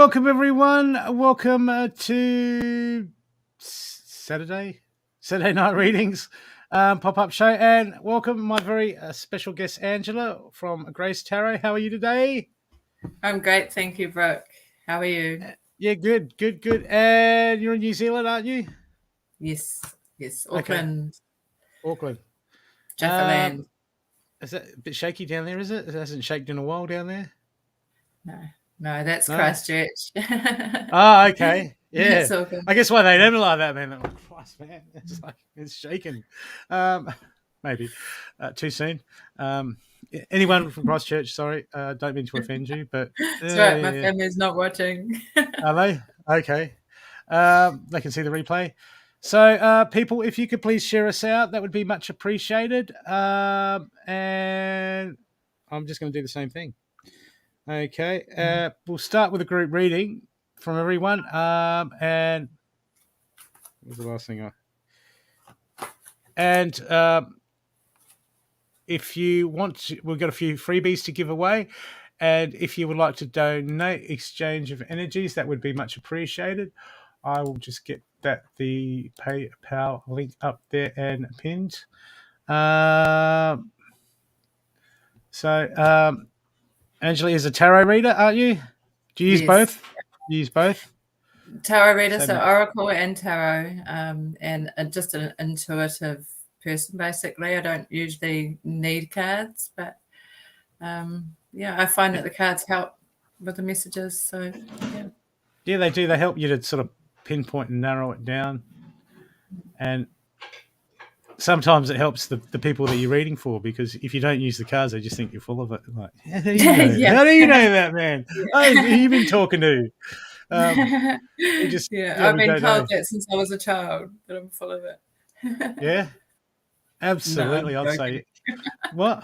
welcome everyone. Welcome to Saturday night readings pop-up show, and welcome my very special guest Angela from Grace Tarot. How are you today? I'm great, thank you, Brooke. How are you? Yeah, good. And you're in New Zealand, aren't you? Yes, Auckland. Okay. Auckland. Jaffaland. Is that a bit shaky down there, is it? It hasn't shaken in a while down there? No, that's Christchurch. Okay. Yeah. It's Auckland. I guess why they don't like that, man. Oh, Christ, man. It's shaking. Maybe. Too soon. Anyone from Christchurch, sorry. Don't mean to offend you, but It's right, my family's not watching. Are they? Okay. They can see the replay. So, people, if you could please share us out, that would be much appreciated. And I'm just going to do the same thing. Okay. We'll start with a group reading from everyone. And what was the last thing? If you want to, we've got a few freebies to give away. And if you would like to donate exchange of energies, that would be much appreciated. I will just get the PayPal link up there and pinned. Angela is a tarot reader, aren't you? Do you use both? You use both? Tarot reader, so Oracle and Tarot, and just an intuitive person, basically. I don't usually need cards, but I find that the cards help with the messages. So yeah, they do. They help you to sort of pinpoint and narrow it down, and sometimes it helps the people that you're reading for, because if you don't use the cards, they just think you're full of it. Like, how do you know? How do you know that, man? Oh, who you been talking to? I've been told that since I was a child, that I'm full of it. Yeah, absolutely. No, I'd say what?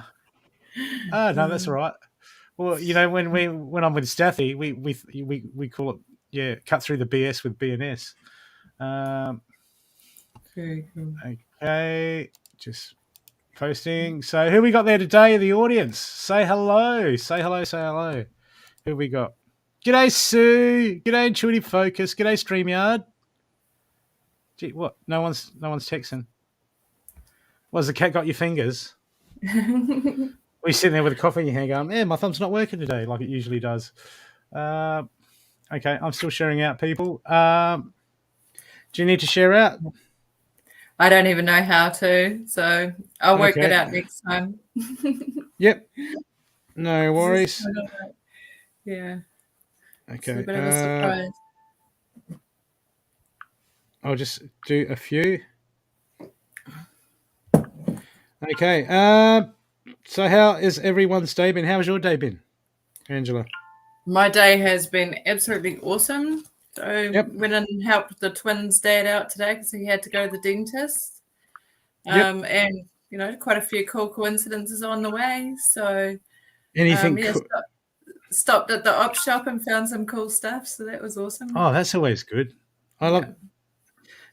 Oh no, that's all right. Well, you know, when I'm with Staffy, we call it cut through the BS with BNS. Very cool. Okay, just posting. So who we got there today? The audience. Say hello. Say hello. Who we got? G'day Sue. G'day Intuitive Focus. G'day StreamYard. Gee, what? No one's texting. Was the cat got your fingers? We're sitting there with a coffee in your hand going, yeah, my thumb's not working today like it usually does. Okay, I'm still sharing out, people. Do you need to share out? I don't even know how to, so I'll work that out next time. Yep. No worries. Yeah. Okay. It's a bit of a surprise. I'll just do a few. Okay. So how is everyone's day been? How's your day been, Angela? My day has been absolutely awesome. So went and helped the twins' dad out today because he had to go to the dentist. And, you know, quite a few cool coincidences on the way. So anything stopped at the op shop and found some cool stuff. So that was awesome. Oh, that's always good. I love it.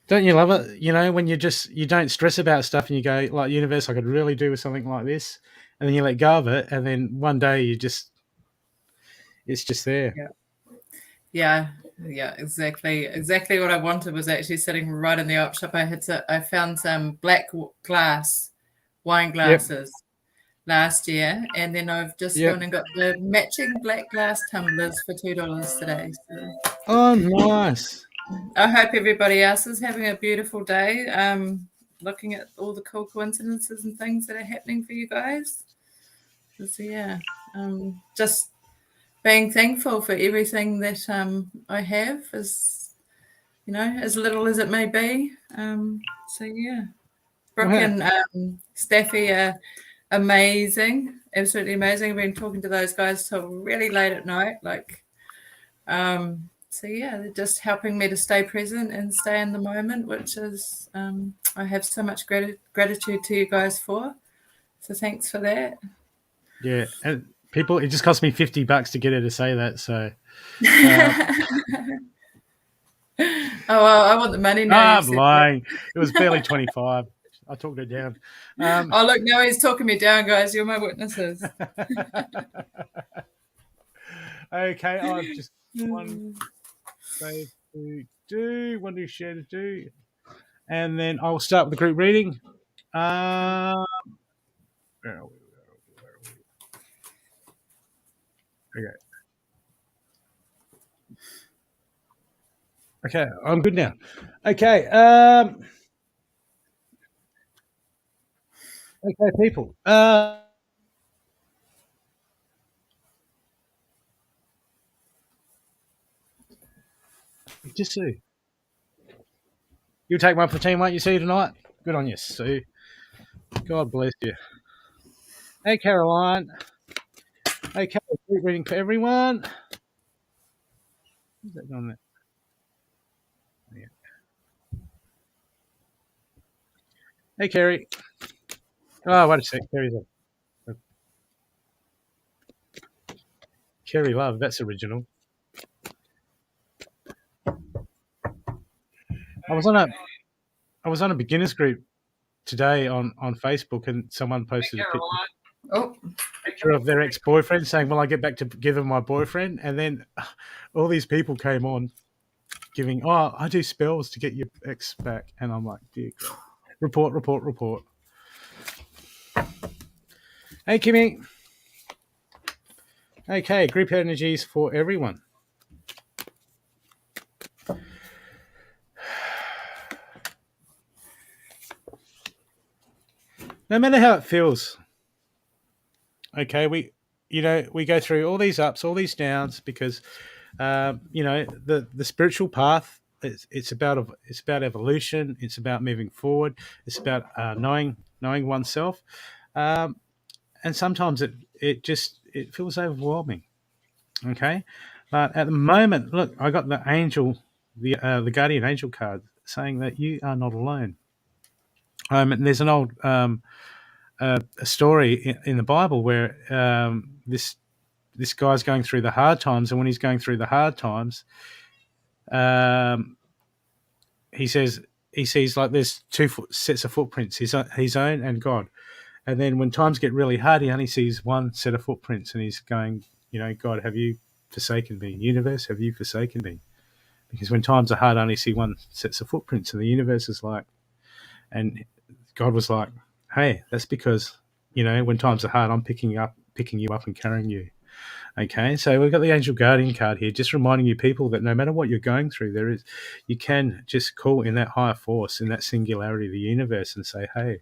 Don't you love it? You know, when you don't stress about stuff and you go, like, universe, I could really do with something like this. And then you let go of it. And then one day it's just there. Yeah, exactly. Exactly what I wanted was actually sitting right in the op shop. I found some black wine glasses last year, and then I've just gone and got the matching black glass tumblers for $2 today. So. Oh, nice. I hope everybody else is having a beautiful day. Looking at all the cool coincidences and things that are happening for you guys. So just being thankful for everything that I have, as you know, as little as it may be. Brooke and Staffy are amazing, absolutely amazing. I've been talking to those guys till really late at night, they're just helping me to stay present and stay in the moment, which is I have so much gratitude to you guys for. So thanks for that. Yeah, and people, it just cost me $50 to get her to say that. So, oh well, I want the money now. I'm lying. It was barely 25. I talked her down. Oh look, now he's talking me down, guys. You're my witnesses. Okay, I've just One save to do. One do share to do. And then I'll start with the group reading. Where are we? Okay. Okay, I'm good now. Okay. Okay, people. Just Sue. You take one for the team, won't you, Sue, tonight? Good on you, Sue. God bless you. Hey, Caroline. Okay, group reading for everyone. Who's that doing that? Yeah. Hey, Kerry. Oh, wait a sec. Kerry's a Kerry Love. That's original. I was on a beginners group today on Facebook, and someone posted a Oh, picture of their ex-boyfriend saying, "Well, I get back to give him my boyfriend," and then all these people came on giving, "Oh, I do spells to get your ex back," and I'm like, "Dear God." Report, report, report. Hey, Kimmy. Okay, group energies for everyone. No matter how it feels, okay, we go through all these ups, all these downs, because the spiritual path. It's about evolution. It's about moving forward. It's about knowing oneself, and sometimes it feels overwhelming. Okay, but at the moment, look, I got the angel, the guardian angel card saying that you are not alone. And there's an old a story in the Bible where this guy's going through the hard times, and when he's going through the hard times, um, he sees like there's two sets of footprints, his own and God. And then when times get really hard, he only sees one set of footprints, and he's going, God, have you forsaken me? Universe, have you forsaken me? Because when times are hard, I only see one sets of footprints, and the universe is like, and God was like, hey, that's because when times are hard, I'm picking you up and carrying you. Okay, so we've got the angel guardian card here, just reminding you people that no matter what you're going through, you can just call in that higher force, in that singularity of the universe, and say, hey,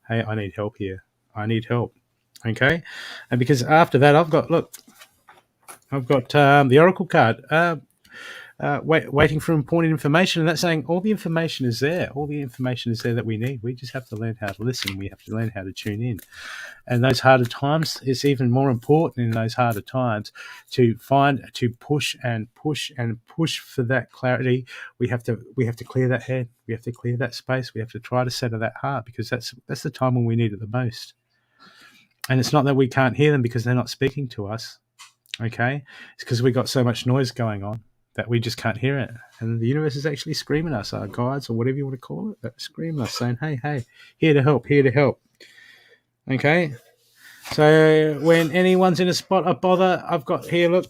I need help here. I need help. Okay, and because after that, I've got the oracle card. Waiting for important information, and that's saying all the information is there. All the information is there that we need. We just have to learn how to listen. We have to learn how to tune in. And those harder times, it's even more important in those harder times to push and push and push for that clarity. We have to clear that head. We have to clear that space. We have to try to center that heart, because that's the time when we need it the most. And it's not that we can't hear them because they're not speaking to us. Okay, it's because we got so much noise going on that we just can't hear it. And the universe is actually screaming us, our guides or whatever you want to call it, they're screaming us, saying, hey, here to help, here to help. Okay, so when anyone's in a spot of bother, I've got here, look,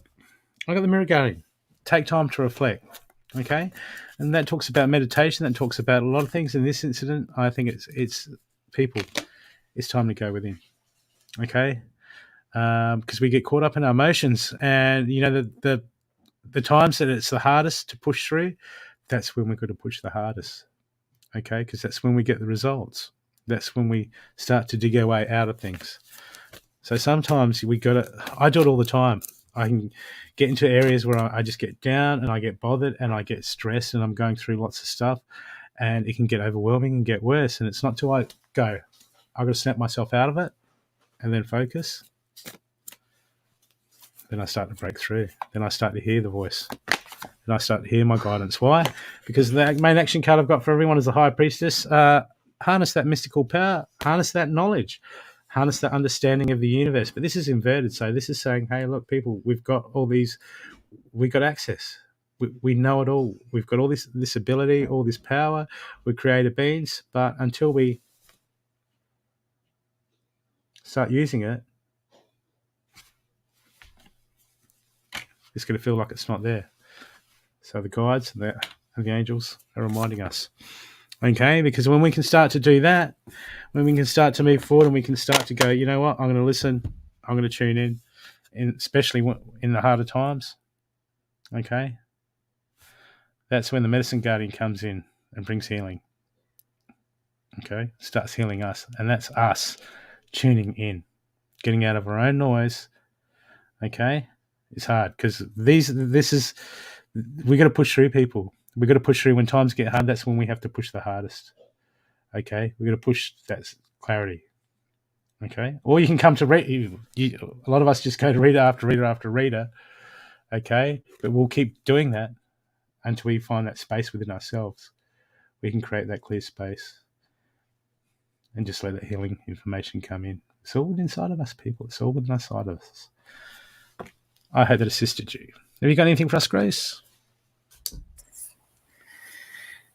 I've got the mirror guardian. Take time to reflect. Okay, and that talks about meditation. That talks about a lot of things. In this incident, I think it's people. It's time to go within. Okay, because we get caught up in our emotions, and the times that it's the hardest to push through, that's when we've got to push the hardest. Okay, because that's when we get the results. That's when we start to dig our way out of things. So sometimes I do it all the time. I can get into areas where I just get down and I get bothered and I get stressed and I'm going through lots of stuff, and it can get overwhelming and get worse. And it's not till I go, I've got to snap myself out of it and then focus. Then I start to break through. Then I start to hear the voice. And I start to hear my guidance. Why? Because the main action card I've got for everyone is the High Priestess. Harness that mystical power. Harness that knowledge. Harness that understanding of the universe. But this is inverted. So this is saying, hey, look, people, we've got all these. We've got access. We know it all. We've got all this ability, all this power. We're creative beings. But until we start using it, It's going to feel like it's not there. So the guides and the angels are reminding us. Okay, because when we can start to do that, when we can start to move forward and we can start to go, you know what, I'm going to listen, I'm going to tune in, and especially in the harder times, okay, that's when the medicine guardian comes in and brings healing. Okay, starts healing us, and that's us tuning in, getting out of our own noise. Okay, it's hard because we got to push through, people. We got to push through when times get hard. That's when we have to push the hardest. Okay, we got to push that clarity. Okay, or you can come to read. A lot of us just go to reader after reader after reader. Okay, but we'll keep doing that until we find that space within ourselves. We can create that clear space and just let that healing information come in. It's all inside of us, people. It's all within inside of us. I hope that assisted you. Have you got anything for us, Grace?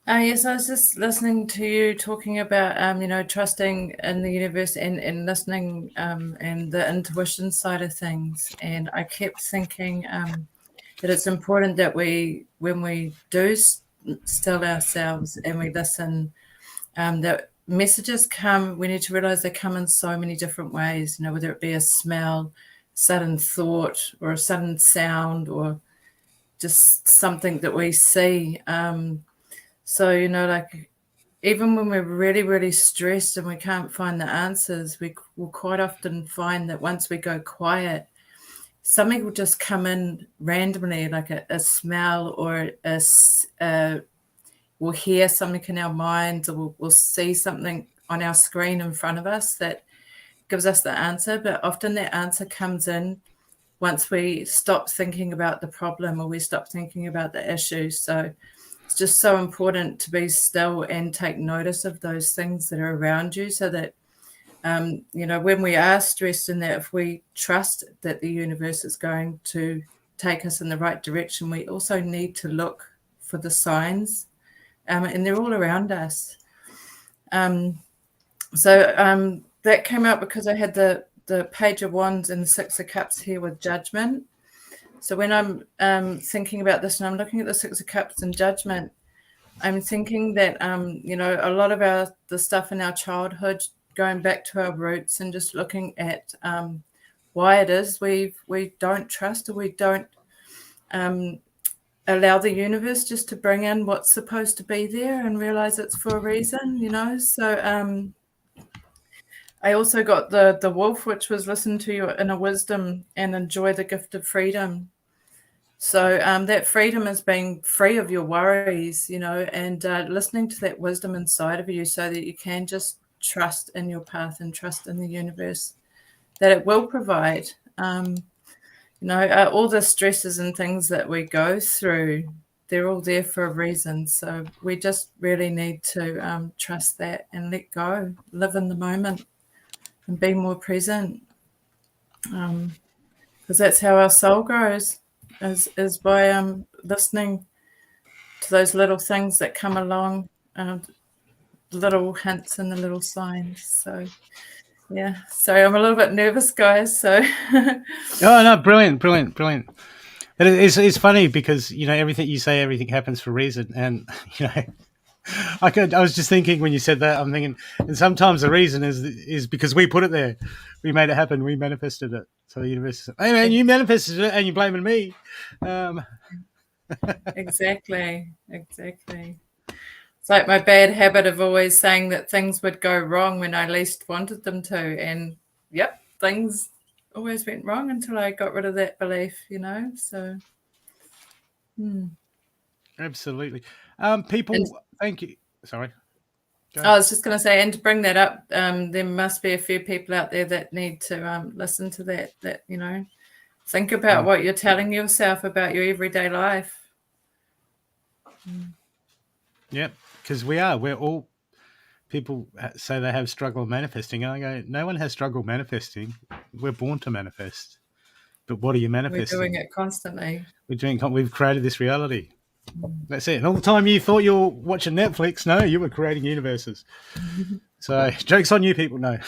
Yes, I was just listening to you talking about, trusting in the universe and listening and the intuition side of things. And I kept thinking that it's important that when we do still ourselves and we listen, that messages come, we need to realize they come in so many different ways, whether it be a smell, sudden thought, or a sudden sound, or just something that we see. So, like even when we're really, really stressed and we can't find the answers, we will quite often find that once we go quiet, something will just come in randomly, like a smell, or we'll hear something in our minds, or we'll see something on our screen in front of us that gives us the answer. But often that answer comes in once we stop thinking about the problem or we stop thinking about the issue. So it's just so important to be still and take notice of those things that are around you, so that, when we are stressed, and that if we trust that the universe is going to take us in the right direction, we also need to look for the signs, and they're all around us. So that came out because I had the Page of Wands and the Six of Cups here with Judgment. So when I'm thinking about this and I'm looking at the Six of Cups and Judgment, I'm thinking that, a lot of the stuff in our childhood, going back to our roots and just looking at why it is we don't trust, or we don't allow the universe just to bring in what's supposed to be there and realize it's for a reason, So I also got the wolf, which was listen to your inner wisdom and enjoy the gift of freedom. So that freedom is being free of your worries, and listening to that wisdom inside of you, so that you can just trust in your path and trust in the universe that it will provide. All the stresses and things that we go through, they're all there for a reason. So we just really need to trust that and let go, live in the moment and be more present. Because that's how our soul grows, is by listening to those little things that come along, the little hints and the little signs. So, yeah. Sorry, I'm a little bit nervous, guys. So. Oh no, brilliant. But it's funny because everything you say, everything happens for a reason, and I was just thinking when you said that, I'm thinking, and sometimes the reason is because we put it there, we made it happen, we manifested it. So the universe said, "Hey man, you manifested it, and you're blaming me." Exactly. It's like my bad habit of always saying that things would go wrong when I least wanted them to, and yep, things always went wrong until I got rid of that belief. So. Absolutely. People, thank you. Sorry. I was just going to say, and to bring that up, there must be a few people out there that need to listen to that, think about what you're telling yourself about your everyday life. Yep, because we're all, people say they have struggle manifesting, and I go, no one has struggle manifesting. We're born to manifest. But what are you manifesting? We're doing it constantly. We've created this reality. That's it. And all the time you thought you were watching Netflix, no, you were creating universes. So joke's on you people, no.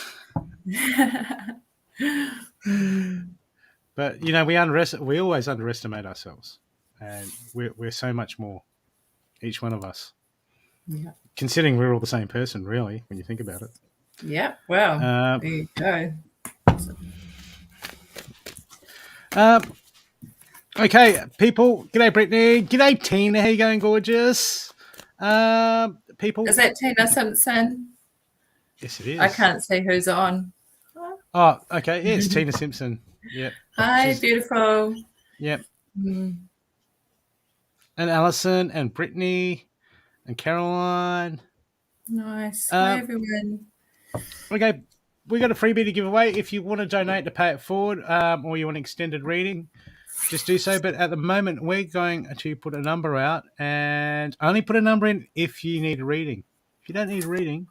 But we always underestimate ourselves, and we're so much more, each one of us. Yeah. Considering we're all the same person, really, when you think about it. Yeah. Well, there you go. Okay, people. G'day, Brittany. G'day, Tina. How you going, gorgeous? People. Is that Tina Simpson? Yes, it is. I can't see who's on. Oh, okay. Yeah, it's Tina Simpson. Yep. Hi, beautiful. Yep. And Alison and Brittany and Caroline. Nice. Hi, everyone. Okay, we got a freebie to give away. If you want to donate to pay it forward, or you want extended reading, just do so. But at the moment, we're going to put a number out, and only put a number in if you need a reading. If you don't need a reading,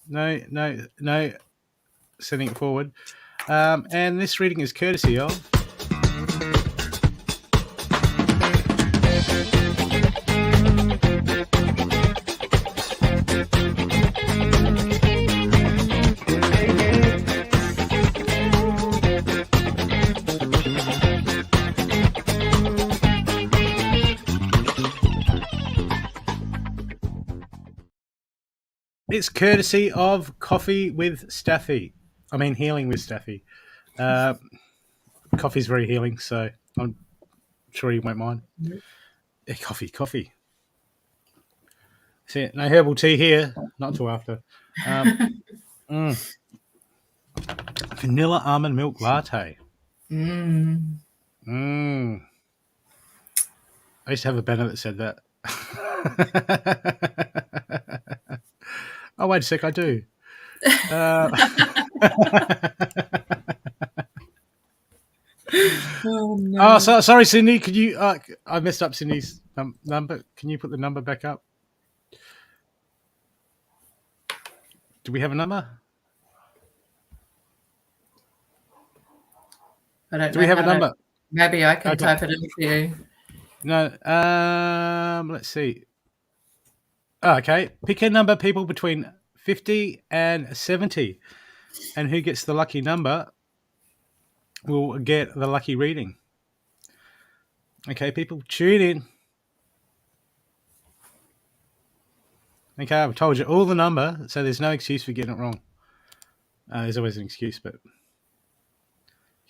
no sending it forward. And this reading is courtesy of It's courtesy of Coffee with Staffy. I mean, Healing with Staffy. Coffee's very healing, so I'm sure you won't mind. Yeah, coffee. See, no herbal tea here. Not till after. Vanilla almond milk latte. I used to have a banner that said that. Oh, wait a sec, I do. Oh, no. Oh, sorry, Cindy. Could you? I messed up Cindy's number. Can you put the number back up? Do we have a number? I don't know. Do we have a number? Maybe I can type it in for you. No. Let's see. Oh, okay. Pick a number, people, between 50 and 70. And who gets the lucky number will get the lucky reading. Okay, people, tune in. Okay, I've told you all the number, so there's no excuse for getting it wrong. There's always an excuse, but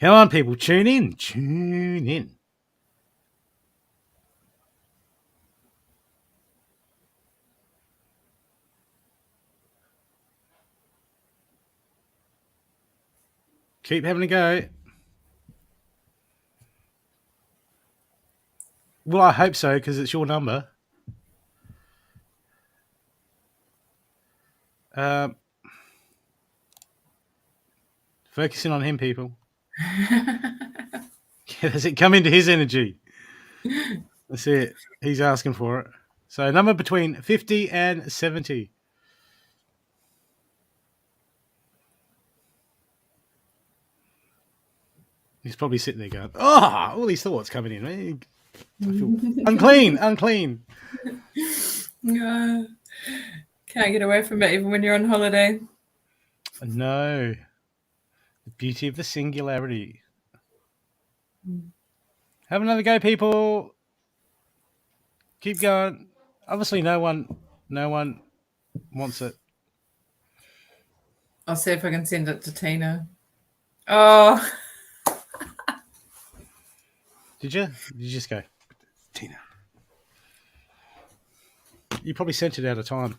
come on, people, tune in. Tune in. Keep having a go. Well, I hope so, because it's your number. Focusing on him, people. Does it come into his energy? That's it. He's asking for it. So, a number between 50 and 70. He's probably sitting there going, "Oh, all these thoughts coming in. I feel unclean." Yeah. Can't get away from it even when you're on holiday. No. The beauty of the singularity. Have another go, people. Keep going. Obviously, no one wants it. I'll see if I can send it to Tina. Oh. Did you? Did you just go, Tina? You probably sent it out of time.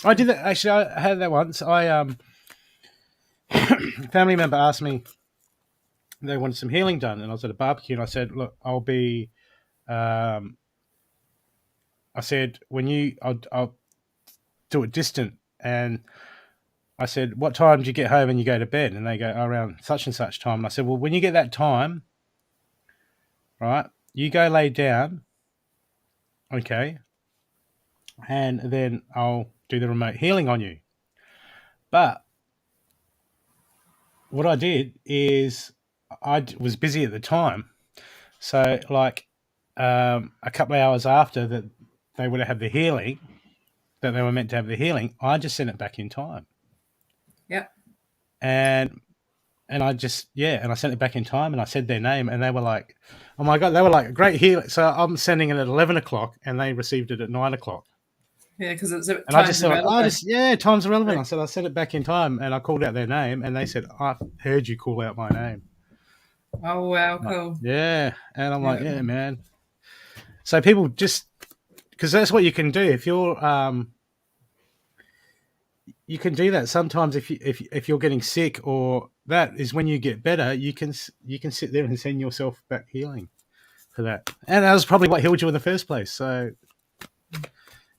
I did that. Actually, I had that once. A family member asked me, they wanted some healing done, and I was at a barbecue, and I said, "Look, I'll be." I said, I'll do it distant, and I said, "What time do you get home and you go to bed?" And they go, "Around such and such time." And I said, "Well, when you get that time, right, you go lay down, okay, and then I'll do the remote healing on you." But what I did is I was busy at the time, so like a couple of hours after that they would have had the healing, that they were meant to have the healing, I just sent it back in time. Yep. And and I just and I sent it back in time, and I said their name, and they were like, "Oh my god!" They were like, "Great here." So I'm sending it at 11 o'clock, and they received it at 9 o'clock. Yeah, because it's And I just time's thought, irrelevant. time's irrelevant. I said I sent it back in time, and I called out their name, and they said, "I heard you call out my name." Oh wow, I'm like, cool. yeah, and I'm like, Yeah. yeah, man. So people just because that's what you can do if you're you can do that sometimes if you're getting sick or that is when you get better you can sit there and send yourself back healing for that, and that was probably what healed you in the first place. So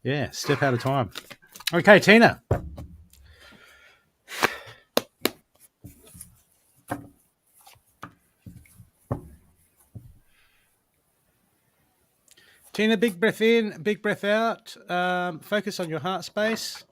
yeah, step out of time. Okay, Tina. Tina, big breath in, big breath out. Focus on your heart space.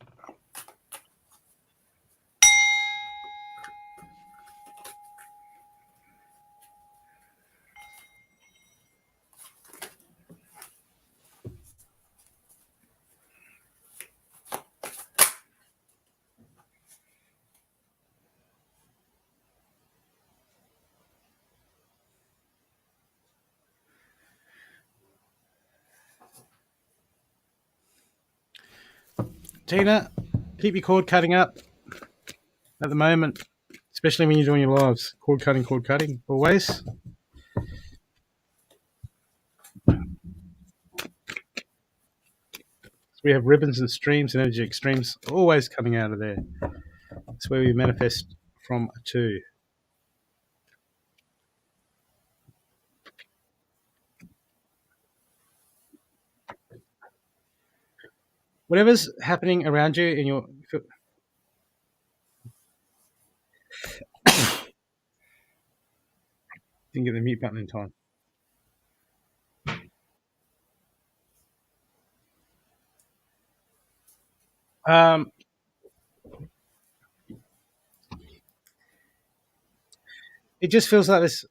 Tina, keep your cord cutting up at the moment, especially when you're doing your lives. Cord cutting, always. So we have ribbons and streams and energy extremes always coming out of there. That's where we manifest from to. Whatever's happening around you in your didn't get the mute button in time. It just feels like this.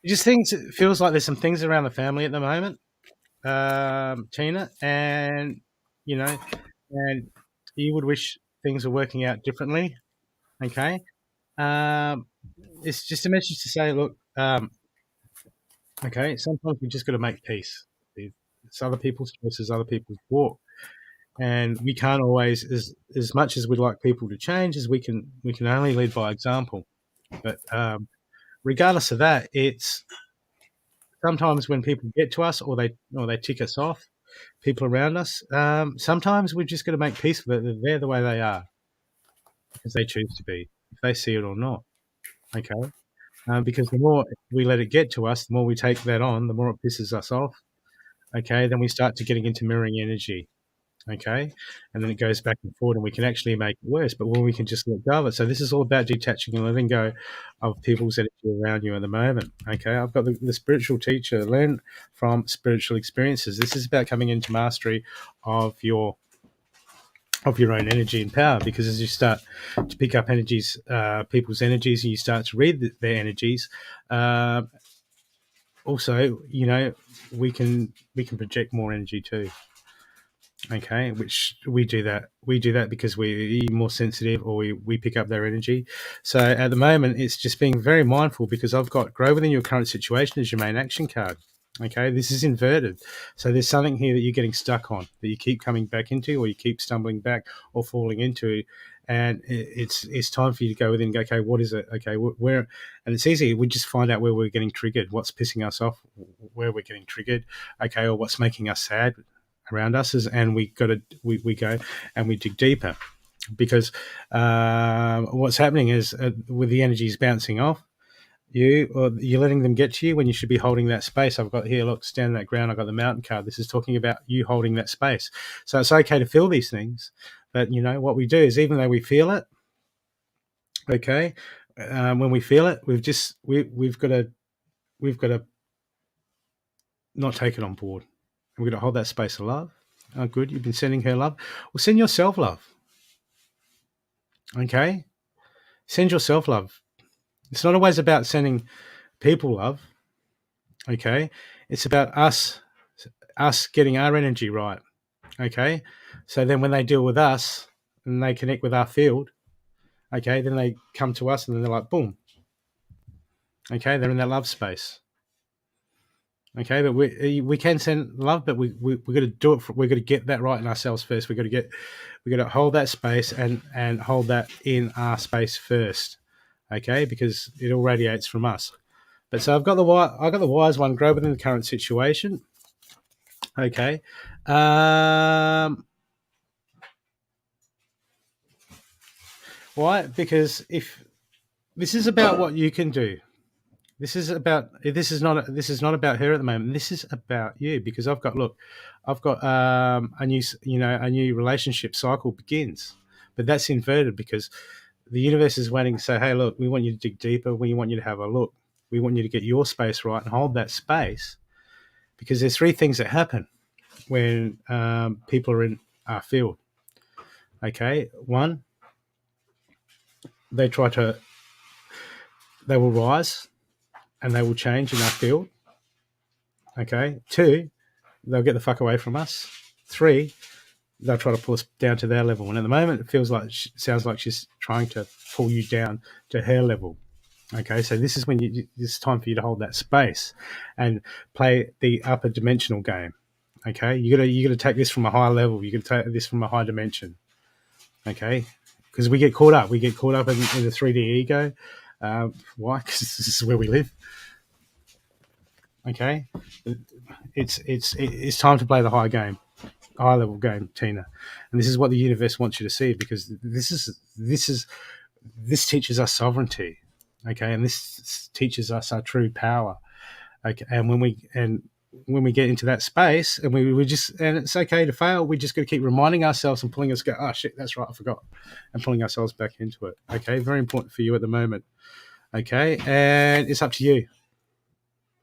It just it feels like there's some things around the family at the moment, Tina, and you know, and you would wish things were working out differently. Okay, um, it's just a message to say, look, okay, sometimes we just got to make peace. It's other people's choices, other people's walk, and we can't always, as much as we'd like people to change, as we can only lead by example. But regardless of that, it's sometimes when people get to us or they tick us off, people around us. Sometimes we've just got to make peace with it. They're the way they are because they choose to be, if they see it or not. Okay, because the more we let it get to us, the more we take that on, the more it pisses us off. Okay, then we start to getting into mirroring energy. Okay, and then it goes back and forward, and we can actually make it worse. But when we can just let go of it, so this is all about detaching and letting go of people's energy around you at the moment. Okay, I've got the spiritual teacher, learn from spiritual experiences. This is about coming into mastery of your own energy and power, because as you start to pick up energies, people's energies, and you start to read their energies, also, we can project more energy too. Okay, which we do that because we're more sensitive, or we pick up their energy. So at the moment, it's just being very mindful, because I've got grow within your current situation as your main action card. Okay, this is inverted. So there's something here that you're getting stuck on, that you keep coming back into, or you keep stumbling back or falling into, and it's time for you to go within and go, okay, what is it? Okay, where? And it's easy. We just find out where we're getting triggered, what's pissing us off, where we're getting triggered, okay, or what's making us sad around us, and we go and we dig deeper, because what's happening is, with the energies bouncing off you, or you're letting them get to you when you should be holding that space. I've got here, look, stand on that ground. I've got the mountain card. This is talking about you holding that space. So it's okay to feel these things, but what we do is, even though we feel it, okay, when we feel it, we've got to not take it on board. We're going to hold that space of love. Oh, good. You've been sending her love. Well, send yourself love. Okay? Send yourself love. It's not always about sending people love. Okay? It's about us getting our energy right. Okay, so then when they deal with us and they connect with our field, okay, then they come to us and then they're like, boom. Okay, they're in that love space. Okay, but we can send love, but we got to do it. We got to get that right in ourselves first. We got to hold that space and hold that in our space first. Okay, because it all radiates from us. But so I got the wise one. Grow within the current situation. Okay. Why? Because if this is about what you can do, this is not about her at the moment. This is about you because I've got a new relationship cycle begins, but that's inverted because the universe is waiting to say, hey, look, we want you to dig deeper. We want you to have a look. We want you to get your space right and hold that space because there's three things that happen when people are in our field. Okay, one, they will rise and they will change in our field. Okay, two, they'll get the fuck away from us. Three, they'll try to pull us down to their level. And at the moment, it sounds like she's trying to pull you down to her level. Okay, so this is when it's time for you to hold that space and play the upper dimensional game. Okay, you gotta take this from a higher level. You gotta take this from a high dimension. Okay, because we get caught up. We get caught up in the 3D ego. Why? Because this is where we live. Okay, it's time to play the high level game, Tina, and this is what the universe wants you to see because this teaches us sovereignty. Okay, and this teaches us our true power. Okay, and when we get into that space and and it's okay to fail, we just got to keep reminding ourselves and pulling us go, oh shit, that's right, I forgot, and pulling ourselves back into it. Okay, very important for you at the moment. Okay, and it's up to you.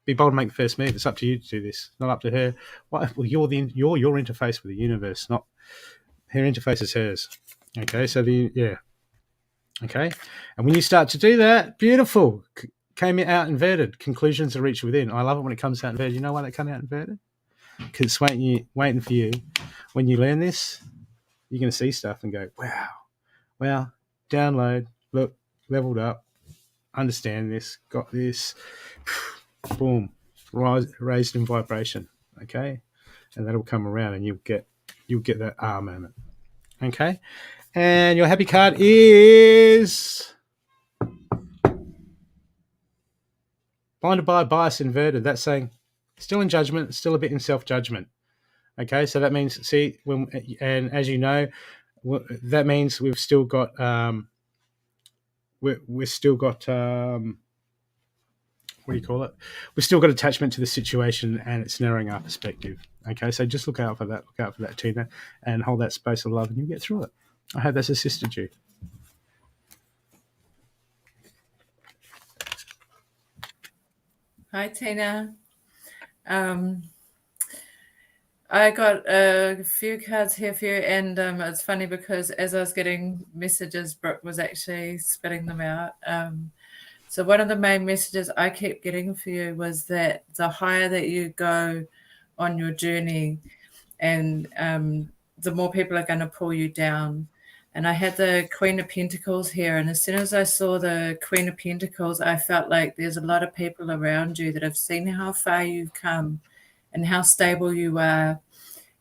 Be bold and make the first move. It's up to you to do this, not up to her. Well, you're your interface with the universe, not her interface is hers. Okay, so okay, and when you start to do that, beautiful. Came out inverted. Conclusions are reached within. I love it when it comes out inverted. You know why they come out inverted? Because it's waiting for you. When you learn this, you're going to see stuff and go, wow, download, look, leveled up, understand this, got this, boom, raised in vibration. Okay, and that'll come around, and you'll get that moment. Okay, and your happy card is blinded by bias inverted. That's saying still in judgment, still a bit in self-judgment. Okay, so that means and as you know, that means we've still got we've still got what do you call it? We've still got attachment to the situation, and it's narrowing our perspective. Okay, so just look out for that. Look out for that, Tina, and hold that space of love, and you'll get through it. I hope that's assisted you. Hi, Tina. I got a few cards here for you, and it's funny because as I was getting messages, Brooke was actually spitting them out. So one of the main messages I kept getting for you was that the higher that you go on your journey, and the more people are going to pull you down. And I had the Queen of Pentacles here, and as soon as I saw the Queen of Pentacles, I felt like there's a lot of people around you that have seen how far you've come and how stable you are.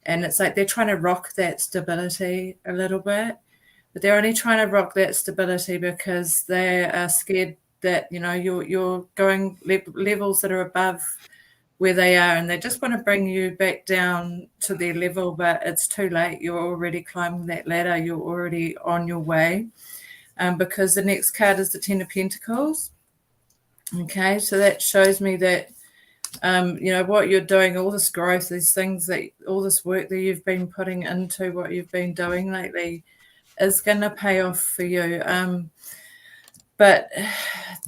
And it's like they're trying to rock that stability a little bit, but they're only trying to rock that stability because they are scared that, you're going levels that are above where they are, and they just want to bring you back down to their level, but it's too late. You're already climbing that ladder. You're already on your way, because the next card is the Ten of Pentacles. Okay, so that shows me that what you're doing, all this growth, these things, all this work that you've been putting into what you've been doing lately is going to pay off for you. But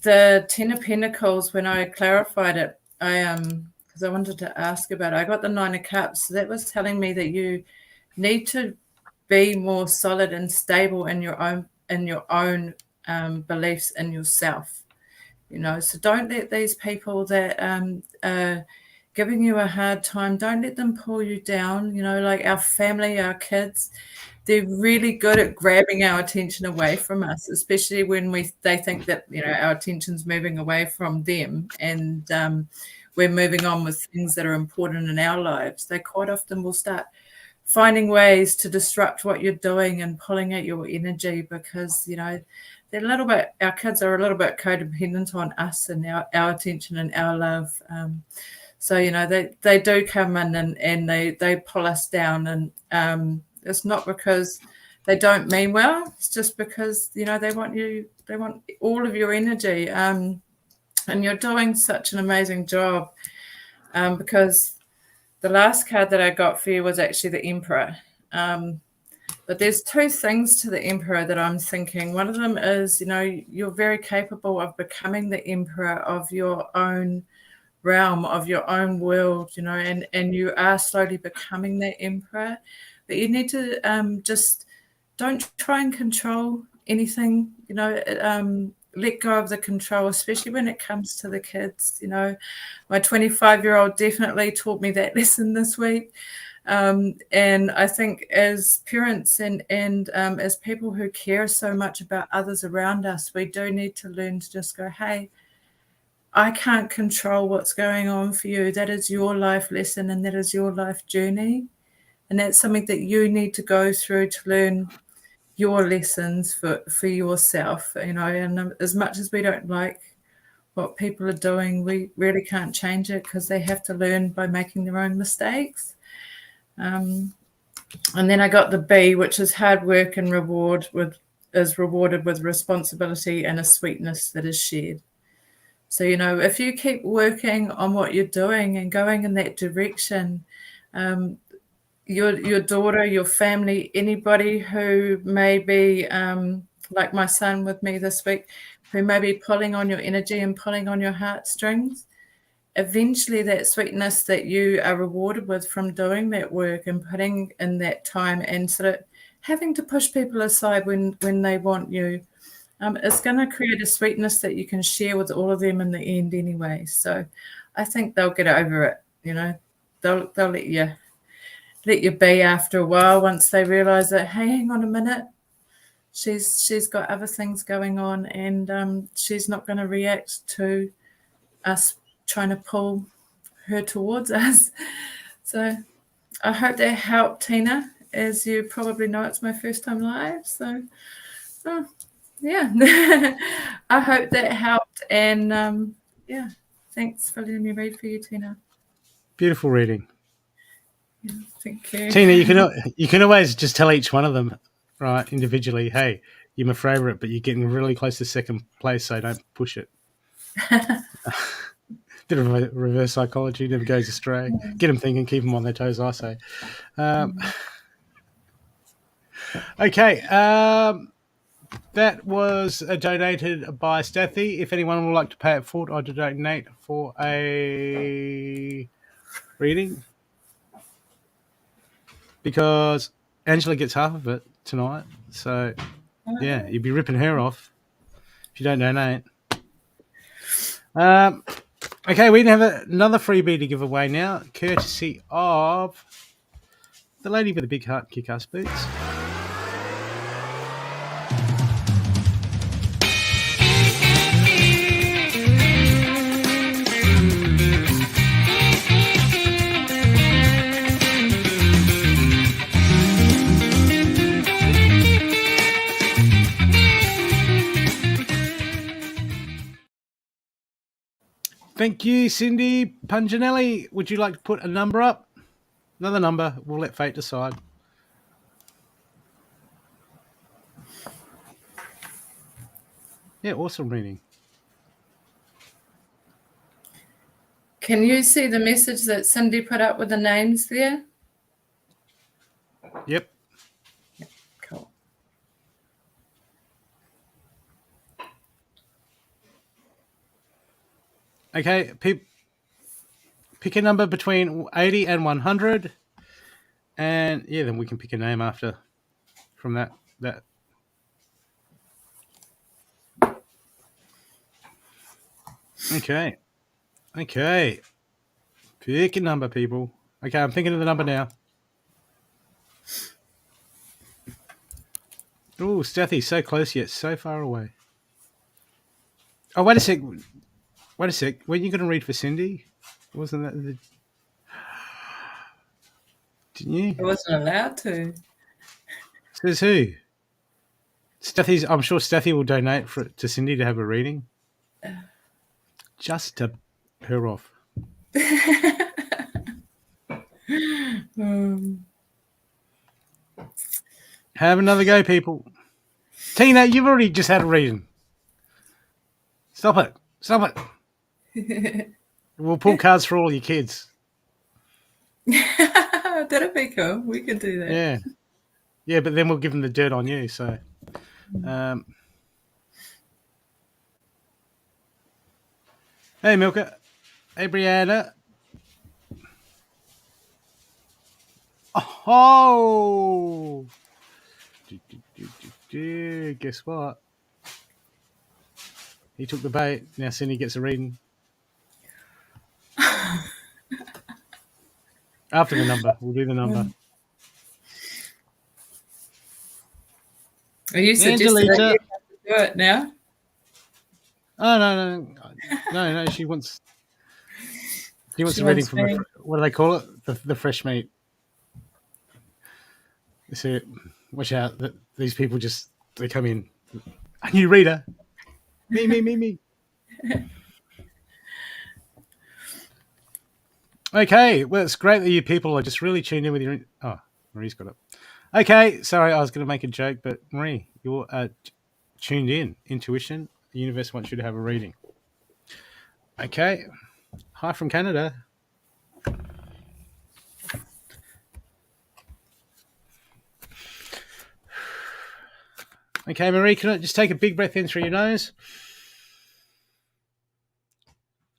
the Ten of Pentacles, when I clarified it, because I wanted to ask about it, I got the Nine of Cups. So that was telling me that you need to be more solid and stable in your own beliefs in yourself. So don't let these people that giving you a hard time, don't let them pull you down. You know, like our family, our kids, they're really good at grabbing our attention away from us, especially when they think that, you know, our attention's moving away from them, and we're moving on with things that are important in our lives. They quite often will start finding ways to disrupt what you're doing and pulling at your energy, because, you know, they're a little bit, our kids are a little bit codependent on us and our attention and our love. So, you know, they do come in and they pull us down, and it's not because they don't mean well. It's just because, you know, they want all of your energy. And you're doing such an amazing job, because the last card that I got for you was actually the Emperor. But there's two things to the Emperor that I'm thinking. One of them is, you know, you're very capable of becoming the Emperor of your own realm, of your own world, you know, and you are slowly becoming that Emperor. But you need to just don't try and control anything, you know. Let go of the control, especially when it comes to the kids. You know, my 25-year-old definitely taught me that lesson this week. And I think as parents and as people who care so much about others around us, we do need to learn to just go, hey, I can't control what's going on for you. That is your life lesson, and that is your life journey. And that's something that you need to go through to learn your lessons for yourself, you know. And as much as we don't like what people are doing, we really can't change it, because they have to learn by making their own mistakes. And then I got the B, which is hard work and is rewarded with responsibility and a sweetness that is shared. So, you know, if you keep working on what you're doing and going in that direction, your daughter, your family, anybody who may be like my son with me this week, who may be pulling on your energy and pulling on your heartstrings, eventually that sweetness that you are rewarded with from doing that work and putting in that time and sort of having to push people aside when they want you, it's going to create a sweetness that you can share with all of them in the end anyway. So I think they'll get over it. You know, they'll let you be after a while, once they realize that, hey, hang on a minute, she's got other things going on, and she's not going to react to us trying to pull her towards us. So I hope that helped, Tina. As you probably know, it's my first time live, so yeah. I hope that helped, and yeah, thanks for letting me read for you, Tina. Beautiful reading. Yeah, thank you. Tina, you can always just tell each one of them, right, individually, hey, you're my favourite, but you're getting really close to second place, so don't push it. Bit of reverse psychology, never goes astray. Get them thinking, keep them on their toes, I say. Okay, that was donated by Steffi. If anyone would like to pay it forward, I'd donate for a reading, because Angela gets half of it tonight. So, yeah, you'd be ripping her off if you don't donate. Okay, we have another freebie to give away now, courtesy of the lady with the big heart, kick-ass boots. Thank you, Cindy Punginelli. Would you like to put a number up? Another number. We'll let fate decide. Yeah, awesome reading. Can you see the message that Cindy put up with the names there? Yep. Cool. Okay, pick a number between 80 and 100. And, yeah, then we can pick a name after from that. Okay. Pick a number, people. Okay, I'm thinking of the number now. Oh, Steffi, so close yet so far away. Oh, wait a sec. Wait a sec. Weren't you going to read for Cindy? Wasn't that the... Didn't you? I wasn't allowed to. Says who? Steffi's. I'm sure Steffi will donate to Cindy to have a reading. Just to her off. Have another go, people. Tina, you've already just had a reading. Stop it. Stop it. We'll pull cards for all your kids. That'd be cool. We could do that. Yeah. Yeah, but then we'll give them the dirt on you. So, hey, Milka. Hey, Brianna. Oh! Guess what? He took the bait. Now Cindy gets a reading. After the number. We'll do the number. Are you suggesting that you have to do it now? Oh, no. She wants a reading from the, what do they call it? The fresh meat. So watch out. These people they come in. A new reader. Me. Okay, well, it's great that you people are just really tuned in with your... Oh, Marie's got it. Okay, sorry, I was going to make a joke, but Marie, you're tuned in. Intuition, the universe wants you to have a reading. Okay, hi from Canada. Okay, Marie, can I just take a big breath in through your nose?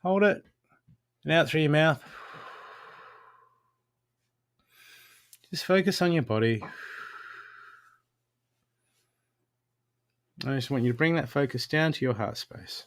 Hold it, and out through your mouth. Just focus on your body. I just want you to bring that focus down to your heart space.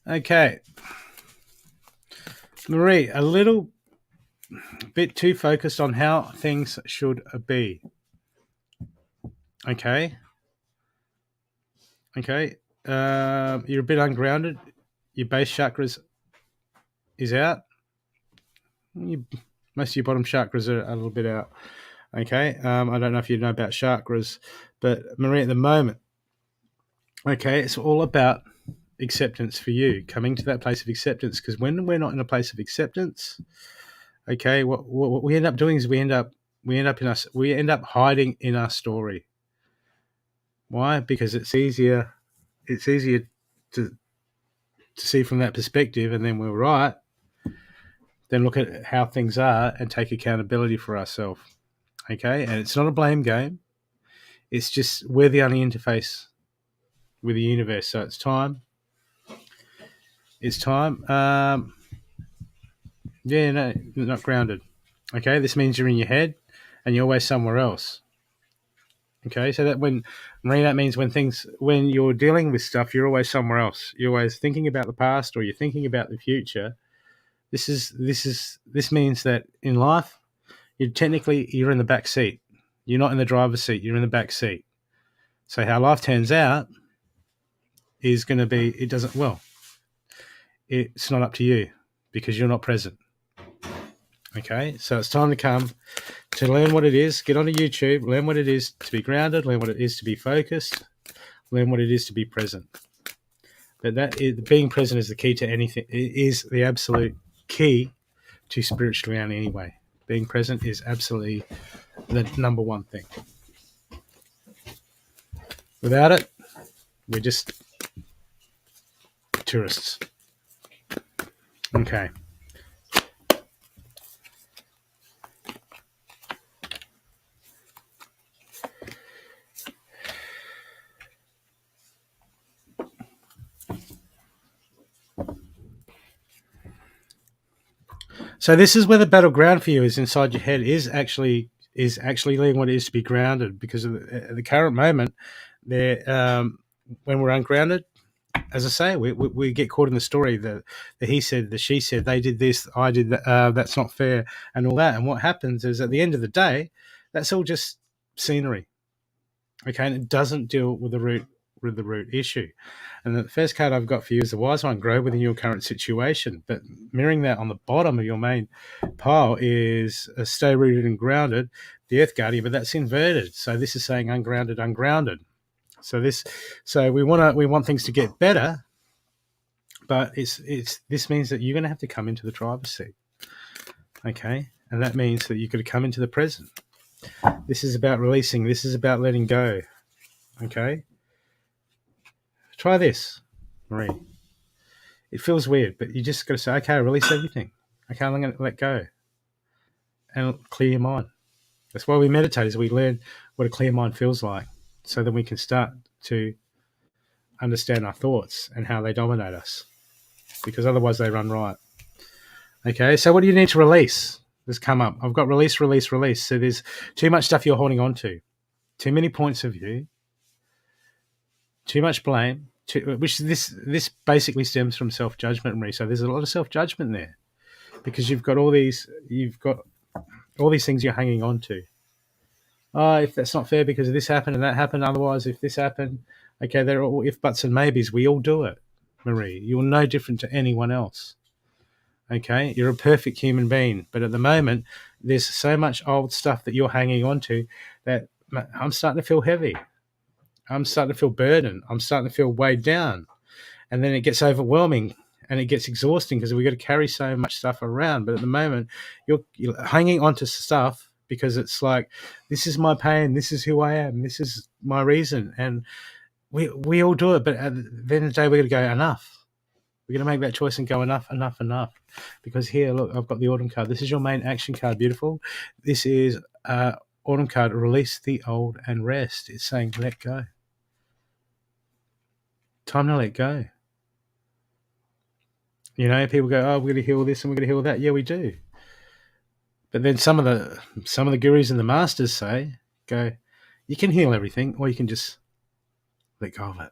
Okay. Marie, a little bit too focused on how things should be. Okay. You're a bit ungrounded. Your base chakras is out. Most of your bottom chakras are a little bit out. Okay. I don't know if you know about chakras, but Marie, at the moment, okay, it's all about acceptance for you, coming to that place of acceptance. Because when we're not in a place of acceptance, okay, what we end up doing is we end up hiding in our story. Why? Because it's easier to see from that perspective, and then we're right. Then look at how things are and take accountability for ourselves. Okay, and it's not a blame game. It's just we're the only interface with the universe. So it's time. Yeah, no, not grounded. Okay, this means you're in your head and you're always somewhere else. Okay, so that means when you're dealing with stuff, you're always somewhere else. You're always thinking about the past or you're thinking about the future. This means that in life, you're in the back seat. You're not in the driver's seat. You're in the back seat. So how life turns out is going to be, it's not up to you because you're not present. Okay, so it's time to come to learn what it is. Get onto YouTube, learn what it is to be grounded, learn what it is to be focused, learn what it is to be present. But being present is the key to anything. It is the absolute key to spirituality anyway. Being present is absolutely the number one thing. Without it, we're just tourists. Okay. So this is where the battleground for you is inside your head is actually leading what it is to be grounded, because at the current moment, there when we're ungrounded, as I say, we get caught in the story that he said, the she said, they did this, I did that, that's not fair, and all that. And what happens is, at the end of the day, that's all just scenery, okay, and it doesn't deal with the root issue. And the first card I've got for you is the wise one: grow within your current situation. But mirroring that on the bottom of your main pile is stay rooted and grounded, the Earth Guardian, but that's inverted. So this is saying ungrounded, ungrounded. So we want things to get better, but this means that you're going to have to come into the driver's seat, okay? And that means that you've got to come into the present. This is about releasing. This is about letting go, okay? Try this, Marie. It feels weird, but you just got to say, okay, I release everything. Okay, I'm going to let go and clear your mind. That's why we meditate, is we learn what a clear mind feels like, so that we can start to understand our thoughts and how they dominate us, because otherwise they run riot. Okay, so what do you need to release? This come up. I've got release, release, release. So there's too much stuff you're holding on to, too many points of view, too much blame, which this basically stems from self-judgment, Marie. So there's a lot of self-judgment there, because you've got all these things you're hanging on to. Oh, if that's not fair because this happened and that happened, otherwise if this happened, okay, they're all if, buts and maybes. We all do it, Marie. You're no different to anyone else. Okay, you're a perfect human being, but at the moment, there's so much old stuff that you're hanging on to that I'm starting to feel heavy. I'm starting to feel burdened. I'm starting to feel weighed down. And then it gets overwhelming and it gets exhausting, because we've got to carry so much stuff around. But at the moment, you're hanging on to stuff because it's like, this is my pain. This is who I am. This is my reason. And we all do it. But at the end of the day, we're going to go, enough. We're going to make that choice and go, enough, enough, enough. Because here, look, I've got the Autumn card. This is your main action card, beautiful. This is Autumn card, release the old and rest. It's saying, let go. Time to let go. You know, people go, oh, we're going to heal this and we're going to heal that. Yeah, we do. But then some of the gurus and the masters say, go, you can heal everything, or you can just let go of it.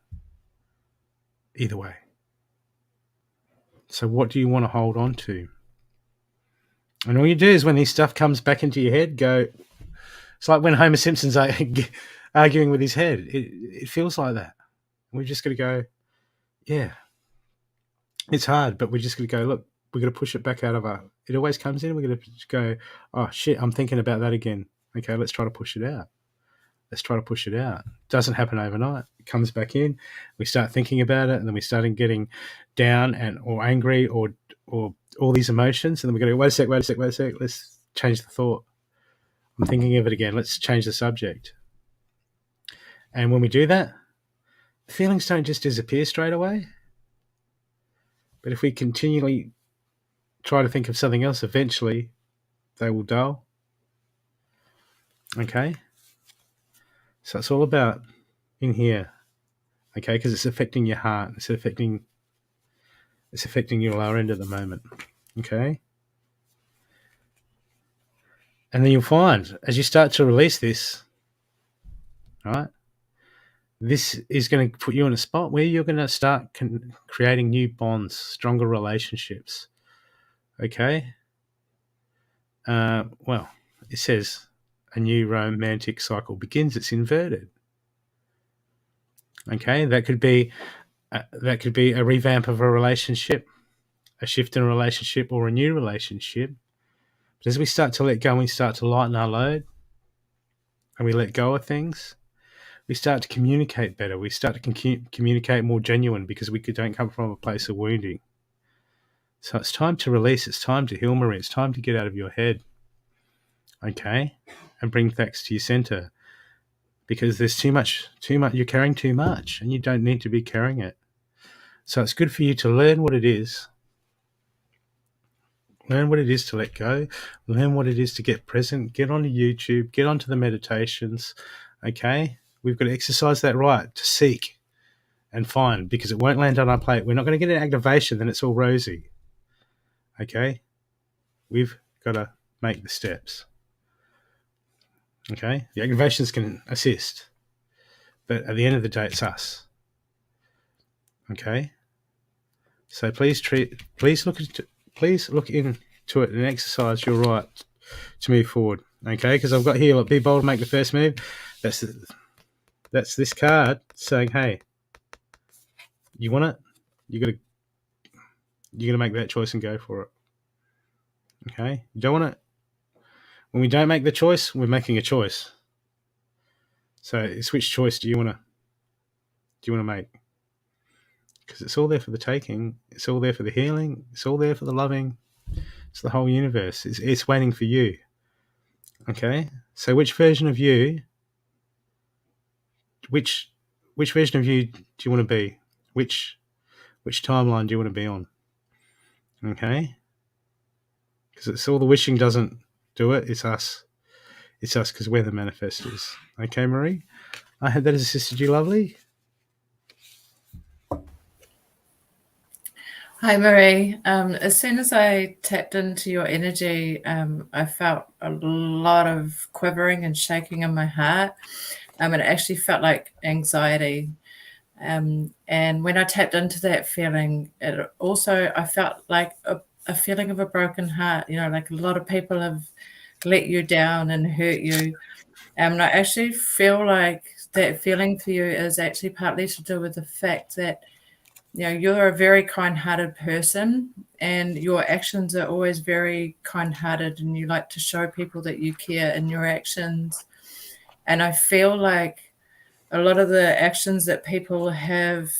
Either way. So what do you want to hold on to? And all you do is, when this stuff comes back into your head, go, it's like when Homer Simpson's arguing with his head. It feels like that. We're just going to go, yeah, it's hard, but we're just going to go, look, we're going to push it back out of it always comes in, we're going to go, oh, shit, I'm thinking about that again. Okay, let's try to push it out. Let's try to push it out. It doesn't happen overnight. It comes back in, we start thinking about it, and then we start getting down or angry or all these emotions, and then we're going to go, wait a sec, let's change the thought. I'm thinking of it again. Let's change the subject. And when we do that, the feelings don't just disappear straight away. But if we continually try to think of something else, eventually they will dull. Okay? So it's all about in here. Okay? Because it's affecting your heart. It's affecting your lower end at the moment. Okay? And then you'll find, as you start to release this, right, this is going to put you in a spot where you're going to start creating new bonds, stronger relationships. Okay? Well, it says a new romantic cycle begins. It's inverted. Okay? That could be a revamp of a relationship, a shift in a relationship, or a new relationship. But as we start to let go and we start to lighten our load and we let go of things, we start to communicate better. We start to communicate more genuine, because we don't come from a place of wounding. So it's time to release. It's time to heal, Marie. It's time to get out of your head. Okay? And bring things to your center. Because there's too much. You're carrying too much, and you don't need to be carrying it. So it's good for you to learn what it is. Learn what it is to let go. Learn what it is to get present. Get onto YouTube. Get onto the meditations. Okay? We've got to exercise that right to seek and find, because it won't land on our plate. We're not going to get an activation, then it's all rosy. Okay? We've got to make the steps. Okay? The activations can assist, but at the end of the day, it's us. Okay? So please look into it and exercise your right to move forward. Okay? Because I've got here, be bold, make the first move. That's this card saying, hey, you want it? You gotta make that choice and go for it. Okay? You don't want it. When we don't make the choice, we're making a choice. So it's which choice do you want to make? Because it's all there for the taking. It's all there for the healing. It's all there for the loving. It's the whole universe. It's waiting for you. Okay? So which version of you, which version of you do you want to be? Which timeline do you want to be on? Okay? Because it's all the wishing doesn't do it. It's us. It's us because we're the manifestors. Okay, Marie? I hope that has assisted you, lovely. Hi, Marie. As soon as I tapped into your energy, I felt a lot of quivering and shaking in my heart. It actually felt like anxiety. And when I tapped into that feeling, I felt like a feeling of a broken heart. You know, like a lot of people have let you down and hurt you. And I actually feel like that feeling for you is actually partly to do with the fact that, you know, you're a very kind-hearted person and your actions are always very kind-hearted, and you like to show people that you care in your actions. And I feel like a lot of the actions that people have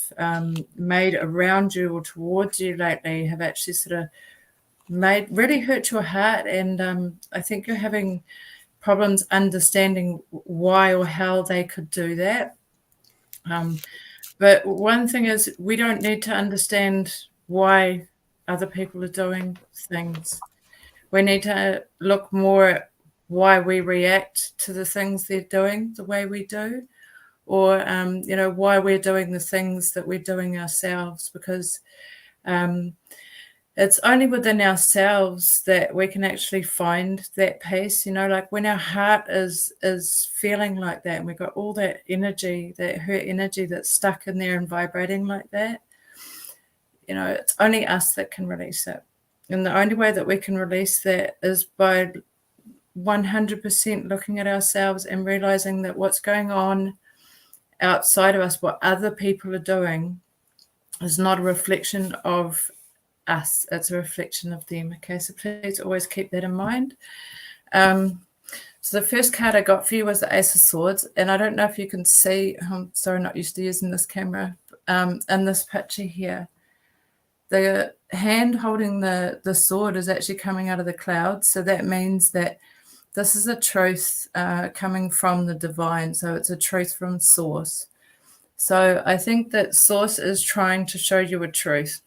made around you or towards you lately have actually sort of really hurt your heart. And I think you're having problems understanding why or how they could do that. But one thing is, we don't need to understand why other people are doing things. We need to look more at why we react to the things they're doing the way we do, or, you know, why we're doing the things that we're doing ourselves, because it's only within ourselves that we can actually find that peace. You know, like when our heart is feeling like that, and we've got all that energy, that hurt energy that's stuck in there and vibrating like that, you know, it's only us that can release it. And the only way that we can release that is by 100% looking at ourselves and realizing that what's going on outside of us, what other people are doing, is not a reflection of us, it's a reflection of them. Okay, so please always keep that in mind. So the first card I got for you was the Ace of Swords, and I don't know if you can see, I'm sorry, not used to using this camera, in this picture here, the hand holding the sword is actually coming out of the clouds. So that means that this is a truth coming from the divine. So it's a truth from source. So I think that source is trying to show you a truth.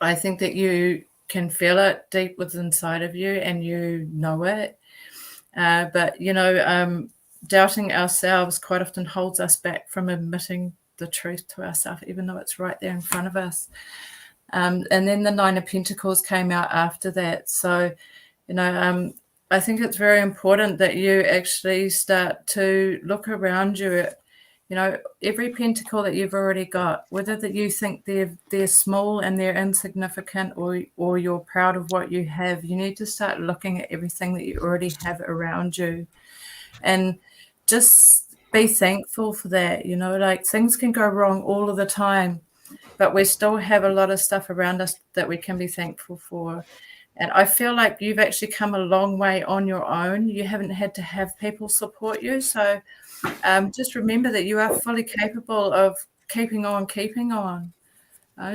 I think that you can feel it deep within inside of you, and you know it. But, you know, doubting ourselves quite often holds us back from admitting the truth to ourselves, even though it's right there in front of us. And then the Nine of Pentacles came out after that. So, you know, I think it's very important that you actually start to look around you at, you know, every pentacle that you've already got, whether that you think they're small and they're insignificant, or you're proud of what you have, you need to start looking at everything that you already have around you, and just be thankful for that. You know, like things can go wrong all of the time, but we still have a lot of stuff around us that we can be thankful for. And I feel like you've actually come a long way on your own. You haven't had to have people support you. So just remember that you are fully capable of keeping on.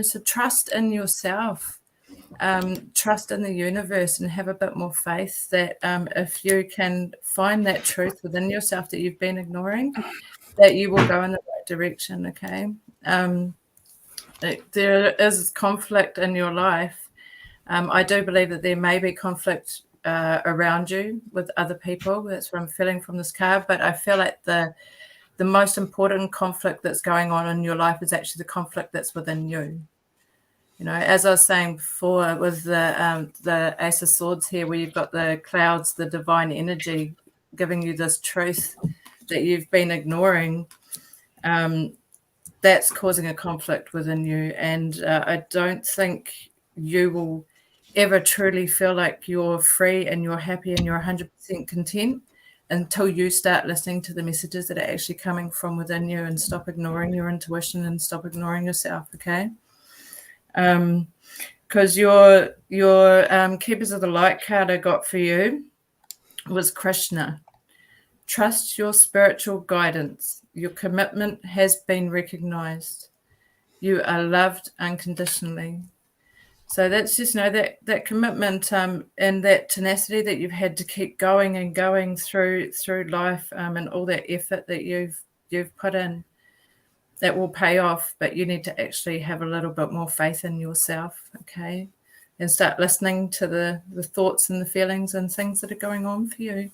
So trust in yourself, trust in the universe, and have a bit more faith that if you can find that truth within yourself that you've been ignoring, that you will go in the right direction, okay? there is conflict in your life, I do believe that there may be conflict around you with other people. That's what I'm feeling from this card. But I feel like the most important conflict that's going on in your life is actually the conflict that's within you. You know, as I was saying before, with the Ace of Swords here, where you've got the clouds, the divine energy giving you this truth that you've been ignoring, that's causing a conflict within you. And I don't think you will ever truly feel like you're free and you're happy and you're 100% content until you start listening to the messages that are actually coming from within you and stop ignoring your intuition and stop ignoring yourself, okay? Because your Keepers of the Light card I got for you was Krishna. Trust your spiritual guidance. Your commitment has been recognized. You are loved unconditionally. So that's just, you know, that commitment and that tenacity that you've had to keep going and going through life, and all that effort that you've put in, that will pay off. But you need to actually have a little bit more faith in yourself, okay, and start listening to the thoughts and the feelings and things that are going on for you.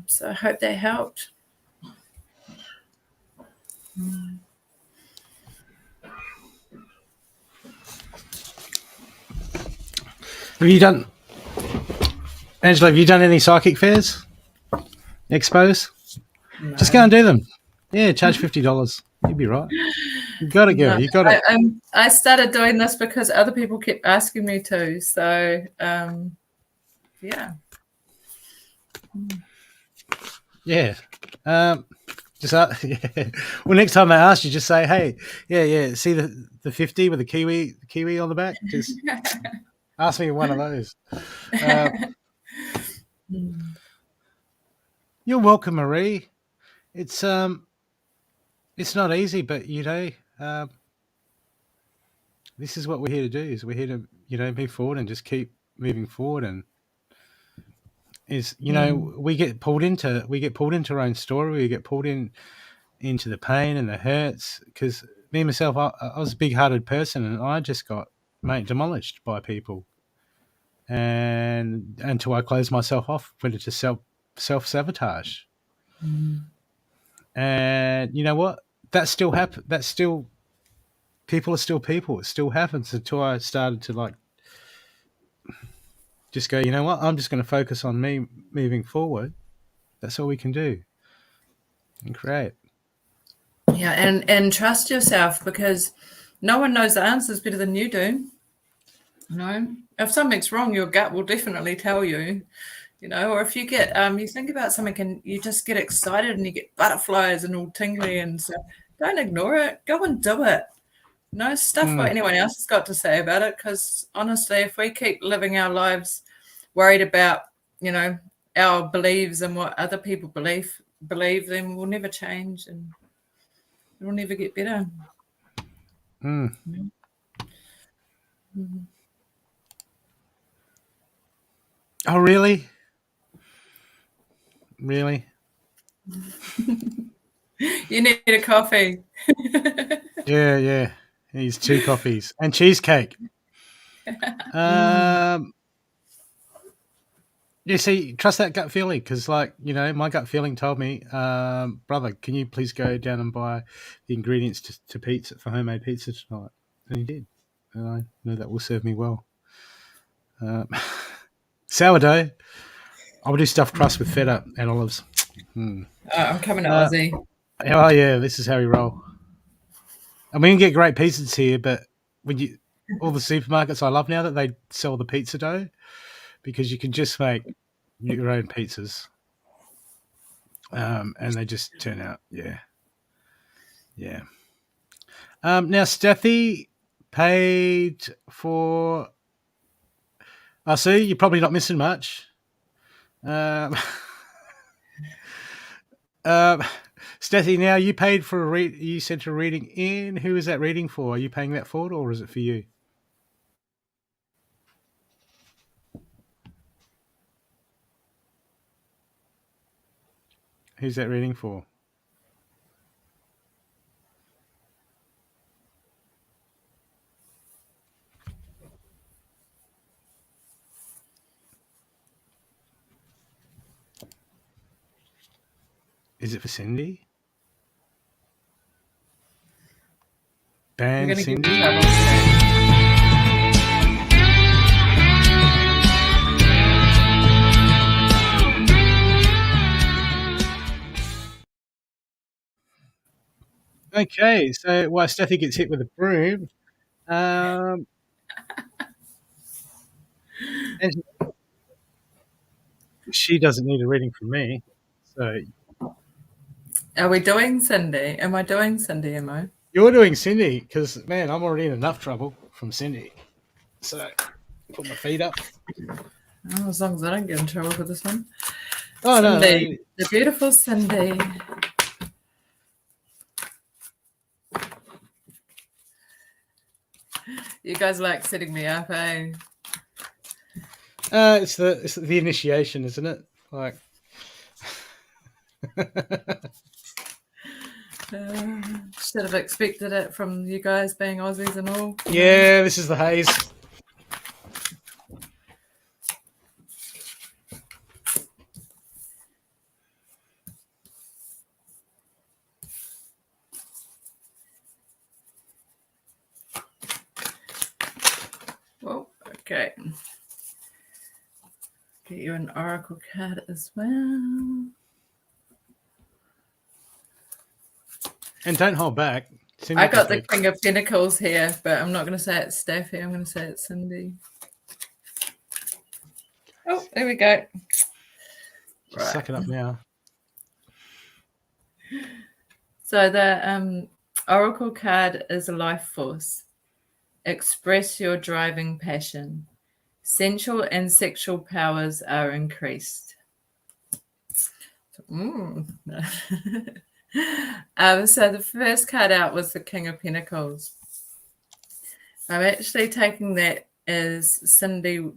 So I hope that helped. Have you done, Angela? Have you done any psychic fairs? Expos? No. Just go and do them. Yeah, charge $50. You'd be right. You got it, girl. No, You got it. I started doing this because other people kept asking me to. So yeah. Yeah. Just yeah. Well, next time I ask you, just say, "Hey, yeah. See the 50 with the kiwi on the back? Just ask me one of those." You're welcome, Marie. It's not easy, but you know, this is what we're here to do. Is we're here to move forward and just keep moving forward. And we get pulled into our own story. We get pulled into the pain and the hurts, because me myself, I was a big-hearted person, and I just got demolished by people, and until I closed myself off, went into self-sabotage. And you know what? That still happens. That's still, people are still people. It still happens, until I started to just go, you know what? I'm just going to focus on me moving forward. That's all we can do and create. Yeah, and trust yourself, because no one knows the answers better than you do. You know, if something's wrong, your gut will definitely tell you. You know, or if you get you think about something and you just get excited and you get butterflies and all tingly and stuff, don't ignore it. Go and do it. No stuff what anyone else has got to say about it, because honestly, if we keep living our lives worried about, you know, our beliefs and what other people believe, then we'll never change and it'll never get better. Oh, really? Really? You need a coffee. Yeah. He's 2 coffees and cheesecake. Yeah, see, trust that gut feeling, because, my gut feeling told me, brother, can you please go down and buy the ingredients to pizza, for homemade pizza tonight? And he did. And I know that will serve me well. Sourdough. I will do stuffed crust with feta and olives. I'm coming to Aussie. Oh, yeah, this is how we roll. And we can get great pizzas here, but all the supermarkets I love now that they sell the pizza dough, because you can just make your own pizzas, and they just turn out, yeah. Now, Steffi paid for. I see you're probably not missing much. Steffi, now you paid for you sent a reading in. Who is that reading for? Are you paying that forward, or is it for you? Who's that reading for? Is it for Cindy? You're Band going to get in Cindy? trouble soon. Okay, so while Steffi gets hit with a broom, and she doesn't need a reading from me. So Are we doing Cindy? Am I doing Cindy? Am I? you're doing Cindy because, man, I'm already in enough trouble from Cindy. So put my feet up. Oh, as long as I don't get in trouble for this one. Oh, Cindy, no. the beautiful Cindy. You guys like setting me up, eh? It's the initiation, isn't it? Like, Should have expected it from you guys being Aussies and all. yeah, this is the haze. Well, okay. Get you an oracle card as well. And don't hold back. Cindy I got can the take- King of Pentacles here, but I'm not going to say it's Staffy. I'm going to say it's Cindy. Oh, there we go. Just suck it up now. So the oracle card is a life force. Express your driving passion. Sensual and sexual powers are increased. So the first card out was the King of Pentacles. I'm actually taking that as Cindy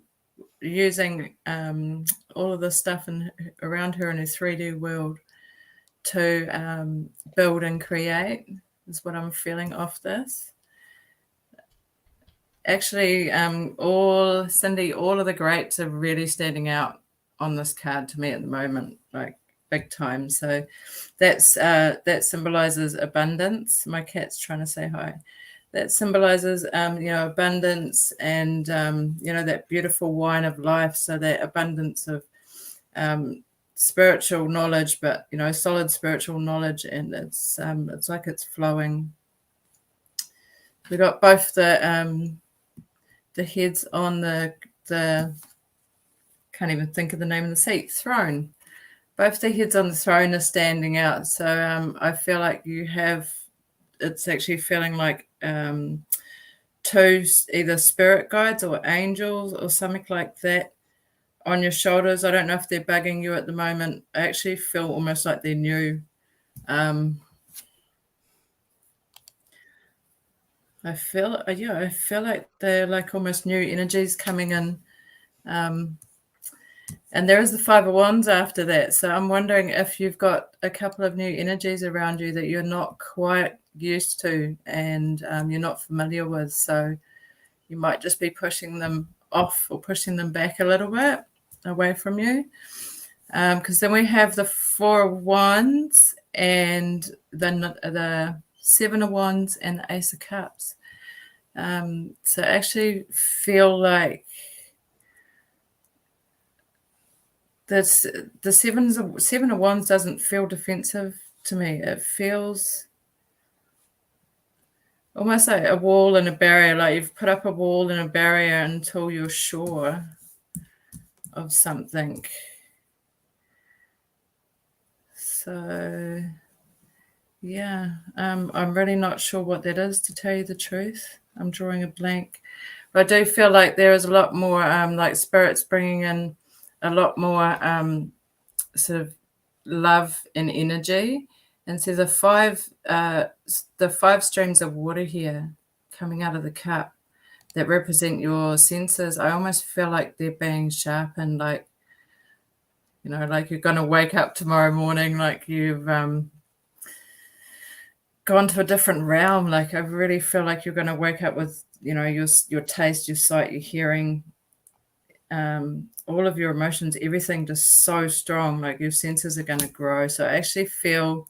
using all of the stuff around her in her 3D world to build and create is what I'm feeling off this. Actually, all of the greats are really standing out on this card to me at the moment, like big time. So that symbolizes abundance. My cat's trying to say hi. That symbolizes, abundance and, that beautiful wine of life. So that abundance of spiritual knowledge, but, solid spiritual knowledge. And it's like it's flowing. We got both the heads on the can't even think of the name of the seat, throne. Both the heads on the throne are standing out. So I feel like it's actually feeling like two either spirit guides or angels or something like that on your shoulders. I don't know if they're bugging you at the moment. I actually feel almost like they're new. I feel like they're like almost new energies coming in. And there is the Five of Wands after that. So I'm wondering if you've got a couple of new energies around you that you're not quite used to and you're not familiar with. So you might just be pushing them off or pushing them back a little bit away from you. Because then we have the Four of Wands and the Seven of Wands and the Ace of Cups. So I actually feel like that's the Seven of Wands doesn't feel defensive to me. It feels almost like a wall and a barrier, like you've put up a wall and a barrier until you're sure of something. So yeah, I'm really not sure what that is, to tell you the truth. I'm drawing a blank. But I do feel like there is a lot more like spirits bringing in a lot more sort of love and energy. And so the five streams of water here coming out of the cup that represent your senses, I almost feel like they're being sharpened, like, like you're going to wake up tomorrow morning, like you've gone to a different realm. Like I really feel like you're going to wake up with, your taste, your sight, your hearing, all of your emotions, everything just so strong, like your senses are going to grow. So I actually feel,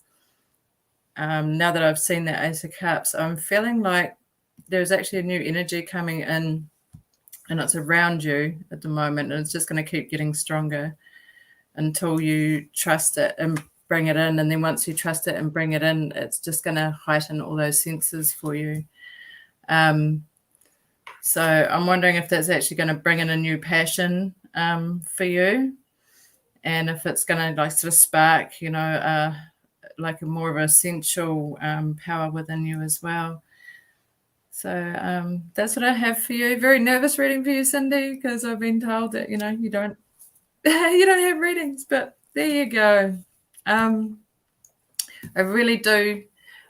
now that I've seen the Ace of Cups, I'm feeling like there's actually a new energy coming in, and it's around you at the moment, and it's just going to keep getting stronger until you trust it and bring it in. And then once you trust it and bring it in, it's just going to heighten all those senses for you. So I'm wondering if that's actually going to bring in a new passion for you, and if it's going to like sort of spark, like a more of a sensual power within you as well. So that's what I have for you. Very nervous reading for you, Cindy, because I've been told that you don't you don't have readings, but there you go. I really do.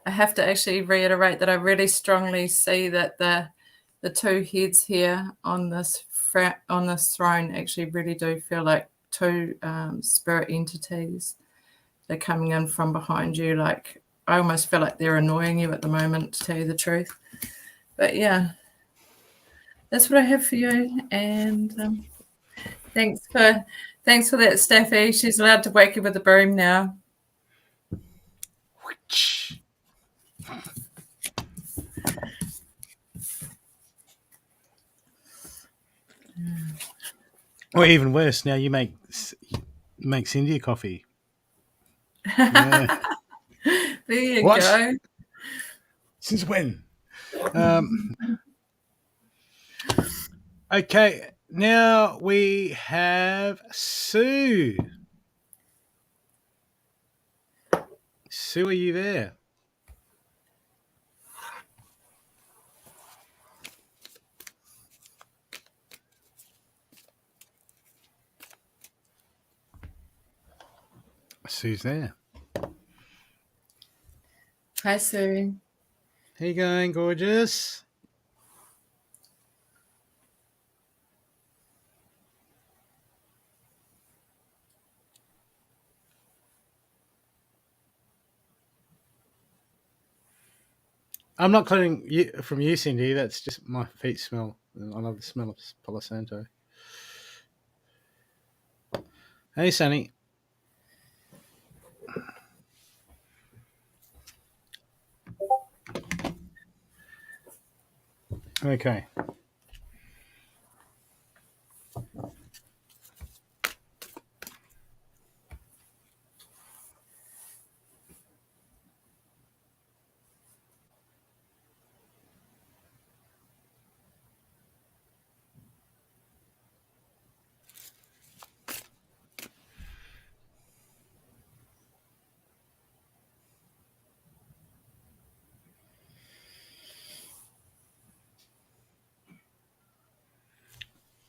I have to actually reiterate that I really strongly see that the two heads here on this throne actually really do feel like two spirit entities. They're coming in from behind you. Like I almost feel like they're annoying you at the moment, to tell you the truth. But yeah, that's what I have for you. And thanks for that, Staffy. She's allowed to wake you with a broom now. Or even worse, now you make Cindy a coffee. Yeah. There you What? go. Since when? Okay, now we have Sue. Sue, are you there? Sue's there. Hi, Sue. How you going, gorgeous? I'm not claiming you from you, Cindy. That's just my feet smell. I love the smell of Palo Santo. Hey, Sunny. Okay.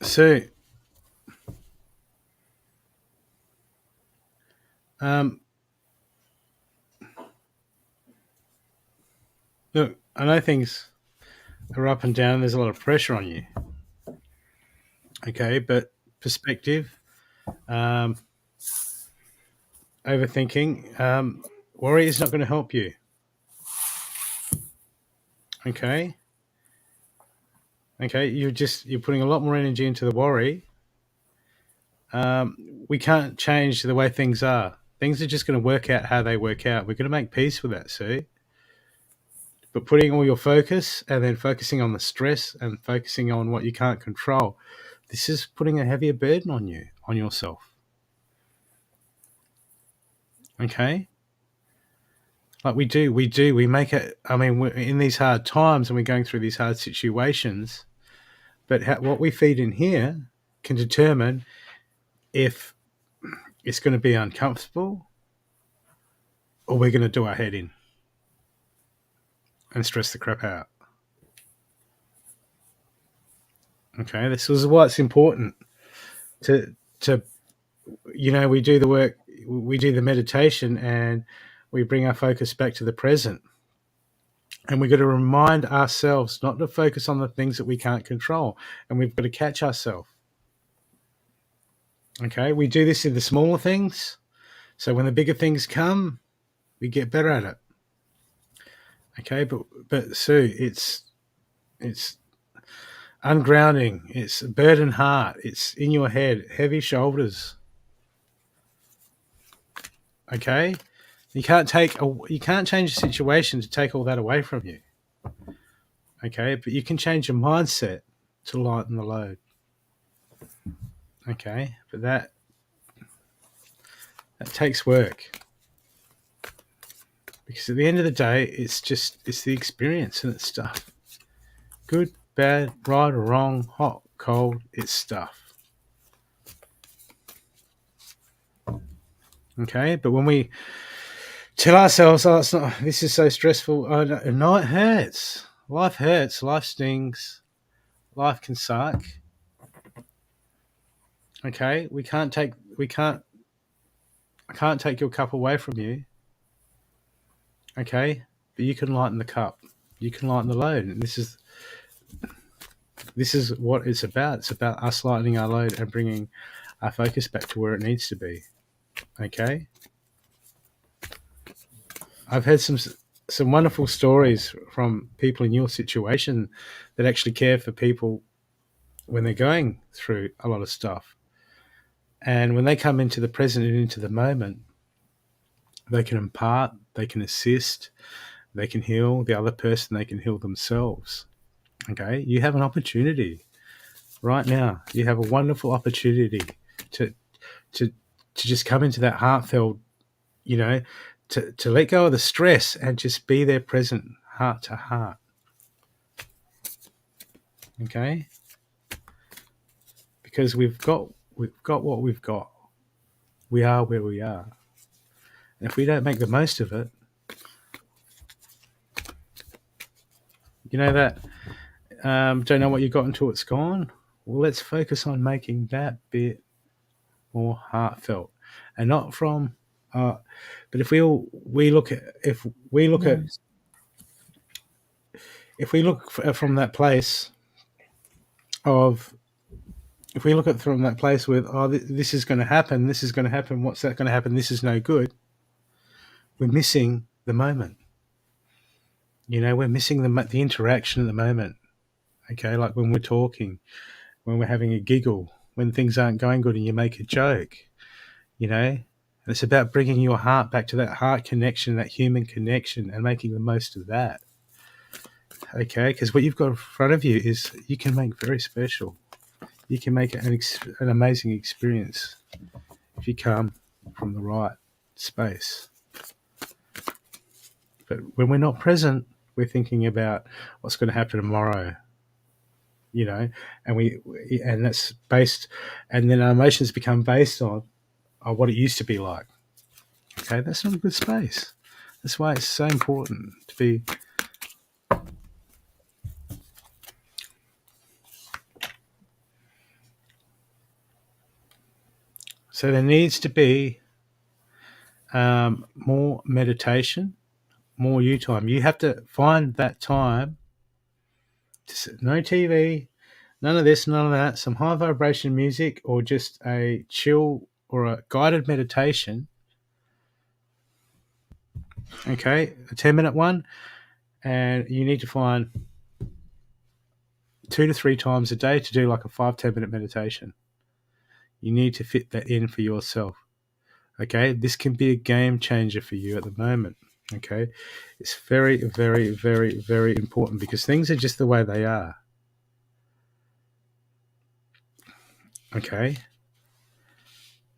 Sue. Look, I know things are up and down. There's a lot of pressure on you. Okay, but perspective, overthinking, worry is not going to help you. Okay. Okay, you're putting a lot more energy into the worry. We can't change the way things are. Things are just going to work out how they work out. We're going to make peace with that, Sue. But putting all your focus and then focusing on the stress and focusing on what you can't control, this is putting a heavier burden on you, on yourself. Okay? Like we make it. I mean, we're in these hard times and we're going through these hard situations, but what we feed in here can determine if it's going to be uncomfortable or we're going to do our head in and stress the crap out. Okay, this is why it's important to we do the work, we do the meditation, and we bring our focus back to the present. And we've got to remind ourselves not to focus on the things that we can't control, and we've got to catch ourselves. Okay, we do this in the smaller things, so when the bigger things come, we get better at it. Okay, but Sue, it's ungrounding. It's a burdened heart. It's in your head, heavy shoulders. Okay, you can't change the situation to take all that away from you. Okay, but you can change your mindset to lighten the load. Okay, but that takes work, because at the end of the day, it's the experience and it's stuff. Good, bad, right or wrong, hot, cold, it's stuff. Okay, but when we tell ourselves, "Oh, it's not. This is so stressful," no, it hurts. Life hurts. Life stings. Life can suck. Okay, I can't take your cup away from you. Okay, but you can lighten the cup. You can lighten the load, and this is what it's about. It's about us lightening our load and bringing our focus back to where it needs to be. Okay, I've had some wonderful stories from people in your situation that actually care for people when they're going through a lot of stuff. And when they come into the present and into the moment, they can impart, they can assist, they can heal the other person, they can heal themselves. Okay, you have an opportunity right now. You have a wonderful opportunity to just come into that heartfelt, to let go of the stress and just be there present, heart to heart. Okay, because we've got what we've got. We are where we are. And if we don't make the most of it, you know that don't know what you got until it's gone. Well, let's focus on making that bit more heartfelt, and not from. But if we look from that place of, if we look at from that place with, this is going to happen, what's that going to happen, this is no good, we're missing the moment. We're missing the interaction at the moment. Okay, like when we're talking, when we're having a giggle, when things aren't going good and you make a joke, it's about bringing your heart back to that heart connection, that human connection, and making the most of that. Okay, because what you've got in front of you is, you can make very special. You can make an amazing experience if you come from the right space. But when we're not present, we're thinking about what's going to happen tomorrow, and and that's based, and then our emotions become based on what it used to be like. Okay, that's not a good space. That's why it's so important to be. So there needs to be more meditation, more you time. You have to find that time. No TV, none of this, none of that. Some high vibration music, or just a chill or a guided meditation. Okay, a 10-minute one. And you need to find 2 to 3 times a day to do like a 5-10 minute meditation. You need to fit that in for yourself. Okay, this can be a game changer for you at the moment. Okay, it's very, very, very, very important, because things are just the way they are. Okay,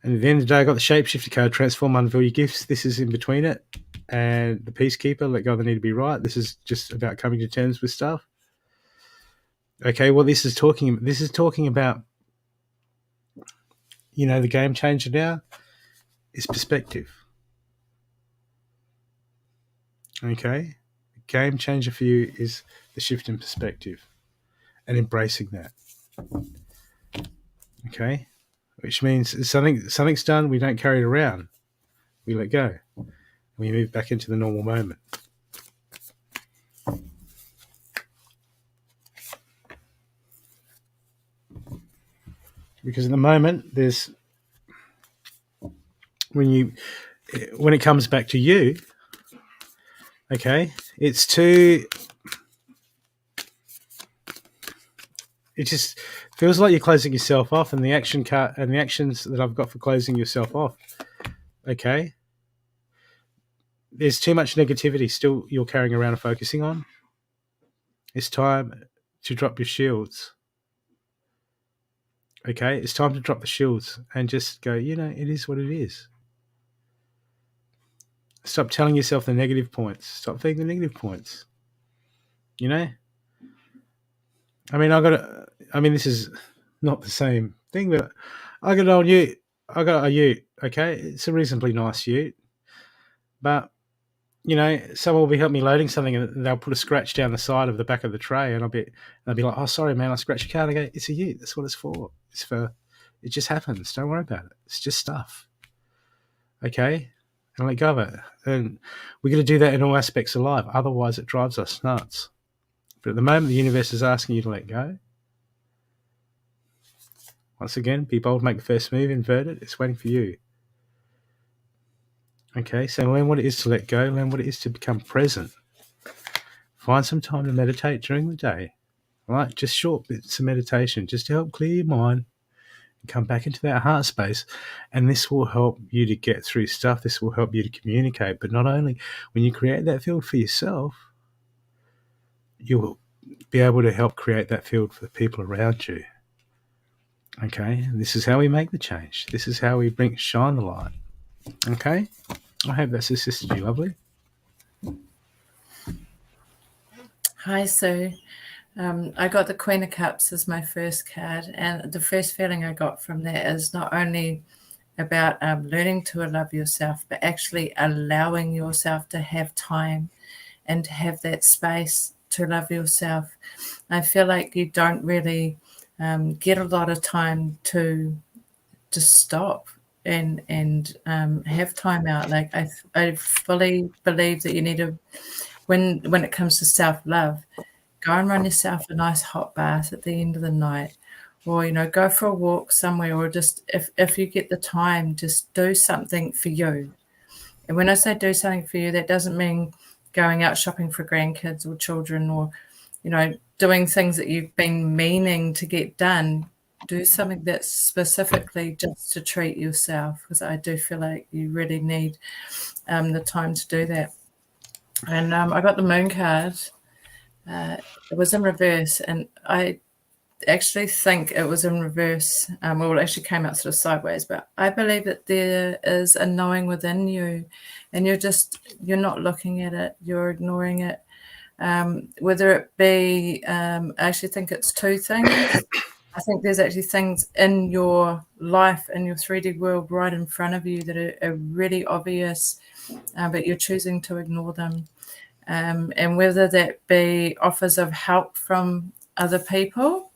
and at the end of the day, I got the shapeshifter card, transform, unveil your gifts. This is in between it, and the peacekeeper, let go of the need to be right. This is just about coming to terms with stuff. Okay, well, this is talking about, the game changer now is perspective. Okay, the game changer for you is the shift in perspective and embracing that. Okay, which means something's done, we don't carry it around. We let go. We move back into the normal moment. Because at the moment, when it comes back to you, okay, it's too it just feels like you're closing yourself off, and the action cut and the actions that I've got for closing yourself off. Okay, there's too much negativity still you're carrying around and focusing on. It's time to drop your shields. Okay, it's time to drop the shields and just go, it is what it is. Stop telling yourself the negative points. Stop thinking the negative points. I mean, this is not the same thing, but I got on ute. I got a ute, okay? It's a reasonably nice ute. But, someone will be helping me loading something and they'll put a scratch down the side of the back of the tray and I'll be like, oh, sorry, man, I scratched your car. And I go, it's a ute. That's what it's for. It just happens. Don't worry about it. It's just stuff. Okay? And let go of it. And we're going to do that in all aspects of life. Otherwise, it drives us nuts. But at the moment, the universe is asking you to let go. Once again, be bold, make the first move, invert it. It's waiting for you. Okay, so learn what it is to let go. Learn what it is to become present. Find some time to meditate during the day. Right? Just short bits of meditation just to help clear your mind and come back into that heart space. And this will help you to get through stuff. This will help you to communicate. But not only when you create that field for yourself, you will be able to help create that field for the people around you. Okay, and this is how we make the change. This is how we shine the light. Okay, I hope that's assisted you, lovely. Hi, Sue. I got the Queen of Cups as my first card, and the first feeling I got from that is not only about learning to love yourself, but actually allowing yourself to have time and to have that space to love yourself. I feel like you don't really get a lot of time to stop and have time out. Like I fully believe that you need to, when it comes to self-love, go and run yourself a nice hot bath at the end of the night, or go for a walk somewhere, or just if you get the time, just do something for you. And when I say do something for you, that doesn't mean going out shopping for grandkids or children, or doing things that you've been meaning to get done. Do something that's specifically just to treat yourself, because I do feel like you really need the time to do that. And I got the moon card. It was in reverse, and I actually think it was in reverse. Well, it actually came out sort of sideways, but I believe that there is a knowing within you, and you're not looking at it, you're ignoring it. Whether it be, I actually think it's two things. I think there's actually things in your life, in your 3D world right in front of you that are really obvious, but you're choosing to ignore them. And whether that be offers of help from other people,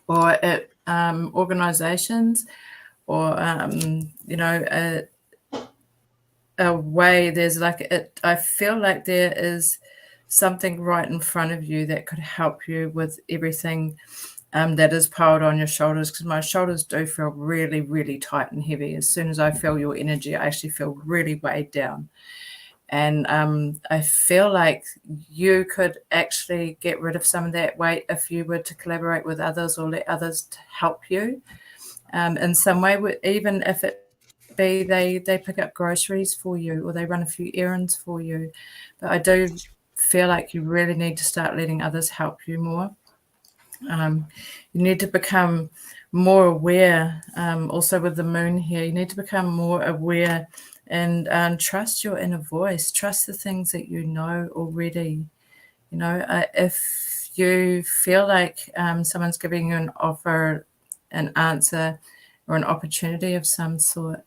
or at organizations, or, a way, there's I feel like there is something right in front of you that could help you with everything that is piled on your shoulders, because my shoulders do feel really, really tight and heavy. As soon as I feel your energy, I actually feel really weighed down. And I feel like you could actually get rid of some of that weight if you were to collaborate with others or let others to help you in some way, even if it be they pick up groceries for you, or they run a few errands for you. But I do feel like you really need to start letting others help you more. You need to become more aware. Also with the moon here, you need to become more aware and trust your inner voice. Trust the things that you know already. If you feel like someone's giving you an offer, an answer, or an opportunity of some sort,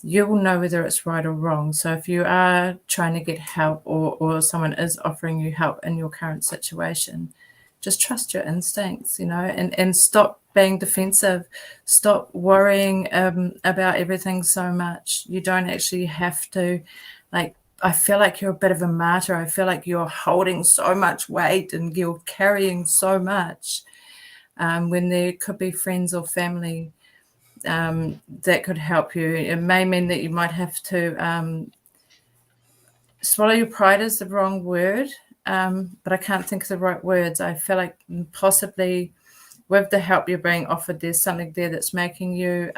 you will know whether it's right or wrong. So if you are trying to get help, or someone is offering you help in your current situation, just trust your instincts, and stop being defensive. Stop worrying about everything so much. You don't actually have to. I feel like you're a bit of a martyr. I feel like you're holding so much weight and you're carrying so much, when there could be friends or family that could help you. It may mean that you might have to swallow your pride is the wrong word, but I can't think of the right words. I feel like possibly with the help you're being offered, there's something there that's making you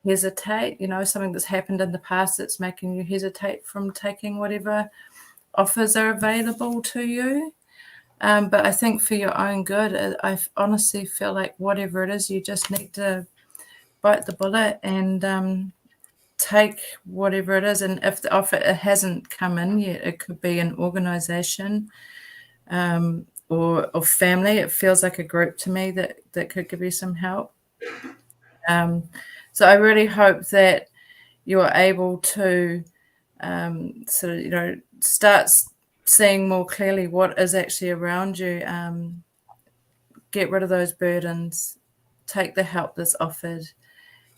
hesitate, something that's happened in the past that's making you hesitate from taking whatever offers are available to you. But I think for your own good, I honestly feel like whatever it is, you just need to bite the bullet and take whatever it is. And if the offer hasn't come in yet, it could be an organization or family. It feels like a group to me that could give you some help. So I really hope that you're able to start seeing more clearly what is actually around you. Get rid of those burdens, take the help that's offered,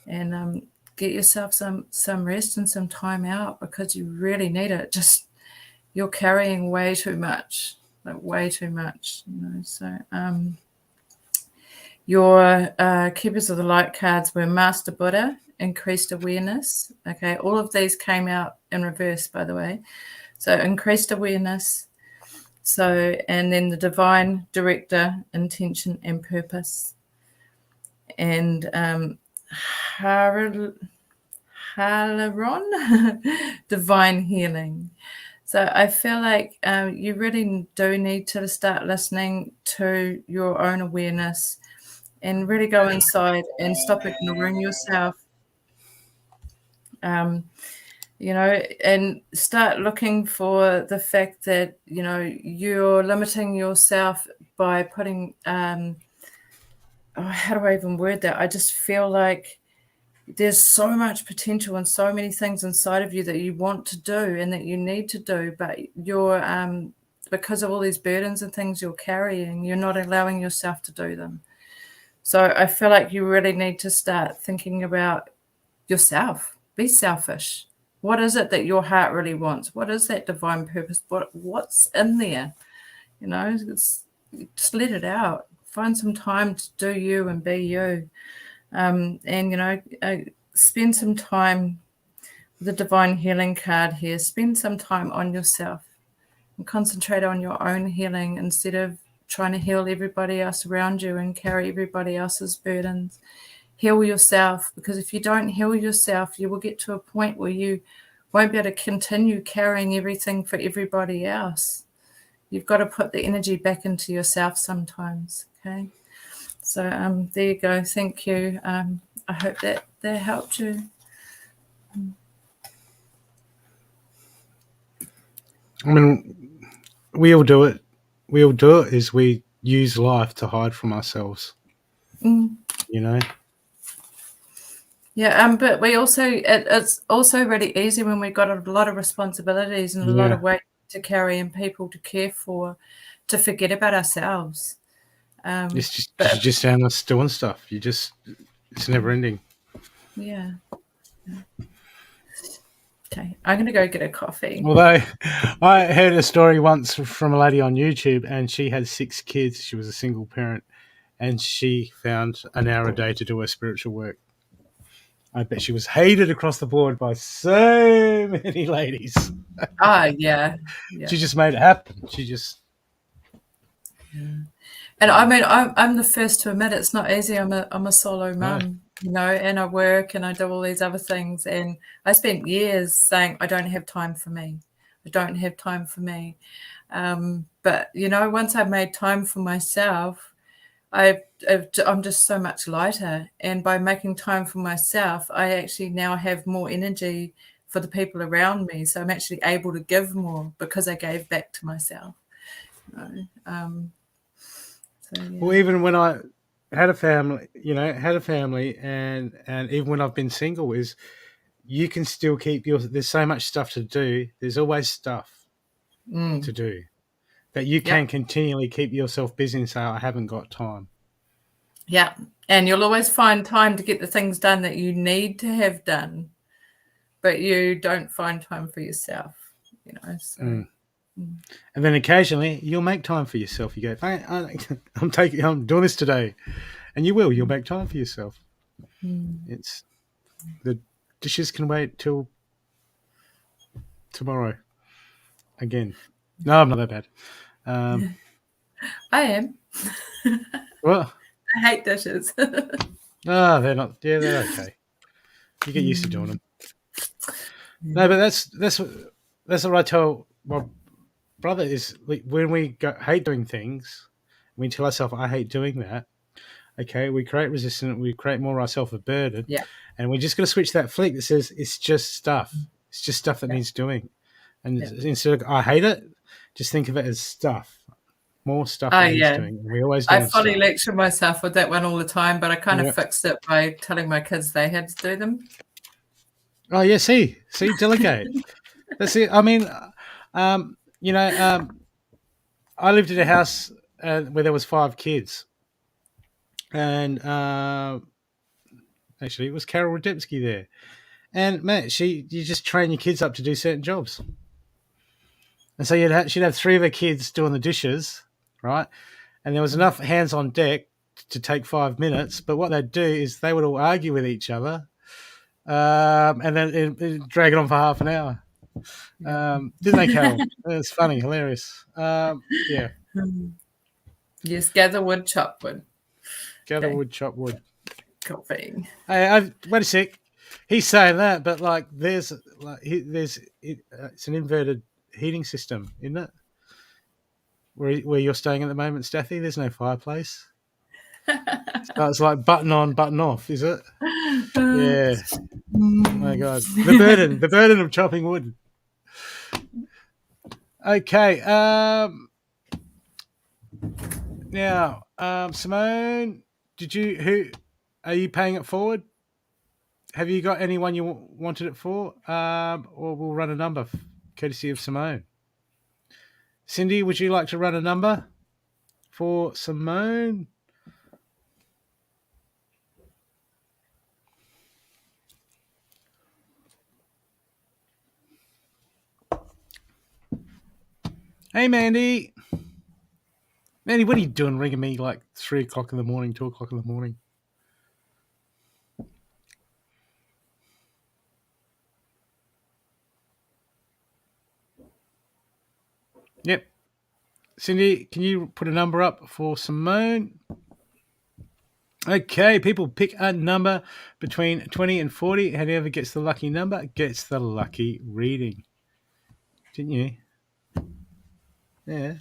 and get yourself some rest and some time out, because you really need it. Just, you're carrying way too much, like way too much. So your Keepers of the Light cards were Master Buddha, increased awareness. Okay, all of these came out in reverse, by the way. So increased awareness. So, and then the Divine Director, intention and purpose. And Halaron, divine healing. So I feel like you really do need to start listening to your own awareness and really go inside and stop ignoring yourself. And start looking for the fact that, you're limiting yourself by putting, how do I even word that? I just feel like there's so much potential and so many things inside of you that you want to do and that you need to do, but you're, because of all these burdens and things you're carrying, you're not allowing yourself to do them. So I feel like you really need to start thinking about yourself. Be selfish. What is it that your heart really wants? What is that divine purpose? What's in there? Just let it out. Find some time to do you and be you. Spend some time with the divine healing card here. Spend some time on yourself and concentrate on your own healing instead of trying to heal everybody else around you and carry everybody else's burdens. Heal yourself, because if you don't heal yourself, you will get to a point where you won't be able to continue carrying everything for everybody else. You've got to put the energy back into yourself sometimes, okay? So there you go. Thank you. I hope that helped you. I mean, we all do it. We all do it, is we use life to hide from ourselves. Yeah, but we also, it's also really easy when we've got a lot of responsibilities and a lot of weight to carry and people to care for, to forget about ourselves. It's just endless doing stuff. It's never ending. Yeah. Okay, I'm going to go get a coffee. Although I heard a story once from a lady on YouTube, and she had 6 kids. She was a single parent, and she found an hour a day to do her spiritual work. I bet she was hated across the board by so many ladies. Yeah. She just made it happen. She just... And I mean, I'm the first to admit it's not easy. I'm a solo mum, and I work and I do all these other things. And I spent years saying, I don't have time for me. I don't have time for me. But, once I made time for myself, I'm just so much lighter. And by making time for myself, I actually now have more energy for the people around me. So I'm actually able to give more because I gave back to myself. Well, even when I had a family, and even when I've been single, is you can still keep there's so much stuff to do. There's always stuff to do that you can continually keep yourself busy and say, I haven't got time. Yeah. And you'll always find time to get the things done that you need to have done, but you don't find time for yourself, so. And then occasionally you'll make time for yourself. You go, I'm doing this today, and you'll make time for yourself. It's the dishes can wait till tomorrow. Again, no, I'm not that bad. I am. Well, I hate dishes. Oh, they're not. Yeah, they're okay. You get used to doing them. No, but that's what I tell my brother is when we hate doing things, we tell ourselves, "I hate doing that." Okay, we create resistance. We create more ourselves a burden, Yeah. and we're just going to switch that flick that says it's just stuff. It's just stuff that Yeah. needs doing, and Yeah. instead of I hate it, just think of it as stuff. More stuff Oh, that needs yeah. doing. We always I doing fully stuff. lecture myself with that one all the time, but I kind of Yeah. fixed it by telling my kids they had to do them. Oh yeah. See, delegate. That's it. I mean, you know, I lived in a house where there was 5 kids, and actually, it was Carol Radepsky there. And man, you just train your kids up to do certain jobs, and so she'd have 3 of her kids doing the dishes, right? And there was enough hands on deck to take 5 minutes. But what they'd do is they would all argue with each other, and then it'd drag it on for half an hour. Didn't they, Carol? It's funny, hilarious. Yeah. Yes, gather wood, chop wood. Gather Okay. wood, chop wood. Cool thing. Hey, wait a sec. He's saying that, but like, it's an inverted heating system, isn't it? Where you're staying at the moment, Staffy, there's no fireplace. So it's like button on, button off, is it? Yeah. Oh my God, the burden of chopping wood. Okay. Now, Simone, who are you paying it forward? Have you got anyone you wanted it for? Or we'll run a number, courtesy of Simone. Cindy, would you like to run a number for Simone? Hey, Mandy. Mandy, what are you doing ringing me like 3 o'clock in the morning, 2 o'clock in the morning? Yep. Cindy, can you put a number up for Simone? Okay, people pick a number between 20 and 40. Whoever gets the lucky number gets the lucky reading. Didn't you? Yeah.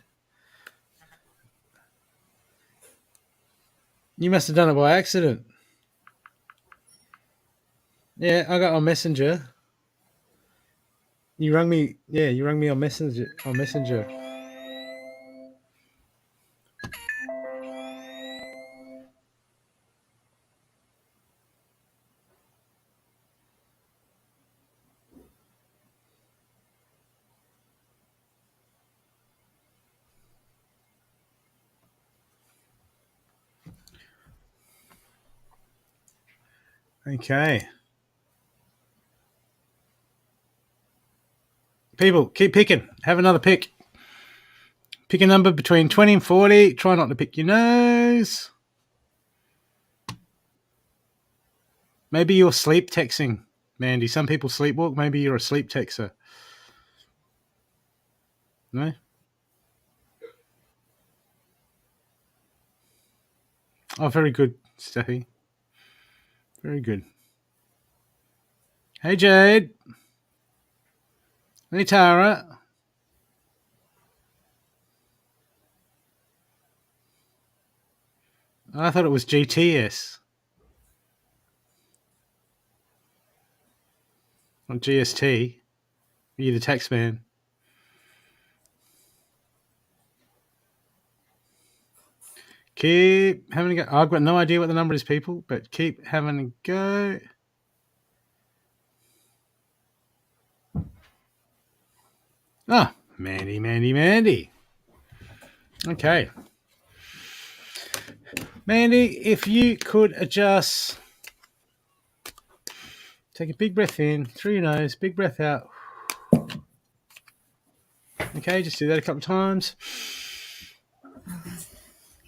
You must have done it by accident. Yeah, I got on Messenger. You rang me. Yeah, you rang me on Messenger. Okay. People, keep picking. Have another pick. Pick a number between 20 and 40. Try not to pick your nose. Maybe you're sleep texting, Mandy. Some people sleepwalk. Maybe you're a sleep texter. No? Oh, very good, Steffi. Very good. Hey, Jade. Hey, Tara. I thought it was GTS. Not GST. Are you the tax man? Keep having a go. I've got no idea what the number is, people, but keep having a go. Ah, Mandy. Okay. Mandy, if you could adjust. Take a big breath in through your nose, big breath out. Okay, just do that a couple of times.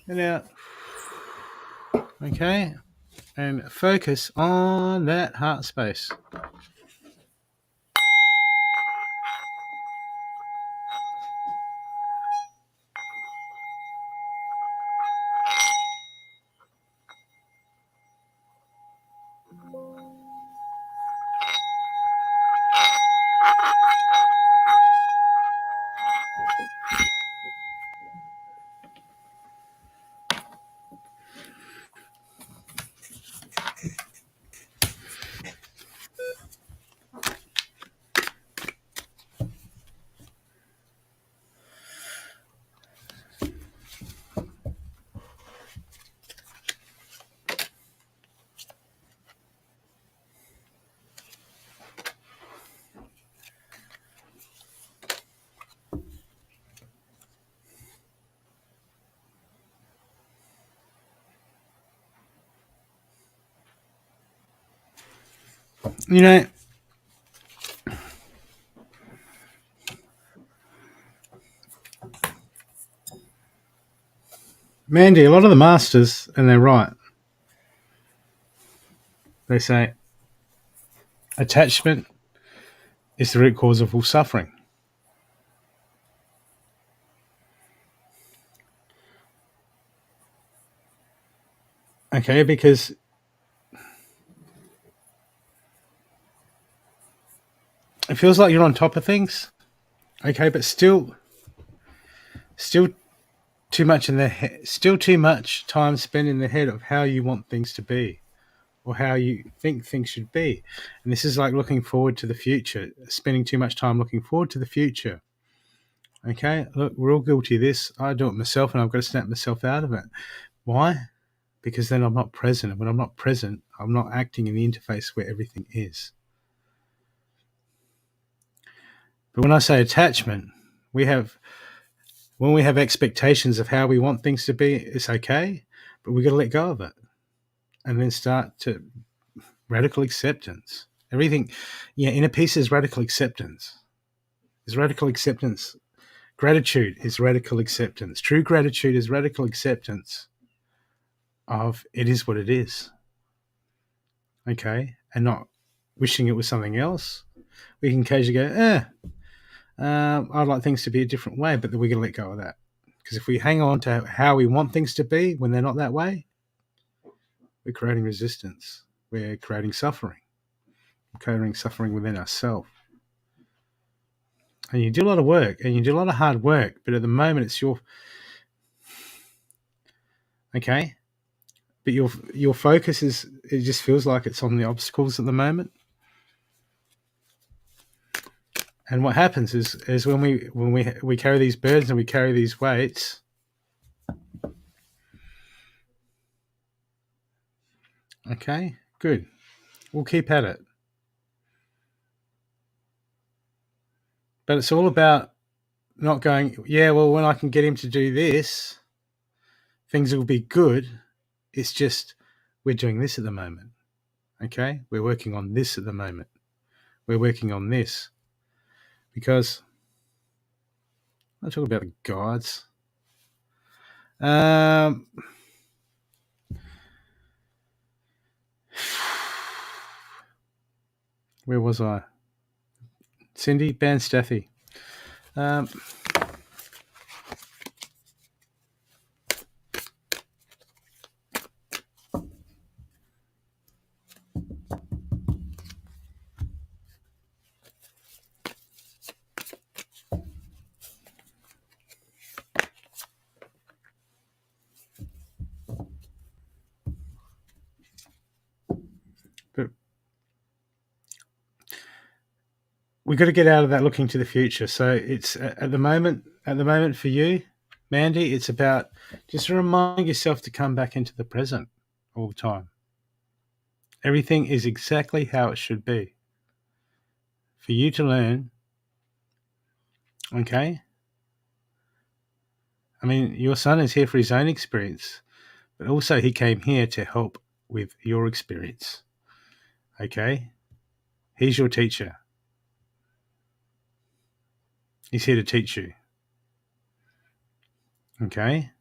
And out. Okay. And focus on that heart space. You know, Mandy, a lot of the masters, and they're right, they say attachment is the root cause of all suffering. Okay, because it feels like you're on top of things. Okay, but still too much in the still too much time spent in the head of how you want things to be or how you think things should be. And this is like looking forward to the future, spending too much time looking forward to the future. Okay, look, we're all guilty of this. I do it myself, and I've got to snap myself out of it. Why? Because then I'm not present. And when I'm not present, I'm not acting in the interface where everything is. But when I say attachment, when we have expectations of how we want things to be, it's okay, but we've got to let go of it and then start to radical acceptance. Everything, inner peace is radical acceptance. Is radical acceptance. Gratitude is radical acceptance. True gratitude is radical acceptance of it is what it is. Okay, and not wishing it was something else. We can occasionally go, I'd like things to be a different way, but then we're going to let go of that. Because if we hang on to how we want things to be when they're not that way, we're creating resistance. We're creating suffering. We're creating suffering within ourselves. And you do a lot of work, and you do a lot of hard work, but at the moment it's your... Okay? But your focus is... It just feels like it's on the obstacles at the moment. And what happens is when we carry these burdens and we carry these weights, okay, good. We'll keep at it. But it's all about not going, when I can get him to do this, things will be good. It's just we're doing this at the moment. Okay? We're working on this at the moment. We're working on this. Because I'm talking about the gods. Where was I? Cindy Banstathy. But we've got to get out of that looking to the future. So it's at the moment for you, Mandy, it's about just reminding yourself to come back into the present all the time. Everything is exactly how it should be. For you to learn, okay? I mean, your son is here for his own experience, but also he came here to help with your experience, okay? He's your teacher. He's here to teach you, okay?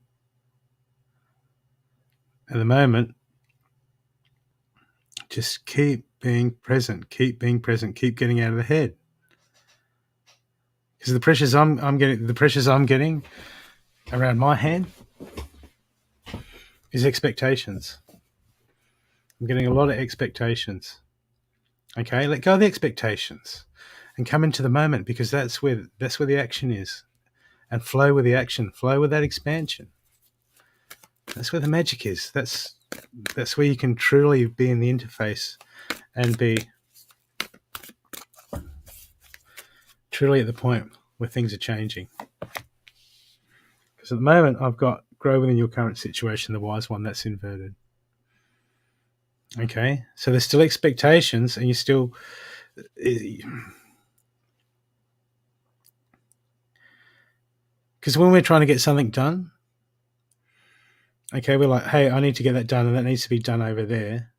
At the moment, just keep being present, keep getting out of the head. Because the pressures I'm getting around my hand is expectations. I'm getting a lot of expectations. Okay, let go of the expectations and come into the moment, because that's where the action is. And flow with the action, flow with that expansion. That's where the magic is. That's where you can truly be in the interface and be truly at the point where things are changing. Because at the moment, I've got grow within your current situation, the wise one, that's inverted. Okay, so there's still expectations, and you still... Because when we're trying to get something done, okay, we're like, hey, I need to get that done, and that needs to be done over there.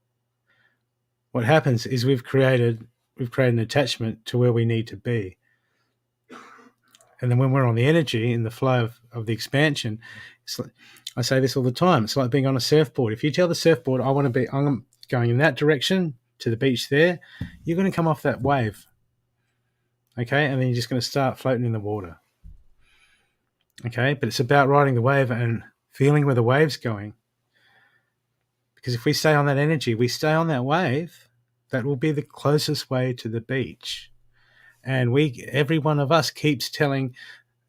what happens is we've created an attachment to where we need to be. And then when we're on the energy in the flow of the expansion, it's like, I say this all the time, it's like being on a surfboard. If you tell the surfboard, I'm going in that direction to the beach there, you're going to come off that wave. Okay, and then you're just going to start floating in the water. Okay, but it's about riding the wave and feeling where the wave's going. Because if we stay on that energy, we stay on that wave, that will be the closest way to the beach. And every one of us keeps telling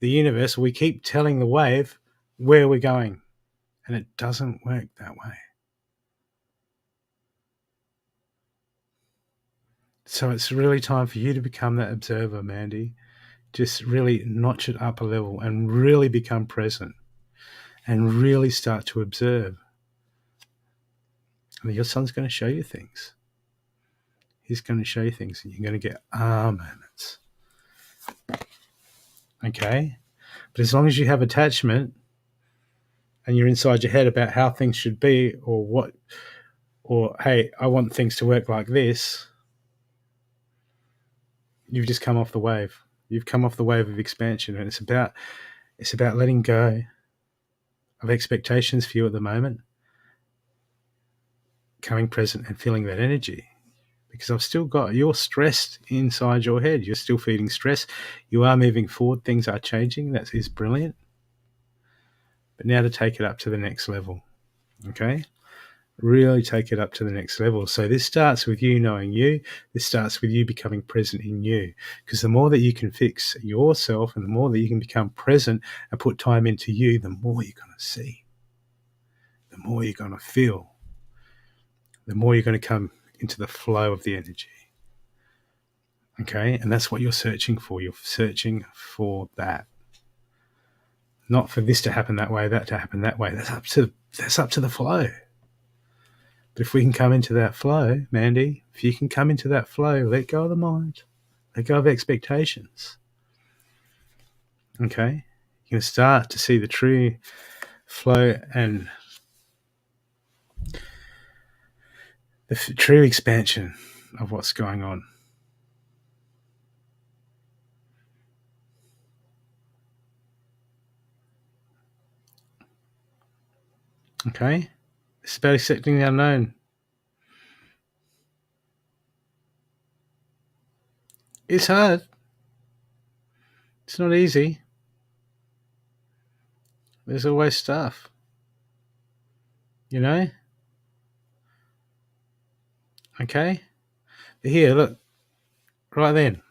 the universe, we keep telling the wave where we're going. And it doesn't work that way. So it's really time for you to become that observer, Mandy. Just really notch it up a level and really become present and really start to observe. I mean, your son's going to show you things. He's going to show you things, and you're going to get moments. Okay? But as long as you have attachment and you're inside your head about how things should be or hey, I want things to work like this, you've just come off the wave. You've come off the wave of expansion, and it's about letting go of expectations for you at the moment, coming present and feeling that energy. Because you're stressed inside your head. You're still feeding stress. You are moving forward. Things are changing. That is brilliant. But now to take it up to the next level. Okay? Really take it up to the next level. So this starts with you knowing you. This starts with you becoming present in you. Because the more that you can fix yourself and the more that you can become present and put time into you, the more you're going to see. The more you're going to feel. The more you're going to come into the flow of the energy. Okay? And that's what you're searching for. You're searching for that. Not for this to happen that way, that to happen that way. That's up to the flow. But if we can come into that flow, Mandy, if you can come into that flow, let go of the mind, let go of expectations. Okay? You're going to start to see the true flow and the true expansion of what's going on. Okay? It's about accepting the unknown. It's hard. It's not easy. There's always stuff. You know? Okay? But here, look. Right then.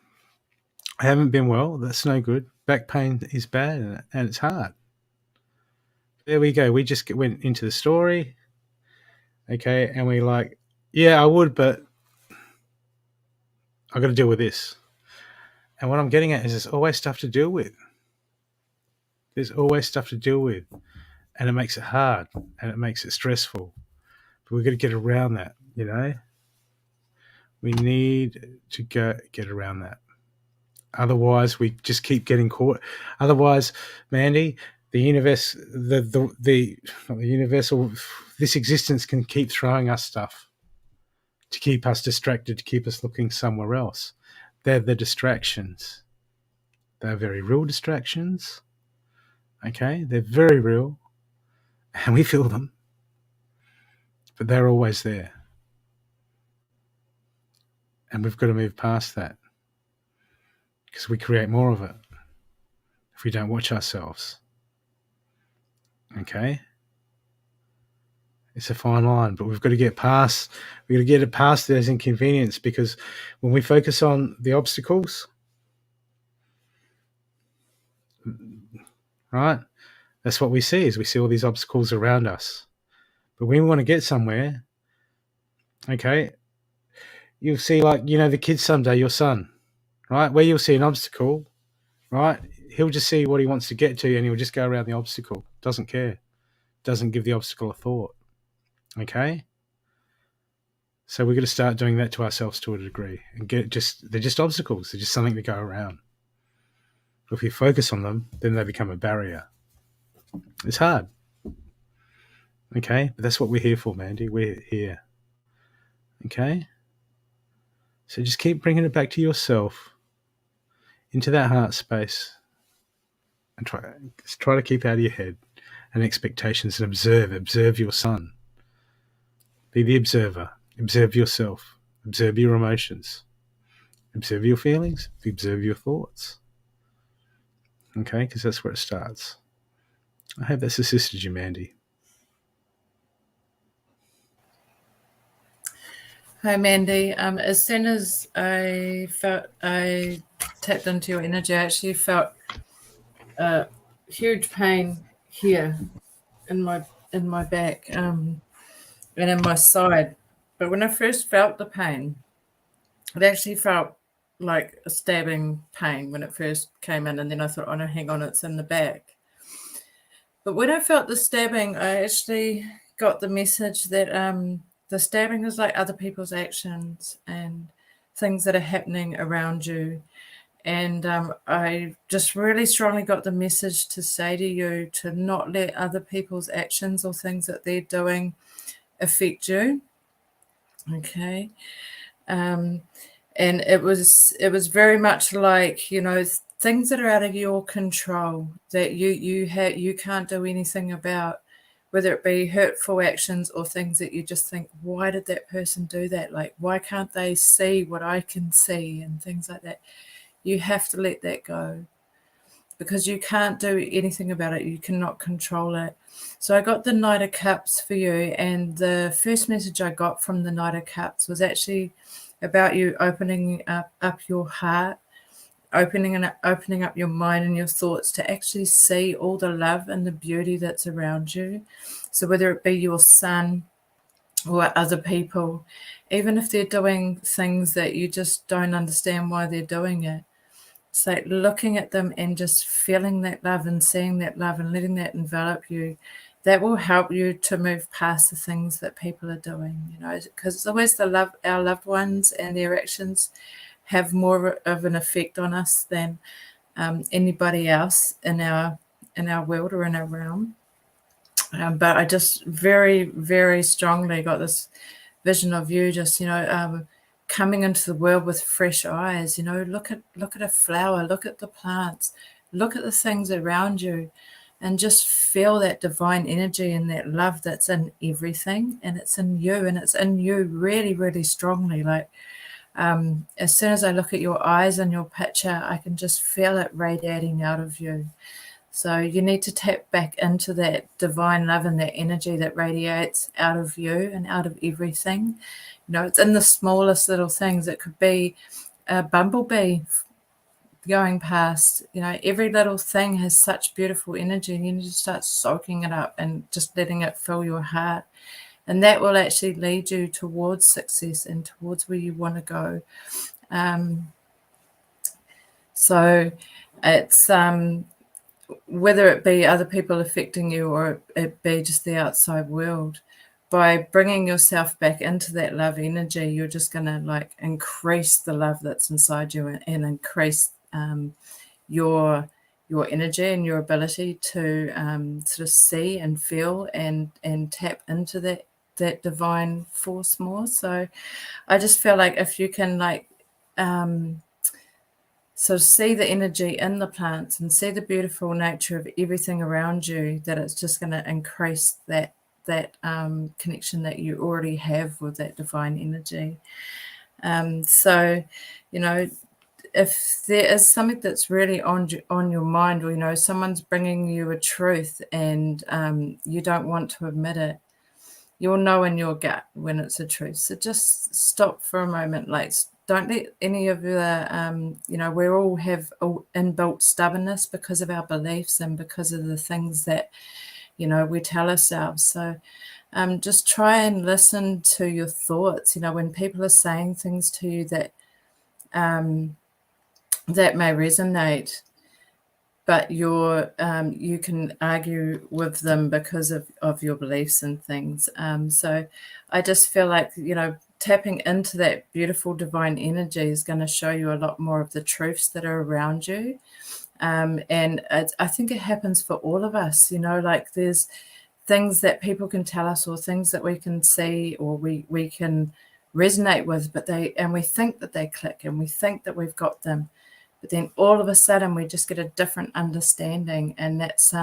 I haven't been well. That's no good. Back pain is bad and it's hard. There we go. We just went into the story. Okay, and we're like, yeah, I would, but I got to deal with this. And what I'm getting at is there's always stuff to deal with. There's always stuff to deal with. And it makes it hard and it makes it stressful. But we've got to get around that, you know? We need to get around that. Otherwise, we just keep getting caught. Otherwise, Mandy, the universe, not the universal, this existence can keep throwing us stuff to keep us distracted, to keep us looking somewhere else. They're the distractions. They're very real distractions. Okay? They're very real. And we feel them. But they're always there. And we've got to move past that. Because we create more of it if we don't watch ourselves. Okay? It's a fine line, but we've got to get past those inconveniences, because when we focus on the obstacles, right, that's what we see, is we see all these obstacles around us. But when we want to get somewhere, okay, you'll see, like, you know, the kids someday, your son, right, where you'll see an obstacle, right, he'll just see what he wants to get to and he'll just go around the obstacle. Doesn't care. Doesn't give the obstacle a thought. Okay? So we're going to start doing that to ourselves to a degree, and they're just obstacles. They're just something to go around. But if we focus on them, then they become a barrier. It's hard. Okay? But that's what we're here for, Mandy. We're here. Okay? So just keep bringing it back to yourself, into that heart space, and try to keep out of your head and expectations, and observe your son. Be the observer. Observe yourself. Observe your emotions. Observe your feelings. Observe your thoughts. Okay, because that's where it starts. I hope that's assisted you, Mandy. Hi, Mandy. As soon as I tapped into your energy, I actually felt huge pain here in my back and in my side. But when I first felt the pain, it actually felt like a stabbing pain when it first came in, and then I thought, oh no, hang on, it's in the back. But when I felt the stabbing, I actually got the message that the stabbing is like other people's actions and things that are happening around you. And I just really strongly got the message to say to you to not let other people's actions or things that they're doing affect you. Okay. And it was very much like, you know, things that are out of your control that you can't do anything about, whether it be hurtful actions or things that you just think, why did that person do that? Like, why can't they see what I can see, and things like that. You have to let that go, because you can't do anything about it. You cannot control it. So I got the Knight of Cups for you, and the first message I got from the Knight of Cups was actually about you opening up your heart, opening up your mind and your thoughts to actually see all the love and the beauty that's around you. So whether it be your son or other people, even if they're doing things that you just don't understand why they're doing it, it's like looking at them and just feeling that love and seeing that love and letting that envelop you. That will help you to move past the things that people are doing, you know, because it's always our loved ones and their actions have more of an effect on us than anybody else in our world or in our realm. But I just very, very strongly got this vision of you just, you know, coming into the world with fresh eyes. You know, look at a flower, look at the plants, look at the things around you, and just feel that divine energy and that love that's in everything, and it's in you, and it's in you really, really strongly. Like as soon as I look at your eyes and your picture, I can just feel it radiating out of you. So you need to tap back into that divine love and that energy that radiates out of you and out of everything. You know, it's in the smallest little things. It could be a bumblebee going past. You know, every little thing has such beautiful energy, and you need to start soaking it up and just letting it fill your heart. And that will actually lead you towards success and towards where you want to go. So it's whether it be other people affecting you or it be just the outside world, by bringing yourself back into that love energy, you're just going to like increase the love that's inside you and increase your energy and your ability to sort of see and feel and tap into that divine force more. So I just feel like if you can like so see the energy in the plants and see the beautiful nature of everything around you, that it's just going to increase that connection that you already have with that divine energy. So, you know, if there is something that's really on your mind, or, you know, someone's bringing you a truth and you don't want to admit it, you'll know in your gut when it's a truth. So just stop for a moment. Like, don't let any of the, you know, we all have inbuilt stubbornness because of our beliefs and because of the things that, you know, we tell ourselves. So just try and listen to your thoughts. You know, when people are saying things to you that that may resonate, but you can argue with them because of your beliefs and things. So I just feel like, you know, tapping into that beautiful divine energy is going to show you a lot more of the truths that are around you. And I think it happens for all of us, you know, like there's things that people can tell us or things that we can see or we can resonate with, and we think that they click and we think that we've got them, but then all of a sudden we just get a different understanding, and that's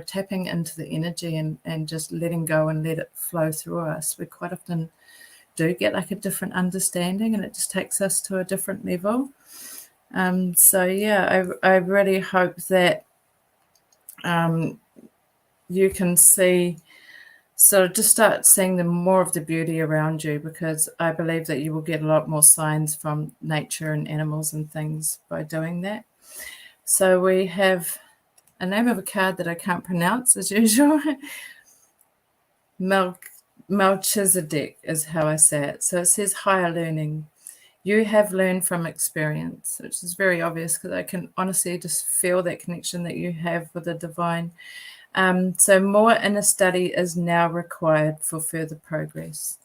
tapping into the energy and just letting go and let it flow through us. We quite often do get like a different understanding, and it just takes us to a different level. So yeah, I really hope that you can see, so just start seeing more of the beauty around you, because I believe that you will get a lot more signs from nature and animals and things by doing that. So we have a name of a card that I can't pronounce as usual. Melchizedek is how I say it. So it says higher learning. You have learned from experience, which is very obvious because I can honestly just feel that connection that you have with the divine. So more inner study is now required for further progress.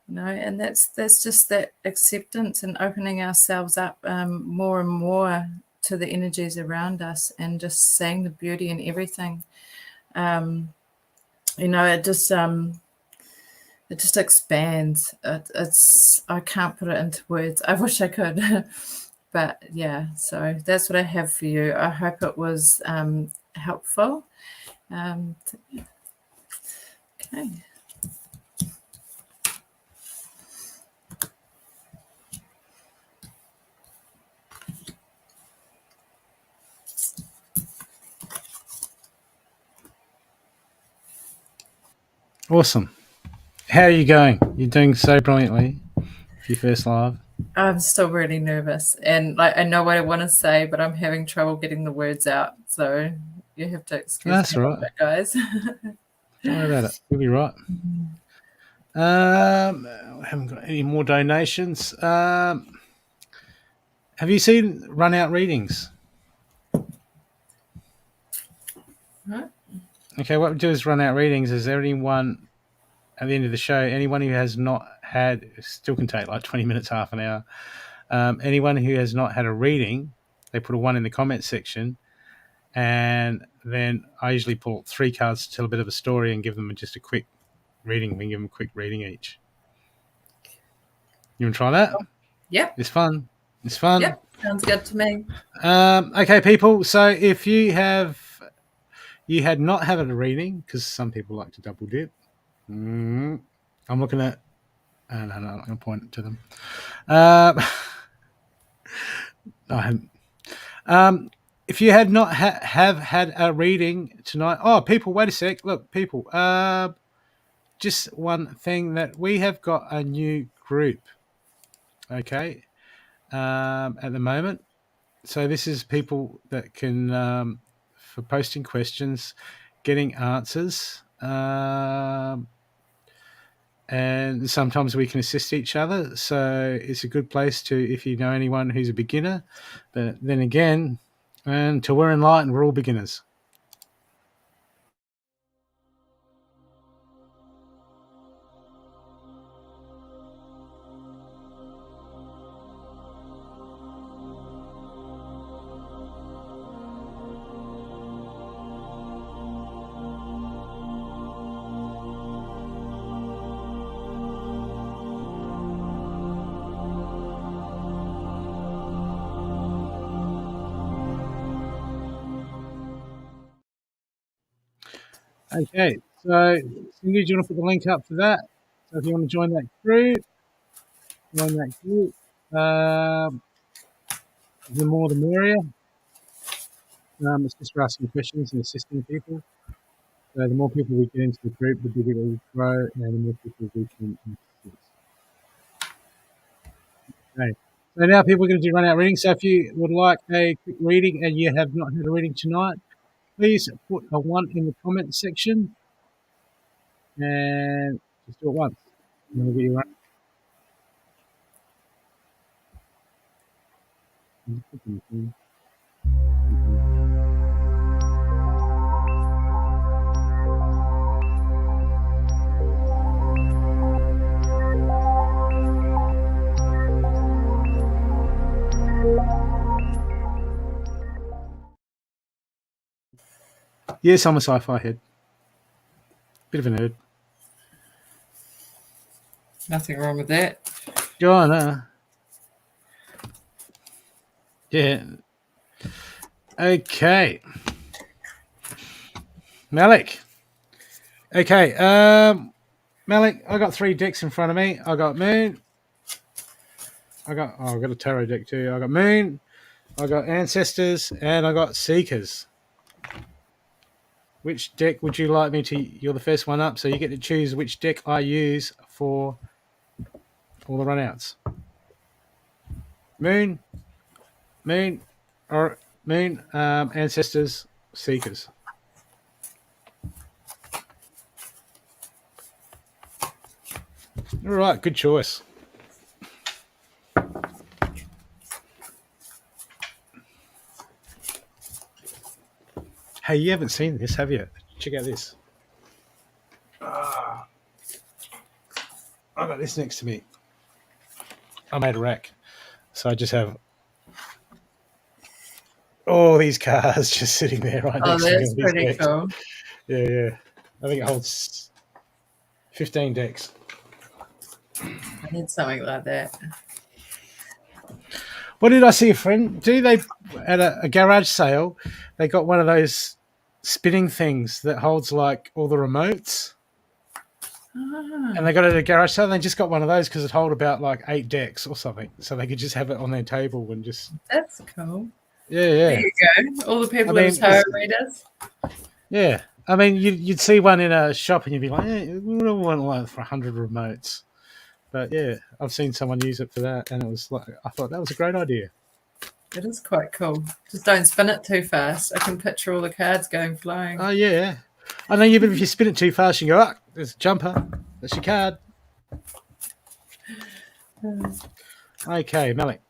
And that's just that acceptance and opening ourselves up more and more to the energies around us, and just seeing the beauty in everything. It just expands. I can't put it into words. I wish I could. But yeah, so that's what I have for you. I hope it was helpful. Okay. Awesome. How are you going? You're doing so brilliantly for your first live. I'm still really nervous, and I know what I want to say, but I'm having trouble getting the words out. So you have to excuse me, right, guys. Don't worry about it. You'll be right. I haven't got any more donations. Have you seen Run Out Readings? Huh? Okay, what we do is Run Out Readings. Is there anyone at the end of the show, anyone who has not had, still can take like 20 minutes, half an hour, anyone who has not had a reading, they put a 1 in the comment section, and then I usually pull 3 cards to tell a bit of a story and give them just a quick reading. We can give them a quick reading each. You want to try that? Yep. It's fun. It's fun. Yep. Sounds good to me. Okay, people. So if you had not had a reading, because some people like to double dip. I'm looking at. No, I'm not going to point to them. I haven't. If you had not have had a reading tonight, people, wait a sec. Look, people. Just one thing, that we have got a new group. Okay, at the moment. So this is people that can, for posting questions, getting answers, and sometimes we can assist each other. So it's a good place to, if you know anyone who's a beginner. But then again, until we're enlightened, we're all beginners. Okay, so Cindy, do you want to put the link up for that? So if you want to join that group, the more the merrier. It's just for asking questions and assisting people. So the more people we get into the group, the bigger it will grow, and the more people we can assist. Okay. So now people are going to do Run Out Reading. So if you would like a quick reading and you have not had a reading tonight, please put a 1 in the comment section and just do it once. And then we'll get you right. Yes, I'm a sci-fi head. Bit of a nerd. Nothing wrong with that. Go on, yeah. Okay. Malik. Okay. Malik, I got 3 decks in front of me. I got Moon. I've got a tarot deck too. I got Moon. I got Ancestors, and I got Seekers. Which deck would you like me to? You're the first one up, so you get to choose which deck I use for all the runouts. Moon, or Moon, Ancestors, Seekers. All right, good choice. Hey, you haven't seen this, have you? Check out this. I got this next to me. I made a rack, so I just have all these cards just sitting there right Oh, next to me. that's All these pretty decks. cool. Yeah. I think it holds 15 decks. I need something like that. What did I see a friend do? They at a garage sale, they got one of those spinning things that holds like all the remotes. And they got it at a garage sale. And they just got one of those because it hold about like 8 decks or something, so they could just have it on their table and just. That's cool. Yeah. There you go. All the people I mean, who's tarot readers. Yeah, I mean, you'd see one in a shop and you'd be like, we don't want one for 100 remotes. But yeah, I've seen someone use it for that, and it was like, I thought that was a great idea. It is quite cool. Just don't spin it too fast. I can picture all the cards going flying. Oh yeah, I know. Even if you spin it too fast, you go, there's a jumper. That's your card. Okay, Malik.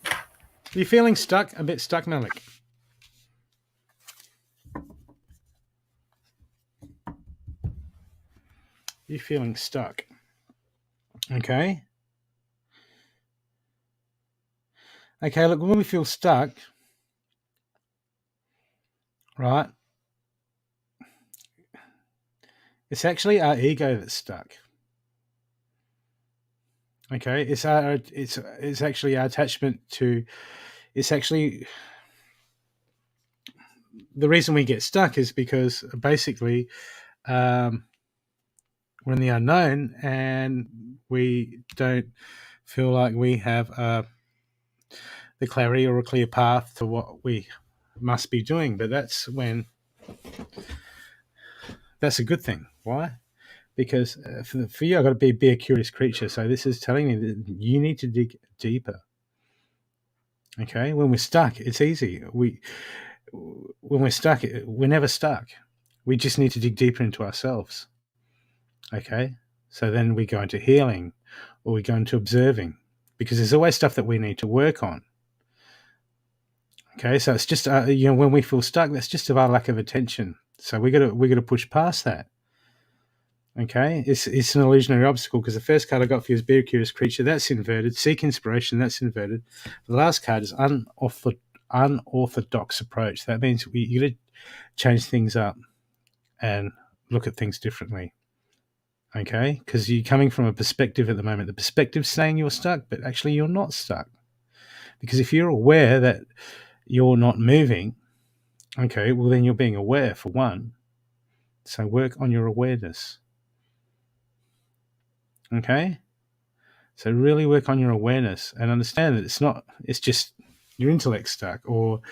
Are you feeling stuck? A bit stuck, Malik? You feeling stuck? Okay. Okay, look, when we feel stuck, right, it's actually our ego that's stuck. Okay, it's actually our attachment to. It's actually the reason we get stuck is because basically we're in the unknown and we don't feel like we have the clarity or a clear path to what we must be doing. But that's a good thing. Why? Because for you, I've got to be a curious creature. So this is telling me that you need to dig deeper. Okay, when we're stuck, it's easy. When we're stuck, we're never stuck. We just need to dig deeper into ourselves. Okay, so then we go into healing, or we go into observing, because there's always stuff that we need to work on. Okay, so it's just when we feel stuck, that's just our lack of attention. So we got to push past that. Okay, it's an illusionary obstacle because the first card I got for you is Be a Curious Creature. That's inverted. Seek Inspiration. That's inverted. The last card is Unorthodox Approach. That means you got to change things up and look at things differently. Okay, because you're coming from a perspective at the moment. The perspective's saying you're stuck, but actually you're not stuck. Because if you're aware that you're not moving, okay, well then you're being aware for one. So work on your awareness. Okay, so really work on your awareness and understand that it's just your intellect stuck or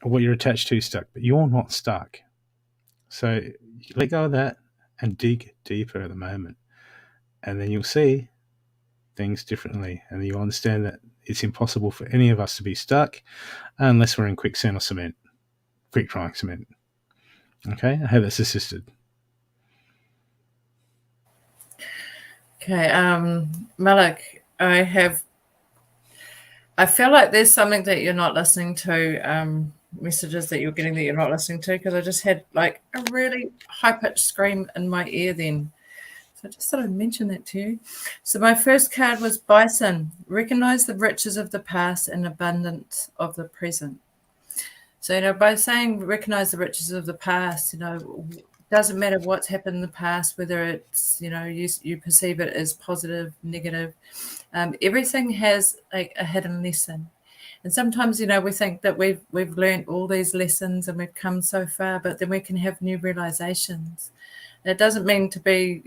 what you're attached to stuck, but you're not stuck. So let go of that and dig deeper at the moment. And then you'll see things differently. And you'll understand that it's impossible for any of us to be stuck unless we're in quicksand or cement, quick drying cement. Okay, I hope that's assisted. Okay, Malik, I feel like there's something that you're not listening to, messages that you're getting that you're not listening to, because I just had like a really high-pitched scream in my ear then. So I just thought I'd mention that to you. So my first card was Bison. Recognize the riches of the past and abundance of the present. So, by saying recognize the riches of the past, doesn't matter what's happened in the past, whether it's, you perceive it as positive, negative, everything has like a hidden lesson. And sometimes, we think that we've learned all these lessons and we've come so far, but then we can have new realizations. And it doesn't mean to be,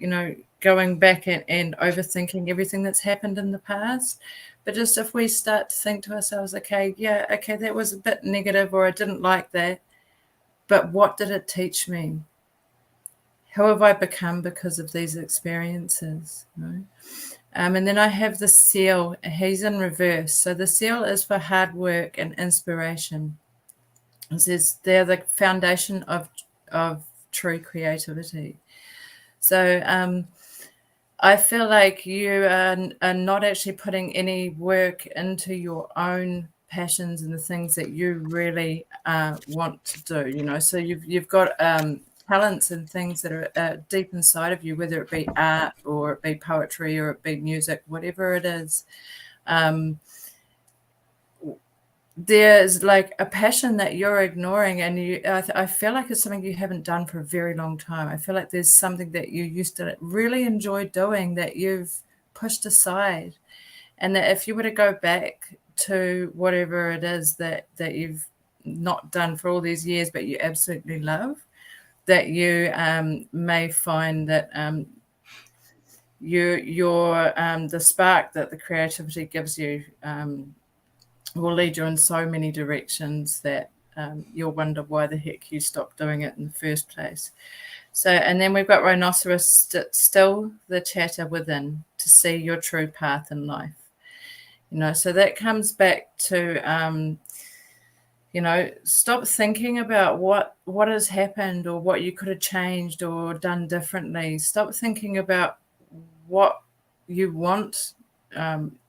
going back and overthinking everything that's happened in the past. But just if we start to think to ourselves, okay, that was a bit negative, or I didn't like that, but what did it teach me? How have I become because of these experiences? And then I have the seal. He's in reverse. So the seal is for hard work and inspiration. It says they're the foundation of true creativity. So I feel like you are not actually putting any work into your own passions and the things that you really want to do. So you've got talents and things that are deep inside of you, whether it be art or it be poetry or it be music, whatever it is. There's like a passion that you're ignoring, and I feel like it's something you haven't done for a very long time. I feel like there's something that you used to really enjoy doing that you've pushed aside, and that if you were to go back to whatever it is that you've not done for all these years but you absolutely love, that you may find that your the spark that the creativity gives you will lead you in so many directions that you'll wonder why the heck you stopped doing it in the first place. So, and then we've got rhinoceros, still the chatter within to see your true path in life. So that comes back to, stop thinking about what has happened or what you could have changed or done differently. Stop thinking about what you want,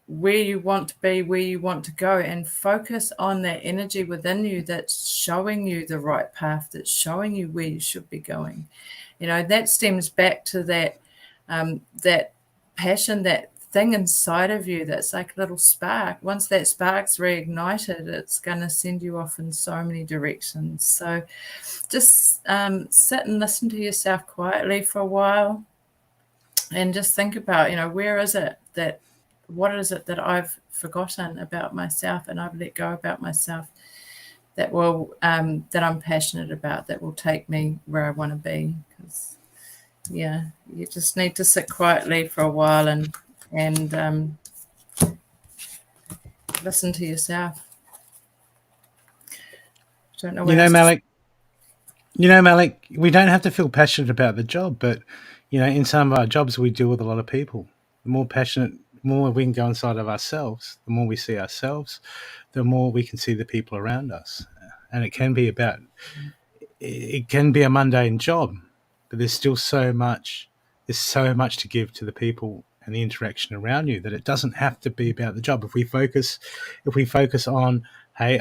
where you want to be, where you want to go, and focus on that energy within you that's showing you the right path, that's showing you where you should be going. That stems back to that passion, that thing inside of you that's like a little spark. Once that spark's reignited, it's going to send you off in so many directions. So just sit and listen to yourself quietly for a while and just think about, what is it that I've forgotten about myself and I've let go about myself that that I'm passionate about, that will take me where I want to be. Because you just need to sit quietly for a while and listen to yourself. I don't know what Malik. We don't have to feel passionate about the job, but in some of our jobs we deal with a lot of people. The more we can go inside of ourselves, the more we see ourselves, the more we can see the people around us. And it can be a mundane job, but there's still so much to give to the people and the interaction around you that it doesn't have to be about the job. If we focus on, hey,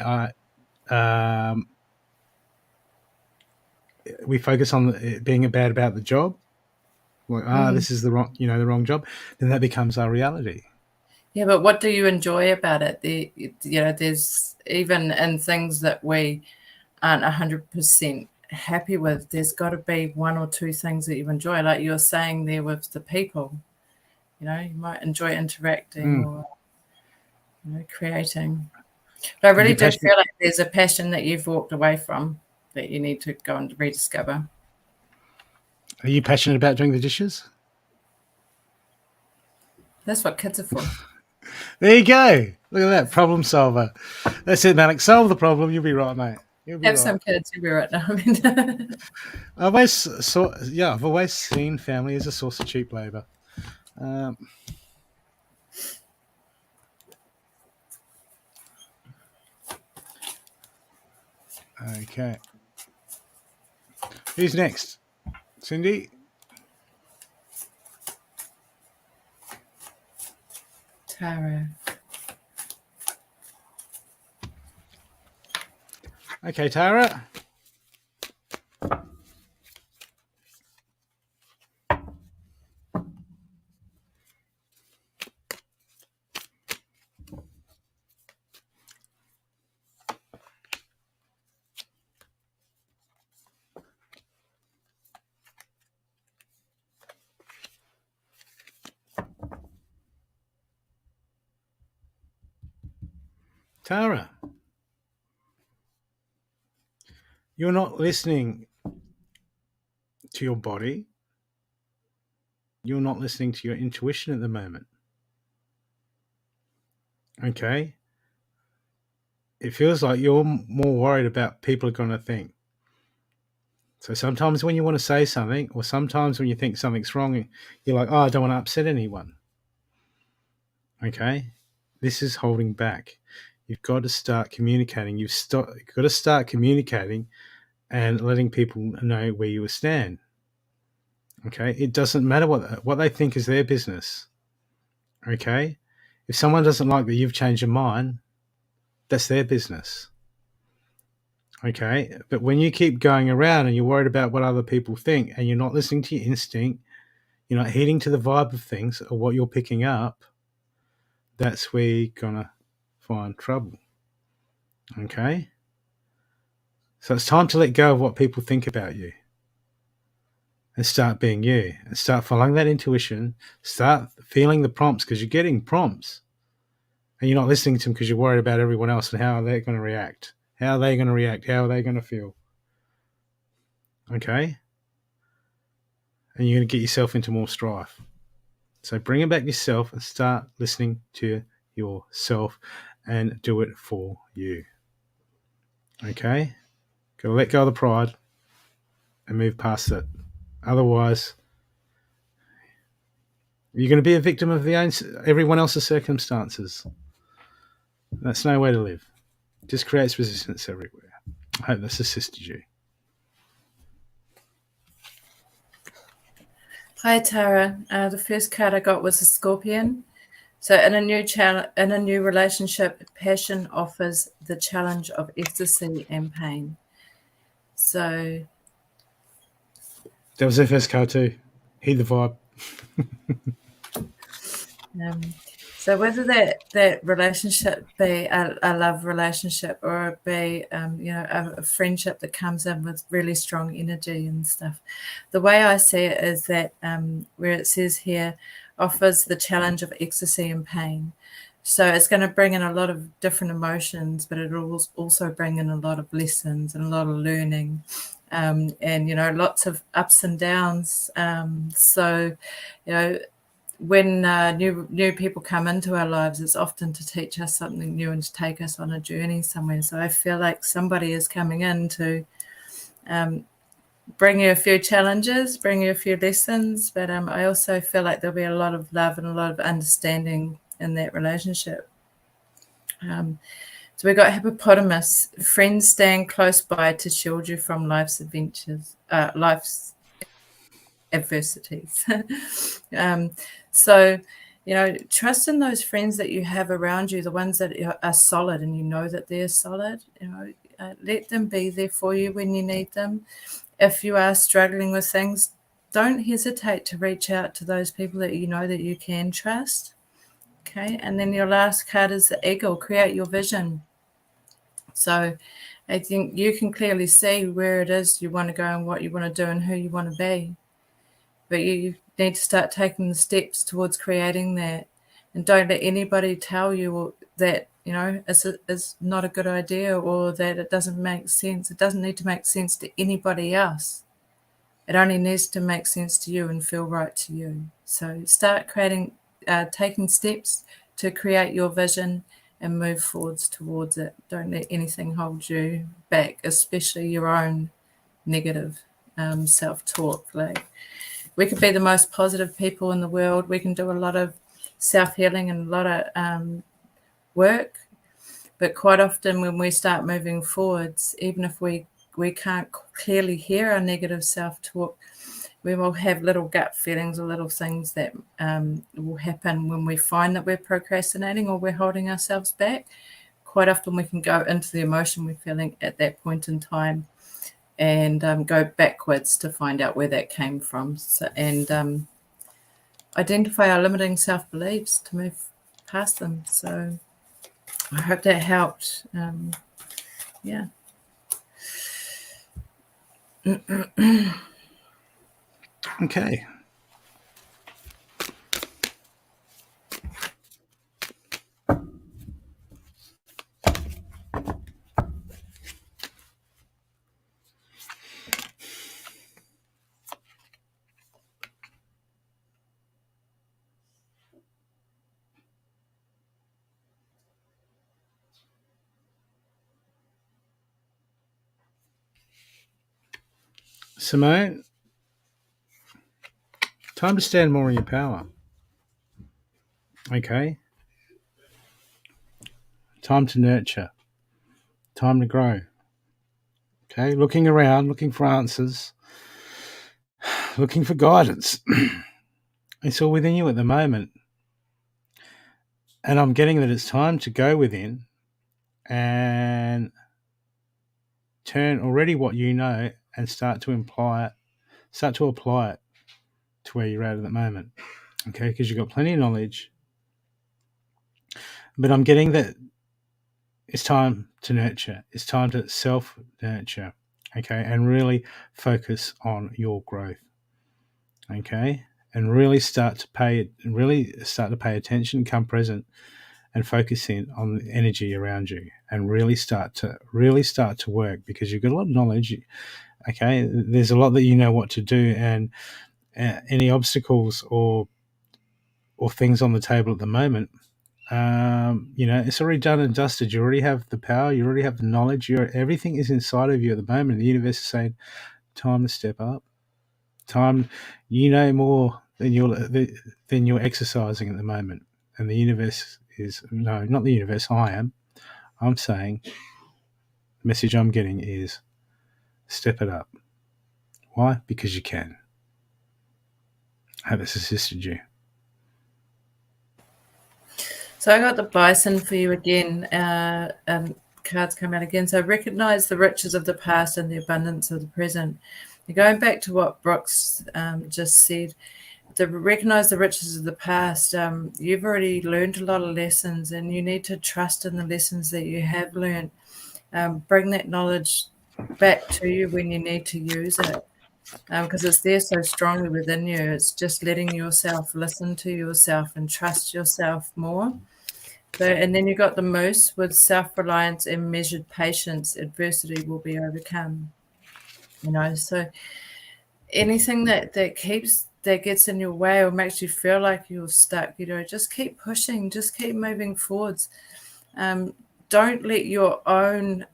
we focus on it being about the job, like, this is the wrong job, then that becomes our reality. Yeah, but what do you enjoy about it? There's even in things that we aren't 100% happy with, there's got to be one or two things that you enjoy, like you're saying there with the people. You might enjoy interacting or creating. But I really do feel like there's a passion that you've walked away from that you need to go and rediscover. Are you passionate about doing the dishes? That's what kids are for. There you go. Look at that, problem solver. That's it, Malik. Solve the problem. You'll be right, mate. You'll be Have right. some kids. You'll be right now. I've always seen family as a source of cheap labour. Okay. Who's next? Cindy? Tara. Okay, Tara. Tara, you're not listening to your body. You're not listening to your intuition at the moment. Okay? It feels like you're more worried about people are going to think. So sometimes when you want to say something, or sometimes when you think something's wrong, you're like, oh, I don't want to upset anyone. Okay? This is holding back. You've got to start communicating. You've got to start communicating and letting people know where you stand. Okay? It doesn't matter what they think is their business. Okay? If someone doesn't like that you've changed your mind, that's their business. Okay? But when you keep going around and you're worried about what other people think and you're not listening to your instinct, you're not heeding to the vibe of things or what you're picking up, that's where you're going to find trouble. Okay? So it's time to let go of what people think about you and start being you and start following that intuition. Start feeling the prompts because you're getting prompts and you're not listening to them because you're worried about everyone else and how they're going to react. How are they going to react? How are they going to feel? Okay? And you're going to get yourself into more strife. So bring it back to yourself and start listening to yourself and do it for you. Okay? Got to let go of the pride and move past it. Otherwise, you're going to be a victim of everyone else's circumstances. That's no way to live. It just creates resistance everywhere. I hope this assisted you. Hi Tara. The first card I got was a Scorpion. So in a new relationship, passion offers the challenge of ecstasy and pain. So that was their first card too. Heed the vibe. So whether that relationship be a love relationship or it be a friendship that comes in with really strong energy and stuff, the way I see it is that where it says here offers the challenge of ecstasy and pain. So it's going to bring in a lot of different emotions, but it will also bring in a lot of lessons and a lot of learning, and lots of ups and downs. When new people come into our lives, it's often to teach us something new and to take us on a journey somewhere. So I feel like somebody is coming in to bring you a few challenges, bring you a few lessons, but I also feel like there'll be a lot of love and a lot of understanding in that relationship. So we got hippopotamus. Friends stand close by to shield you from life's adversities. So, trust in those friends that you have around you, the ones that are solid and you know that they're solid. Let them be there for you when you need them. If you are struggling with things, don't hesitate to reach out to those people that you know that you can trust. Okay, and then your last card is the eagle. Create your vision. So I think you can clearly see where it is you want to go and what you want to do and who you want to be. But you need to start taking the steps towards creating that. And don't let anybody tell you that, it's not a good idea or that it doesn't make sense. It doesn't need to make sense to anybody else. It only needs to make sense to you and feel right to you. So start taking steps to create your vision and move forwards towards it. Don't let anything hold you back, especially your own negative self-talk. We could be the most positive people in the world. We can do a lot of self-healing and a lot of work. But quite often when we start moving forwards, even if we can't clearly hear our negative self-talk, we will have little gut feelings or little things that will happen when we find that we're procrastinating or we're holding ourselves back. Quite often we can go into the emotion we're feeling at that point in time and go backwards to find out where that came from. And identify our limiting self-beliefs to move past them. So I hope that helped. Yeah. Okay. Simone, time to stand more in your power. Okay. Time to nurture. Time to grow. Okay. Looking around, looking for answers, looking for guidance. It's all within you at the moment. And I'm getting that it's time to go within and turn already what you know and start to apply it to where you're at the moment. Okay, because you've got plenty of knowledge. But I'm getting that it's time to nurture. It's time to self-nurture. Okay, and really focus on your growth. Okay, and really start to pay attention, come present, and focus in on the energy around you, and really start to work, because you've got a lot of knowledge. Okay, there's a lot that you know what to do, and any obstacles or things on the table at the moment, it's already done and dusted. You already have the power. You already have the knowledge. Everything is inside of you at the moment. The universe is saying, time to step up. Time, you know more than you're exercising at the moment. And the universe is, no, not the universe. I'm saying, the message I'm getting is, step it up. Why? Because you can. I hope this assisted you. So I got the bison for you again. Cards come out again. So recognize the riches of the past and the abundance of the present. You're going back to what Brooks just said. To recognize the riches of the past, you've already learned a lot of lessons, and you need to trust in the lessons that you have learned. Bring that knowledge back to you when you need to use it, because it's there so strongly within you. It's just letting yourself listen to yourself and trust yourself more. So, and then you got the moose with self-reliance and measured patience. Adversity will be overcome. So anything that gets in your way or makes you feel like you're stuck, just keep pushing, just keep moving forwards. Don't let your own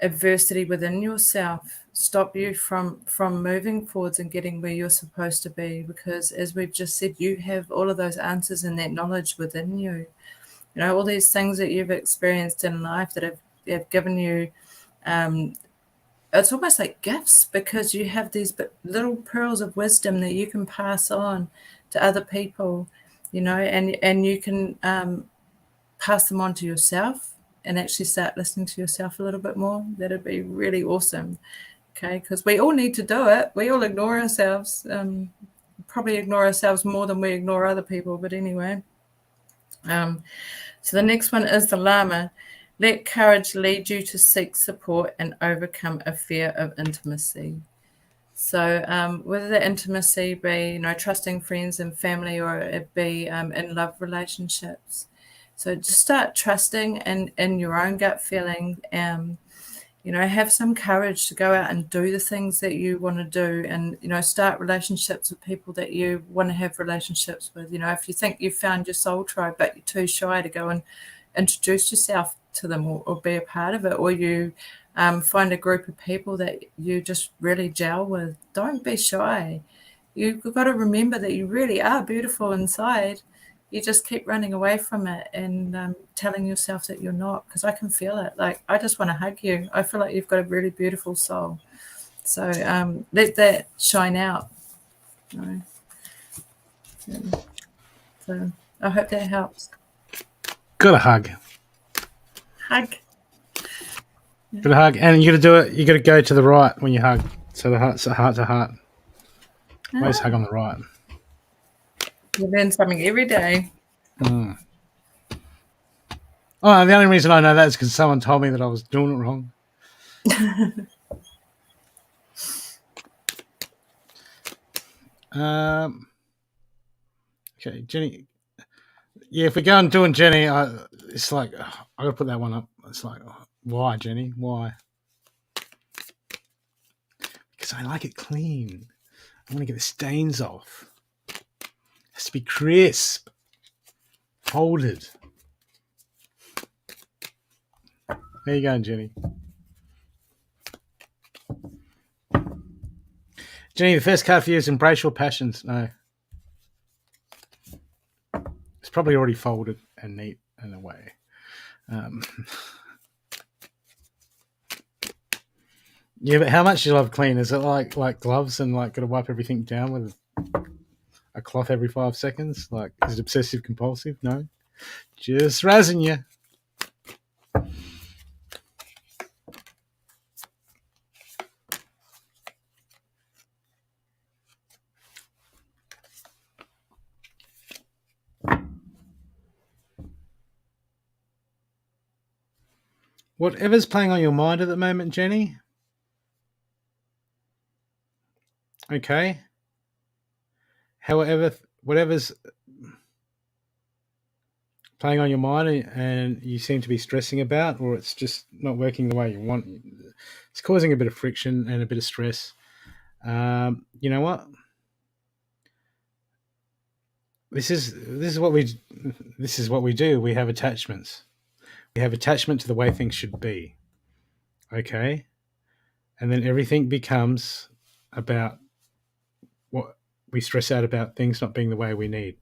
adversity within yourself stop you from moving forwards and getting where you're supposed to be, because as we've just said, you have all of those answers and that knowledge within you. All these things that you've experienced in life that have given you, it's almost like gifts, because you have these little pearls of wisdom that you can pass on to other people, and you can pass them on to yourself and actually start listening to yourself a little bit more. That'd be really awesome. Okay, because we all need to do it. We all ignore ourselves, probably ignore ourselves more than we ignore other people, but anyway. So the next one is the llama. Let courage lead you to seek support and overcome a fear of intimacy. So whether the intimacy be, trusting friends and family, or it be in love relationships. So just start trusting in your own gut feeling. Have some courage to go out and do the things that you want to do, and, start relationships with people that you want to have relationships with. If you think you've found your soul tribe, but you're too shy to go and introduce yourself to them, or be a part of it, or you find a group of people that you just really gel with, don't be shy. You've got to remember that you really are beautiful inside. You just keep running away from it and telling yourself that you're not, because I can feel it. Like, I just want to hug you. I feel like you've got a really beautiful soul. So let that shine out. So I hope that helps. Got a hug. Hug. Got a hug. And you got to do it. You got to go to the right when you hug. So the heart to heart. Always hug on the right. You learn something every day. Mm. Oh, the only reason I know that is because someone told me that I was doing it wrong. Okay, Jenny. Yeah, if we go and doing Jenny, it's like, I got to put that one up. It's like, why, Jenny? Why? Because I like it clean. I want to get the stains off. It has to be crisp, folded. There you go, Jenny. Jenny, the first card for you is embrace your passions. No. It's probably already folded and neat in a way. Yeah, but how much do you love clean? Is it like gloves and like got to wipe everything down with a cloth every 5 seconds? Like, is it obsessive compulsive? No. Just razzing you. Whatever's playing on your mind at the moment, Jenny. Okay. However, whatever's playing on your mind and you seem to be stressing about, or it's just not working the way you want, it's causing a bit of friction and a bit of stress. You know what? This is what we do. We have attachments. We have attachment to the way things should be. Okay? And then everything becomes about what we stress out about things not being the way we need.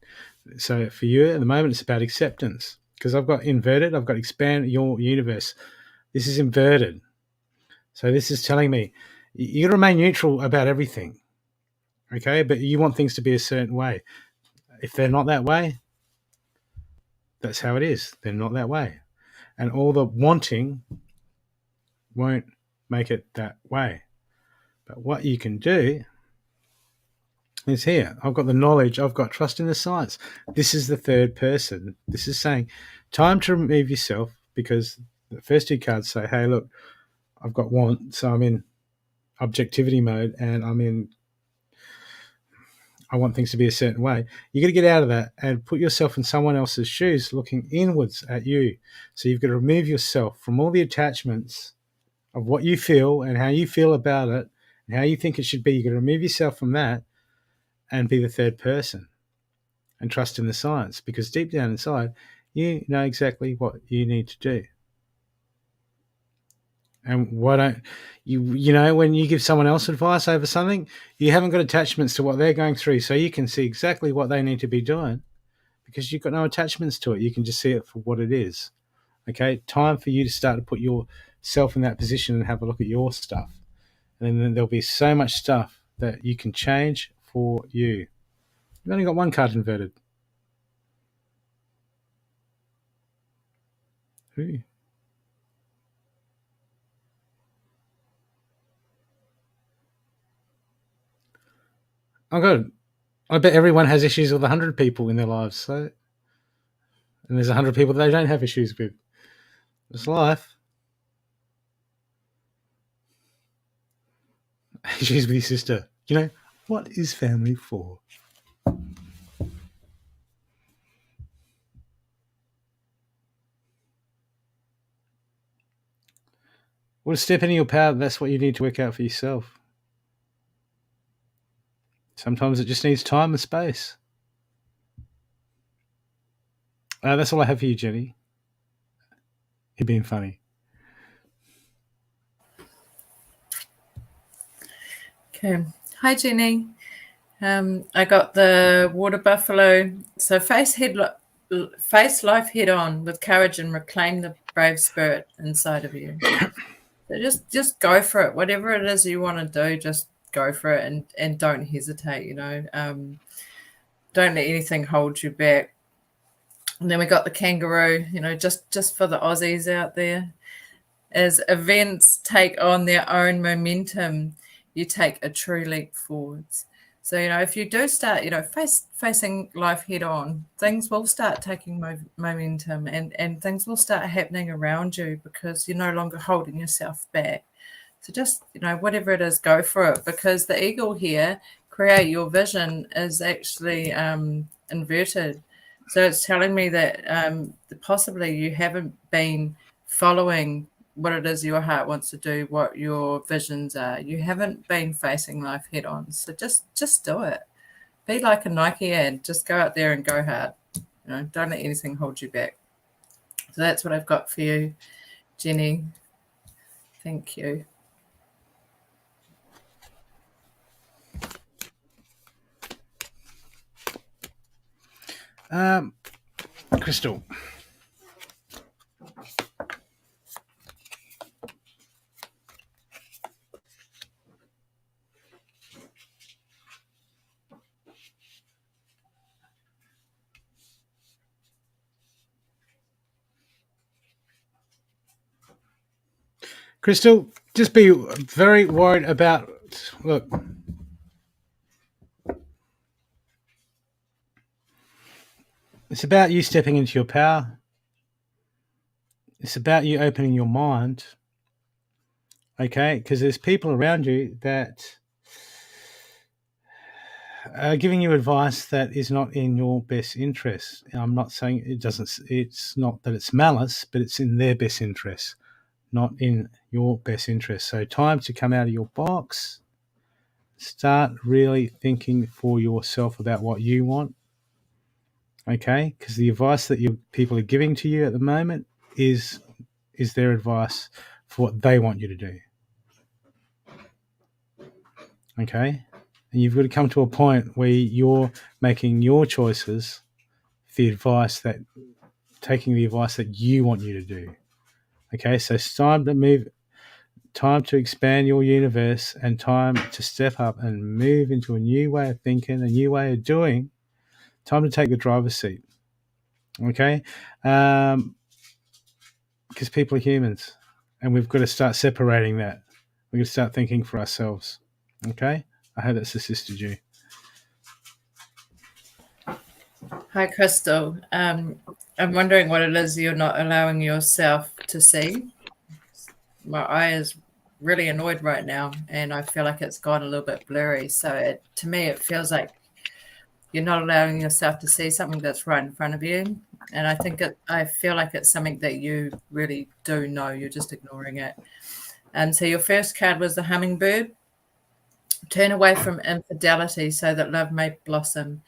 So for you at the moment, it's about acceptance, because I've got inverted, I've got expand your universe. This is inverted. So this is telling me you got to remain neutral about everything. Okay? But you want things to be a certain way. If they're not that way, that's how it is. They're not that way. And all the wanting won't make it that way. But what you can do is here. I've got the knowledge. I've got trust in the science. This is the third person. This is saying time to remove yourself, because the first two cards say, hey, look, I've got want. So I'm in objectivity mode and I want things to be a certain way. You got to get out of that and put yourself in someone else's shoes looking inwards at you. So you've got to remove yourself from all the attachments of what you feel and how you feel about it and how you think it should be. You've got to remove yourself from that and be the third person and trust in the science, because deep down inside, you know exactly what you need to do. And why don't you know, when you give someone else advice over something, you haven't got attachments to what they're going through, so you can see exactly what they need to be doing because you've got no attachments to it. You can just see it for what it is. Okay, time for you to start to put yourself in that position and have a look at your stuff. And then there'll be so much stuff that you can change for you. You've only got one card inverted. Ooh. Oh, good. I bet everyone has issues with 100 people in their lives. So, and there's 100 people that they don't have issues with. It's life. Issues with your sister. You know, what is family for? Well, to step into your power, that's what you need to work out for yourself. Sometimes it just needs time and space. That's all I have for you, Jenny. You're being funny. Okay. Hi, Jenny. I got the water buffalo. So face life head on with courage and reclaim the brave spirit inside of you. So just go for it. Whatever it is you want to do, just go for it and don't hesitate. You know, don't let anything hold you back. And then we got the kangaroo. You know, just for the Aussies out there, as events take on their own momentum, you take a true leap forwards. So, you know, if you do start, you know, facing life head on, things will start taking momentum and things will start happening around you because you're no longer holding yourself back. So just, you know, whatever it is, go for it, because the eagle here, create your vision, is actually inverted. So it's telling me that possibly you haven't been following what it is your heart wants to do, what your visions are. You haven't been facing life head on. So just do it. Be like a Nike ad. Just go out there and go hard. You know, don't let anything hold you back. So that's what I've got for you, Jenny. Thank you. Crystal. Crystal, just be very worried about, look, it's about you stepping into your power. It's about you opening your mind, okay? Because there's people around you that are giving you advice that is not in your best interest. I'm not saying it's not that it's malice, but it's in their best interest, not in your best interest. So time to come out of your box, start really thinking for yourself about what you want, okay? Because the advice that people are giving to you at the moment is their advice for what they want you to do, okay? And you've got to come to a point where you're making your choices, taking the advice that you want you to do, okay? So it's time to move, time to expand your universe, and time to step up and move into a new way of thinking, a new way of doing. Time to take the driver's seat, okay? Because people are humans, and we've got to start separating that. We've got to start thinking for ourselves, okay? I hope that's assisted you. Hi, Crystal. I'm wondering what it is you're not allowing yourself to see. My eye is really annoyed right now, and I feel like it's gone a little bit blurry. So to me, it feels like you're not allowing yourself to see something that's right in front of you. And I feel like it's something that you really do know. You're just ignoring it. And so your first card was the hummingbird. Turn away from infidelity so that love may blossom.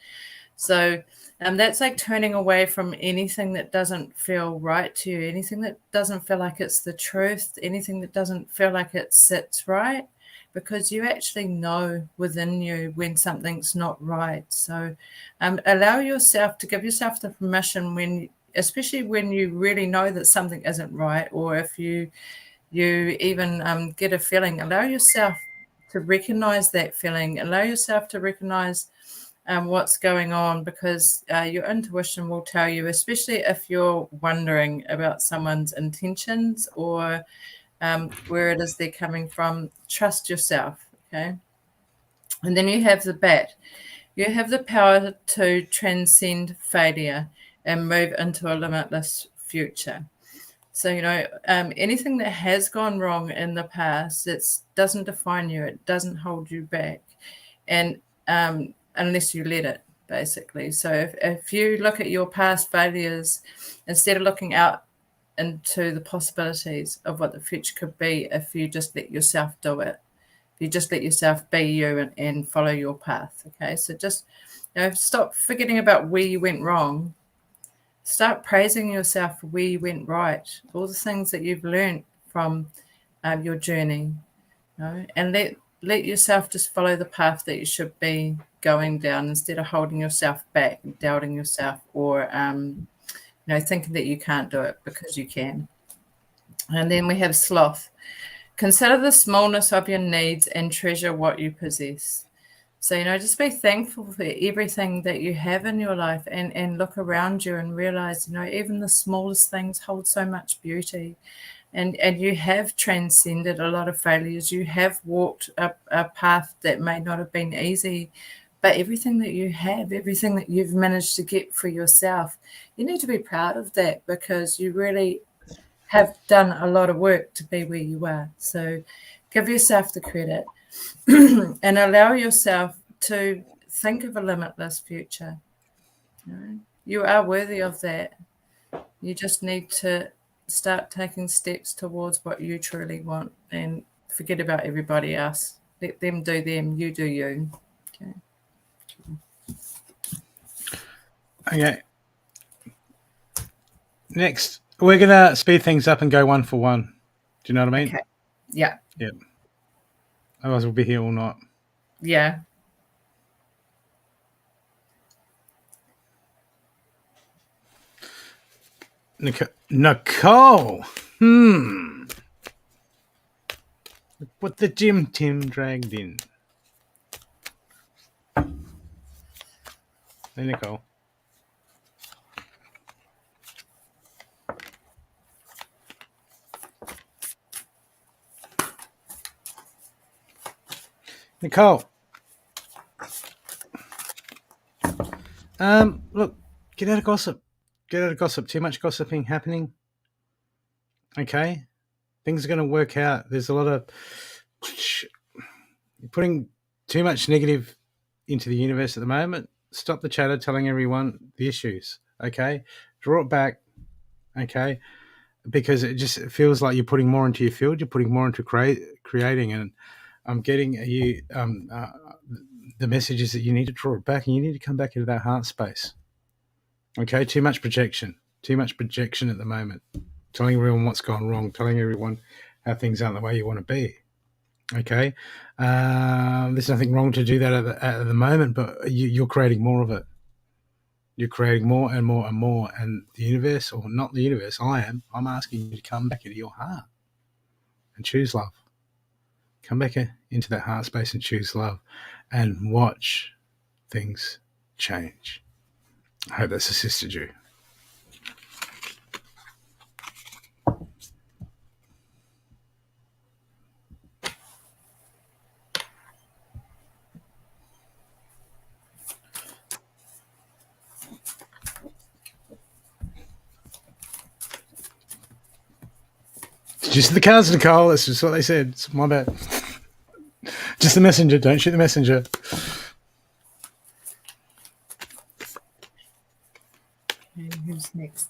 So that's like turning away from anything that doesn't feel right to you, anything that doesn't feel like it's the truth, anything that doesn't feel like it sits right, because you actually know within you when something's not right. So allow yourself to give yourself the permission especially when you really know that something isn't right, or if you even get a feeling, allow yourself to recognize that feeling, allow yourself to recognize what's going on, because your intuition will tell you, especially if you're wondering about someone's intentions or where it is they're coming from. Trust yourself, okay? And then you have the bat. You have the power to transcend failure and move into a limitless future. So, anything that has gone wrong in the past, it doesn't define you. It doesn't hold you back. And unless you let it, basically. So if you look at your past failures, instead of looking out into the possibilities of what the future could be, if you just let yourself do it, if you just let yourself be you and follow your path, okay? So just stop forgetting about where you went wrong. Start praising yourself for where you went right, all the things that you've learned from your journey, and let yourself just follow the path that you should be going down, instead of holding yourself back and doubting yourself, or thinking that you can't do it, because you can. And then we have sloth. Consider the smallness of your needs and treasure what you possess. So, just be thankful for everything that you have in your life, and look around you and realize, even the smallest things hold so much beauty. And you have transcended a lot of failures. You have walked a path that may not have been easy, but everything that you have, everything that you've managed to get for yourself, you need to be proud of that, because you really have done a lot of work to be where you are. So give yourself the credit and allow yourself to think of a limitless future. You are worthy of that. You just need to start taking steps towards what you truly want, and forget about everybody else. Let them do them, you do you. Okay. Next, we're going to speed things up and go one for one. Do you know what I mean? Okay. Yeah. Yep. Otherwise, we'll be here all night. Yeah. Nicole. What the Jim Tim dragged in. Hey, Nicole. Nicole. Look, get out of gossip. Get out of gossip. Too much gossiping happening. Okay? Things are going to work out. There's a lot of... You're putting too much negative into the universe at the moment. Stop the chatter telling everyone the issues. Okay? Draw it back. Okay? Because it just feels like you're putting more into your field. You're putting more into creating. And I'm getting you... the message is that you need to draw it back and you need to come back into that heart space. Okay, too much projection at the moment. Telling everyone what's gone wrong, telling everyone how things aren't the way you want to be. Okay, there's nothing wrong to do that at the moment, but you're creating more of it. You're creating more and more and more, and the universe, or not the universe, I'm asking you to come back into your heart and choose love. Come back into that heart space and choose love and watch things change. I hope that's assisted you. Did you see the cards, Nicole? That's just what they said. It's my bad. Just the messenger. Don't shoot the messenger. Okay, who's next?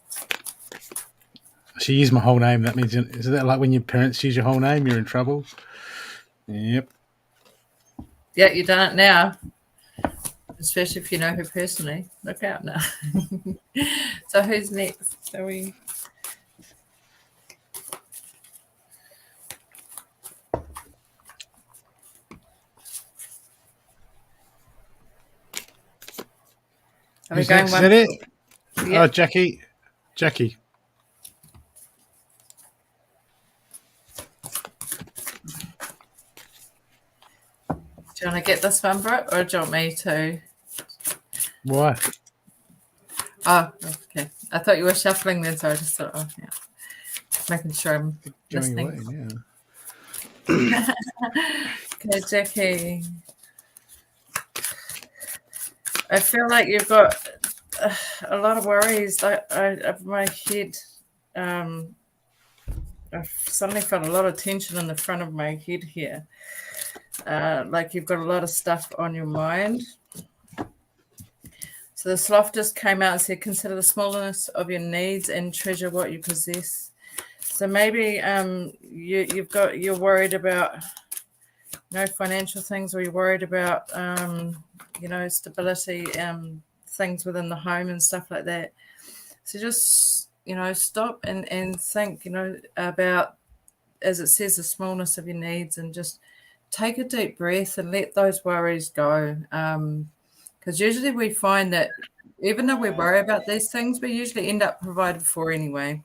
She used my whole name. That means, is that like when your parents use your whole name, you're in trouble? Yep. Yeah, you've done it now. Especially if you know her personally. Look out now. So who's next? Are we... Who's next? Is that it? Yeah. Oh, Jackie. Do you want to get this one, Brooke, or do you want me to? Why? Oh, okay. I thought you were shuffling then, so I just thought, oh, yeah. Making sure I'm listening. Away, yeah. Okay, Jackie. I feel like you've got a lot of worries. My head, I've suddenly felt a lot of tension in the front of my head here. Like you've got a lot of stuff on your mind. So the sloth just came out and said, consider the smallness of your needs and treasure what you possess. So maybe you're worried about financial things, or you're worried about stability, things within the home and stuff like that. So just stop and think about, as it says, the smallness of your needs, and just take a deep breath and let those worries go. Because usually we find that even though we worry about these things, we usually end up provided for anyway.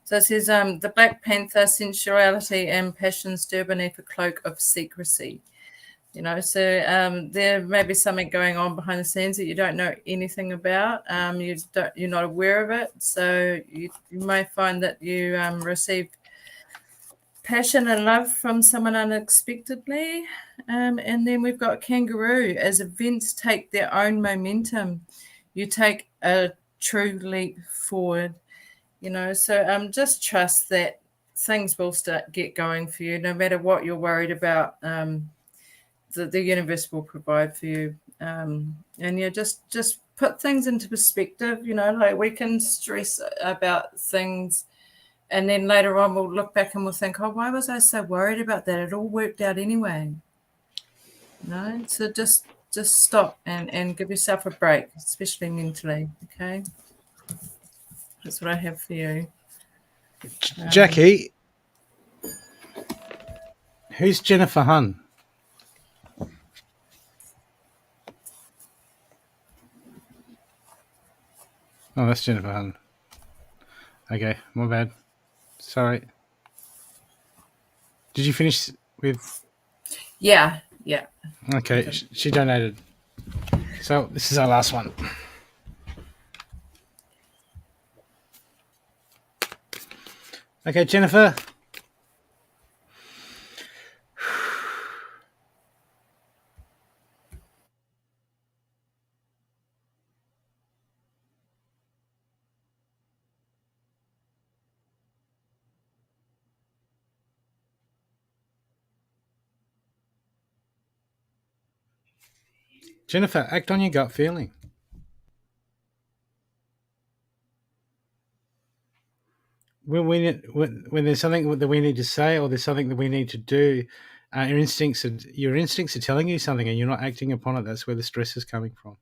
So it says the Black Panther, sensuality and passion stir beneath a cloak of secrecy. So there may be something going on behind the scenes that you don't know anything about. You're not aware of it. So you may find that you received passion and love from someone unexpectedly. And then we've got kangaroo. As events take their own momentum, you take a true leap forward. So just trust that things will get going for you, no matter what you're worried about. The universe will provide for you. And just put things into perspective. Like we can stress about things, and then later on we'll look back and we'll think, oh, why was I so worried about that? It all worked out anyway. So just stop and give yourself a break, especially mentally. Okay. That's what I have for you. Jackie, who's Jennifer Hunn? Oh, that's Jennifer Hutton. Okay, my bad. Sorry. Did you finish with? Yeah. Okay, she donated. So this is our last one. Okay, Jennifer. Jennifer, act on your gut feeling. When there's something that we need to say or there's something that we need to do, your instincts are telling you something and you're not acting upon it. That's where the stress is coming from.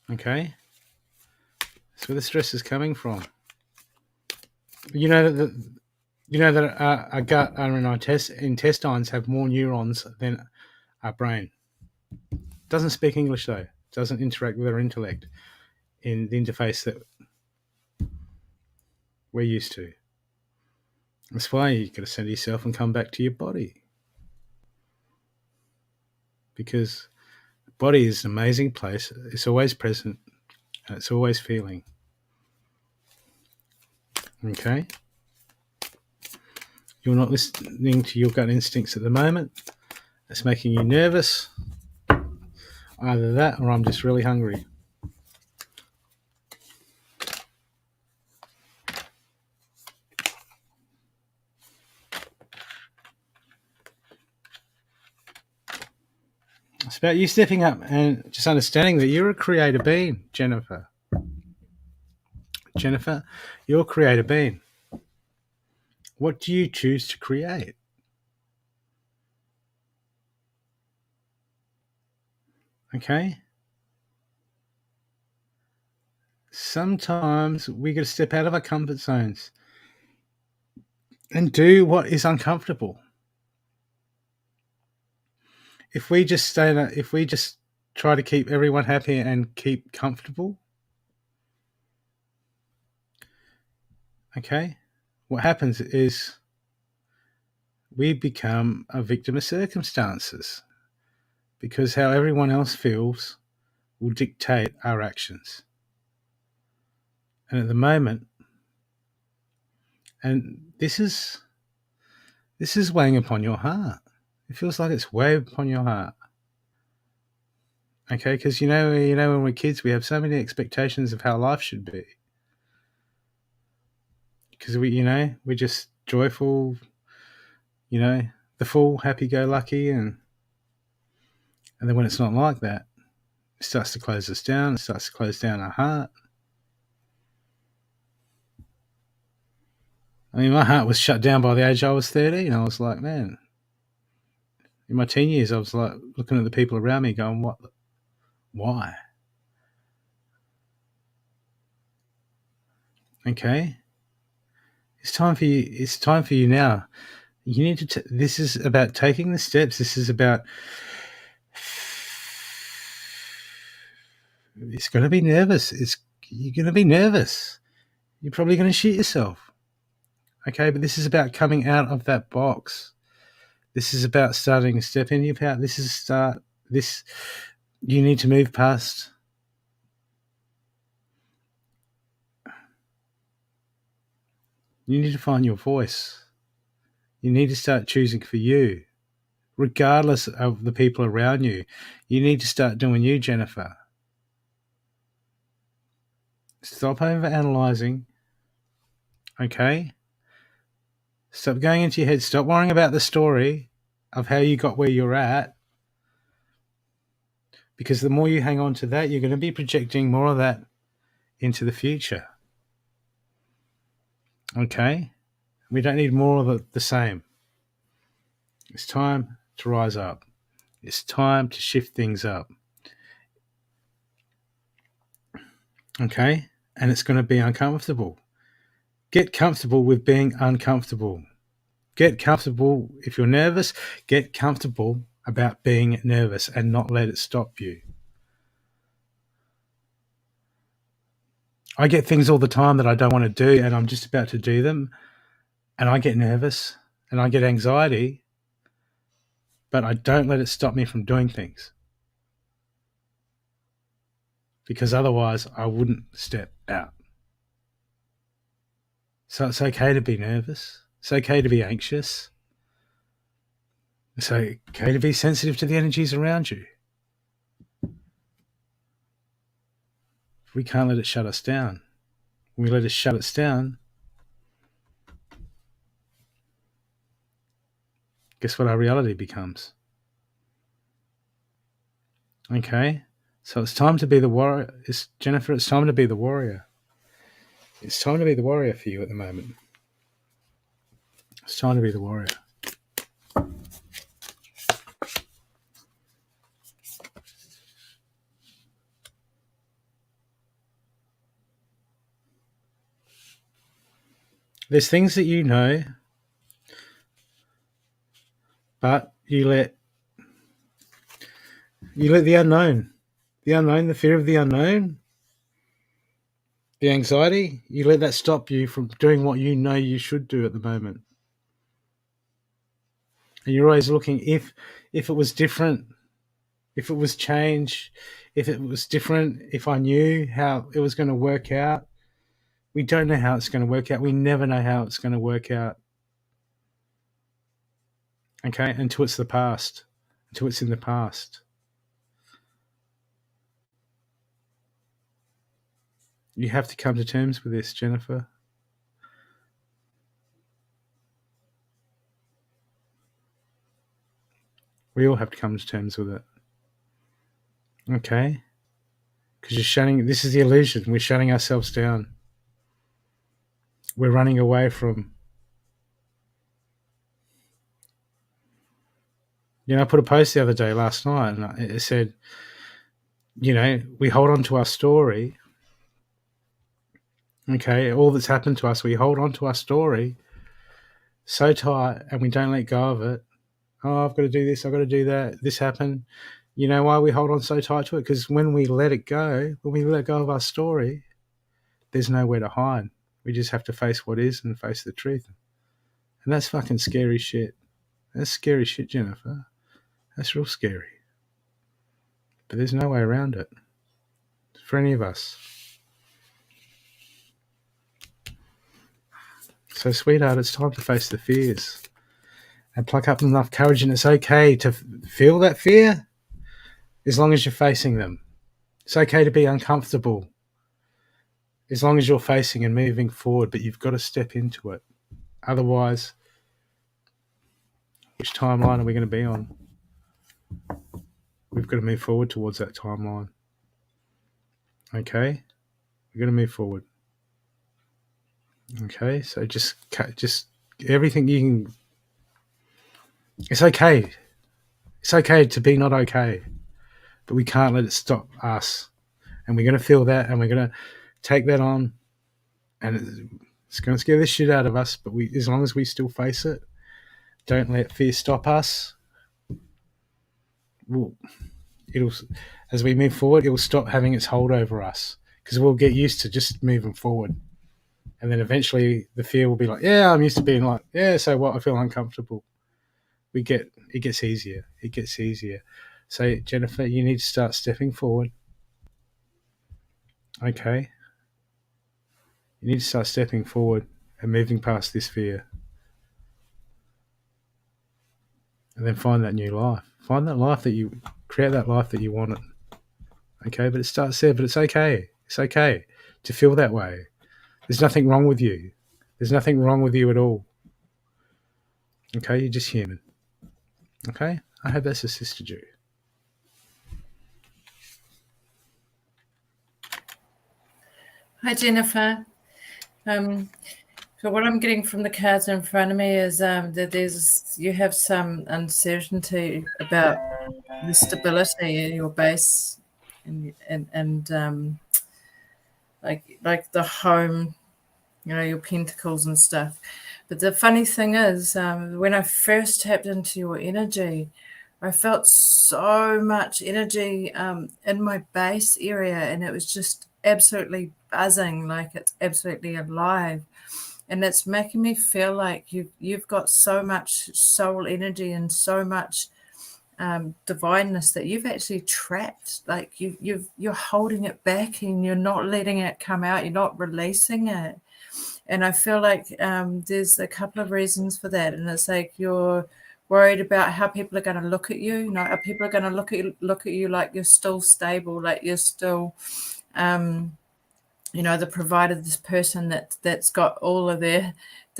Okay, that's where the stress is coming from. You know that our gut and our intestines have more neurons than our brain. Doesn't speak English though. Doesn't interact with our intellect in the interface that we're used to. That's why you got to center yourself and come back to your body, because the body is an amazing place. It's always present and it's always feeling. Okay, you're not listening to your gut instincts at the moment. It's making you nervous. Either that or I'm just really hungry. It's about you stepping up and just understanding that you're a creator being, Jennifer. Jennifer, you're a creator being. What do you choose to create? Okay? Sometimes we got to step out of our comfort zones and do what is uncomfortable. If we just try to keep everyone happy and keep comfortable, okay, what happens is we become a victim of circumstances, because how everyone else feels will dictate our actions. And at the moment, and this is weighing upon your heart. It feels like it's weighing upon your heart. Okay, because you know when we're kids, we have so many expectations of how life should be. Because we're just joyful, the full happy-go-lucky, and then when it's not like that, it starts to close us down. It starts to close down our heart. I mean, my heart was shut down by the age I was 13. I was like, man, in my teen years, I was like looking at the people around me going, what? Why? Okay. It's time for you now. You need to, this is about taking the steps. This is about, it's going to be nervous. You're going to be nervous. You're probably going to shit yourself. Okay, but this is about coming out of that box. This is about starting to step into your power. You need to move past. You need to find your voice. You need to start choosing for you, regardless of the people around you. You need to start doing you, Jennifer. Stop overanalyzing. Okay? Stop going into your head. Stop worrying about the story of how you got where you're at. Because the more you hang on to that, you're going to be projecting more of that into the future. Okay? We don't need more of the same. It's time to rise up. It's time to shift things up. Okay? And it's going to be uncomfortable. Get comfortable with being uncomfortable. Get comfortable. If you're nervous, get comfortable about being nervous and not let it stop you. I get things all the time that I don't want to do, and I'm just about to do them, and I get nervous and I get anxiety, but I don't let it stop me from doing things, because otherwise I wouldn't step out. So it's okay to be nervous. It's okay to be anxious. It's okay to be sensitive to the energies around you. We can't let it shut us down. When we let it shut us down, guess what our reality becomes? Okay, so it's time to be the warrior. Jennifer, it's time to be the warrior. It's time to be the warrior for you at the moment. It's time to be the warrior. There's things that you know, but you let the unknown, the fear of the unknown, the anxiety, you let that stop you from doing what you know you should do at the moment. And you're always looking if it was different, if it was change, if it was different, if I knew how it was going to work out. We don't know how it's going to work out. We never know how it's going to work out. Okay, until it's the past, until it's in the past. You have to come to terms with this, Jennifer. We all have to come to terms with it. Okay? Because this is the illusion. We're shutting ourselves down. We're running away from. I put a post the other day, last night, and it said, we hold on to our story. Okay, all that's happened to us, we hold on to our story so tight and we don't let go of it. Oh, I've got to do this, I've got to do that, this happened. You know why we hold on so tight to it? Because when we let it go, when we let go of our story, there's nowhere to hide. We just have to face what is and face the truth. And that's fucking scary shit. That's scary shit, Jennifer. That's real scary. But there's no way around it for any of us. So, sweetheart, it's time to face the fears and pluck up enough courage, and it's okay to feel that fear as long as you're facing them. It's okay to be uncomfortable as long as you're facing and moving forward, but you've got to step into it. Otherwise, which timeline are we going to be on? We've got to move forward towards that timeline. Okay? We're going to move forward. Okay? So just everything you can. It's okay. It's okay to be not okay, but we can't let it stop us. And we're going to feel that, and we're going to take that on, and it's going to scare the shit out of us, but as long as we still face it, don't let fear stop us. As we move forward, it will stop having its hold over us, because we'll get used to just moving forward. And then eventually the fear will be like, yeah, I'm used to being like, yeah, so what? I feel uncomfortable. It gets easier. It gets easier. So, Jennifer, you need to start stepping forward. Okay? You need to start stepping forward and moving past this fear. And then find that new life. Find that life create that life that you wanted. Okay? But it starts there, but it's okay. It's okay to feel that way. There's nothing wrong with you. There's nothing wrong with you at all. Okay? You're just human. Okay? I hope that's assisted you. Hi, Jennifer. So what I'm getting from the cards in front of me is that you have some uncertainty about the stability in your base and like the home, your pentacles and stuff. But the funny thing is, when I first tapped into your energy, I felt so much energy in my base area, and it was just absolutely buzzing, like it's absolutely alive. And it's making me feel like you've got so much soul energy and so much divineness that you've actually trapped. Like you're holding it back and you're not letting it come out. You're not releasing it. And I feel like there's a couple of reasons for that. And it's like you're worried about how people are going to look at you. You know, are people going to look at you like you're still stable, like you're still, you know, the provider, this person that's got all of their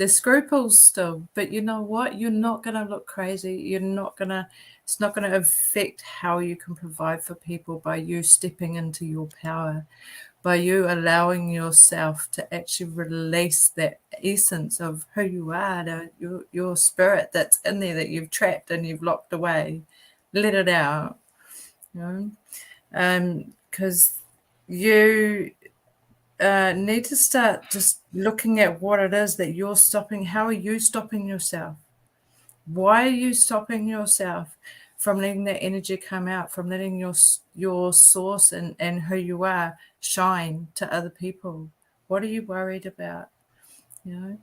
scruples still. But you know what? You're not going to look crazy. You're not going to. It's not going to affect how you can provide for people by you stepping into your power, by you allowing yourself to actually release that essence of who you are, your spirit that's in there that you've trapped and you've locked away. Let it out, you know, because you need to start just looking at what it is that you're stopping. How are you stopping yourself? Why are you stopping yourself from letting that energy come out, from letting your source and who you are shine to other people? What are you worried about? You know,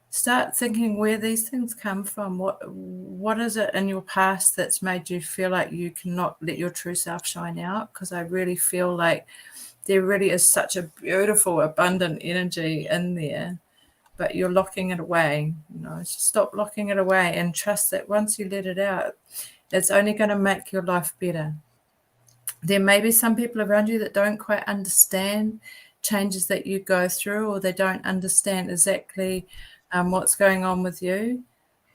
start thinking where these things come from. What is it in your past that's made you feel like you cannot let your true self shine out? Because I really feel like there really is such a beautiful, abundant energy in there, but you're locking it away. You know, so stop locking it away and trust that once you let it out, it's only going to make your life better. There may be some people around you that don't quite understand changes that you go through, or they don't understand exactly what's going on with you,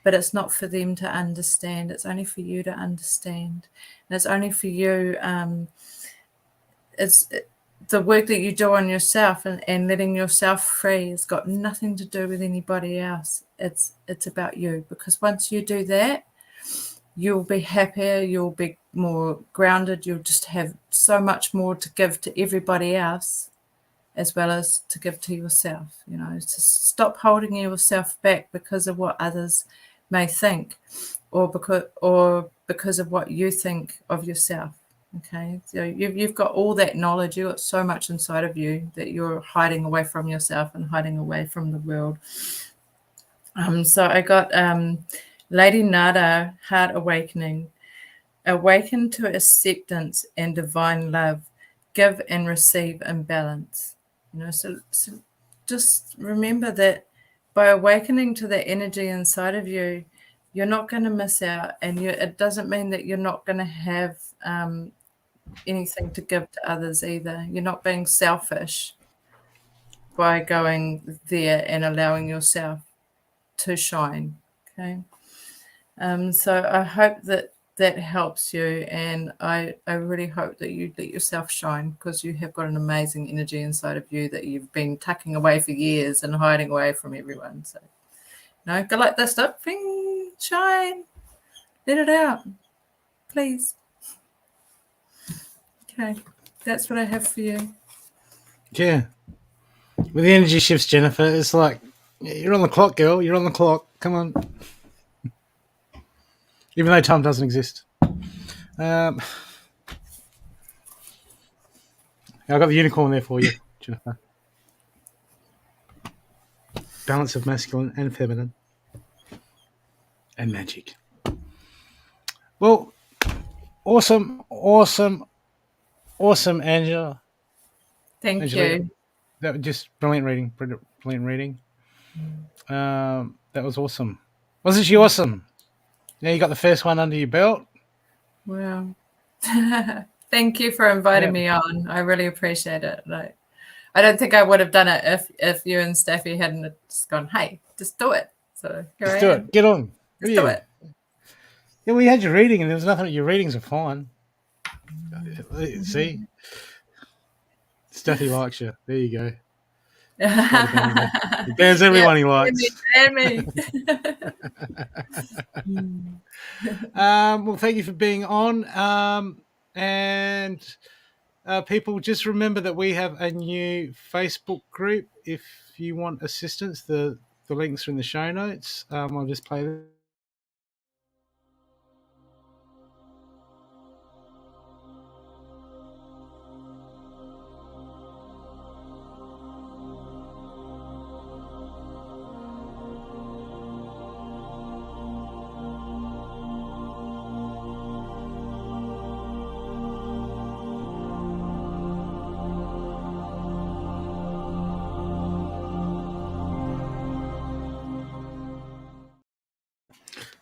but it's not for them to understand. It's only for you to understand. And it's only for you. It's the work that you do on yourself and letting yourself free has got nothing to do with anybody else. It's about you, because once you do that, you'll be happier, you'll be more grounded, you'll just have so much more to give to everybody else as well as to give to yourself. You know, to stop holding yourself back because of what others may think, or because of what you think of yourself. Okay, so you've got all that knowledge, you've got so much inside of you that you're hiding away from yourself and hiding away from the world. So I got Lady Nada, Heart Awakening. Awaken to acceptance and divine love. Give and receive in balance. You know, so just remember that by awakening to the energy inside of you, you're not going to miss out, and it doesn't mean that you're not going to have anything to give to others either. You're not being selfish by going there and allowing yourself to shine. Okay. So I hope that helps you, and I really hope that you let yourself shine, because you have got an amazing energy inside of you that you've been tucking away for years and hiding away from everyone. So, you know, go like this up, shine, let it out, please. Okay, that's what I have for you. Yeah. With the energy shifts, Jennifer, it's like, you're on the clock, girl. You're on the clock. Come on. Even though time doesn't exist. I've got the unicorn there for you, Jennifer. Balance of masculine and feminine. And magic. Well, awesome, Angela. Thank you. That was just brilliant reading. Brilliant reading. That was awesome. Wasn't she awesome? Yeah, you got the first one under your belt. Wow. Thank you for inviting me on. I really appreciate it. Like, I don't think I would have done it if you and Steffi hadn't just gone, hey, just do it. So here Just I do am. it. Get on. Just do it. Yeah, well, you had your reading, and there was nothing. Your readings are fine. See, Steffi likes you. There you go. He bans everyone he likes. Ban me. Well, thank you for being on. And people, just remember that we have a new Facebook group. If you want assistance, the links are in the show notes. I'll just play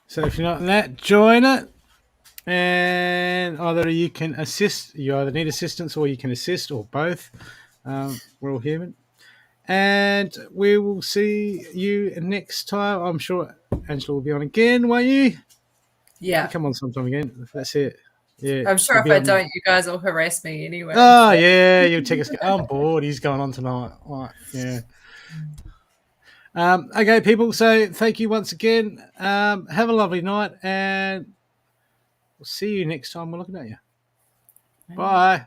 So if you're not in that, join it. And either you can assist, you either need assistance or you can assist, or both. We're all human. And we will see you next time. I'm sure Angela will be on again, won't you? Yeah. You come on sometime again. That's it. Yeah. I'm sure if I don't, you guys will harass me anyway. Oh, so. Yeah. You'll take us. I'm bored. He's going on tonight. Right. Yeah. Okay, people. So thank you once again. Have a lovely night, and we'll see you next time we're looking at you. Bye.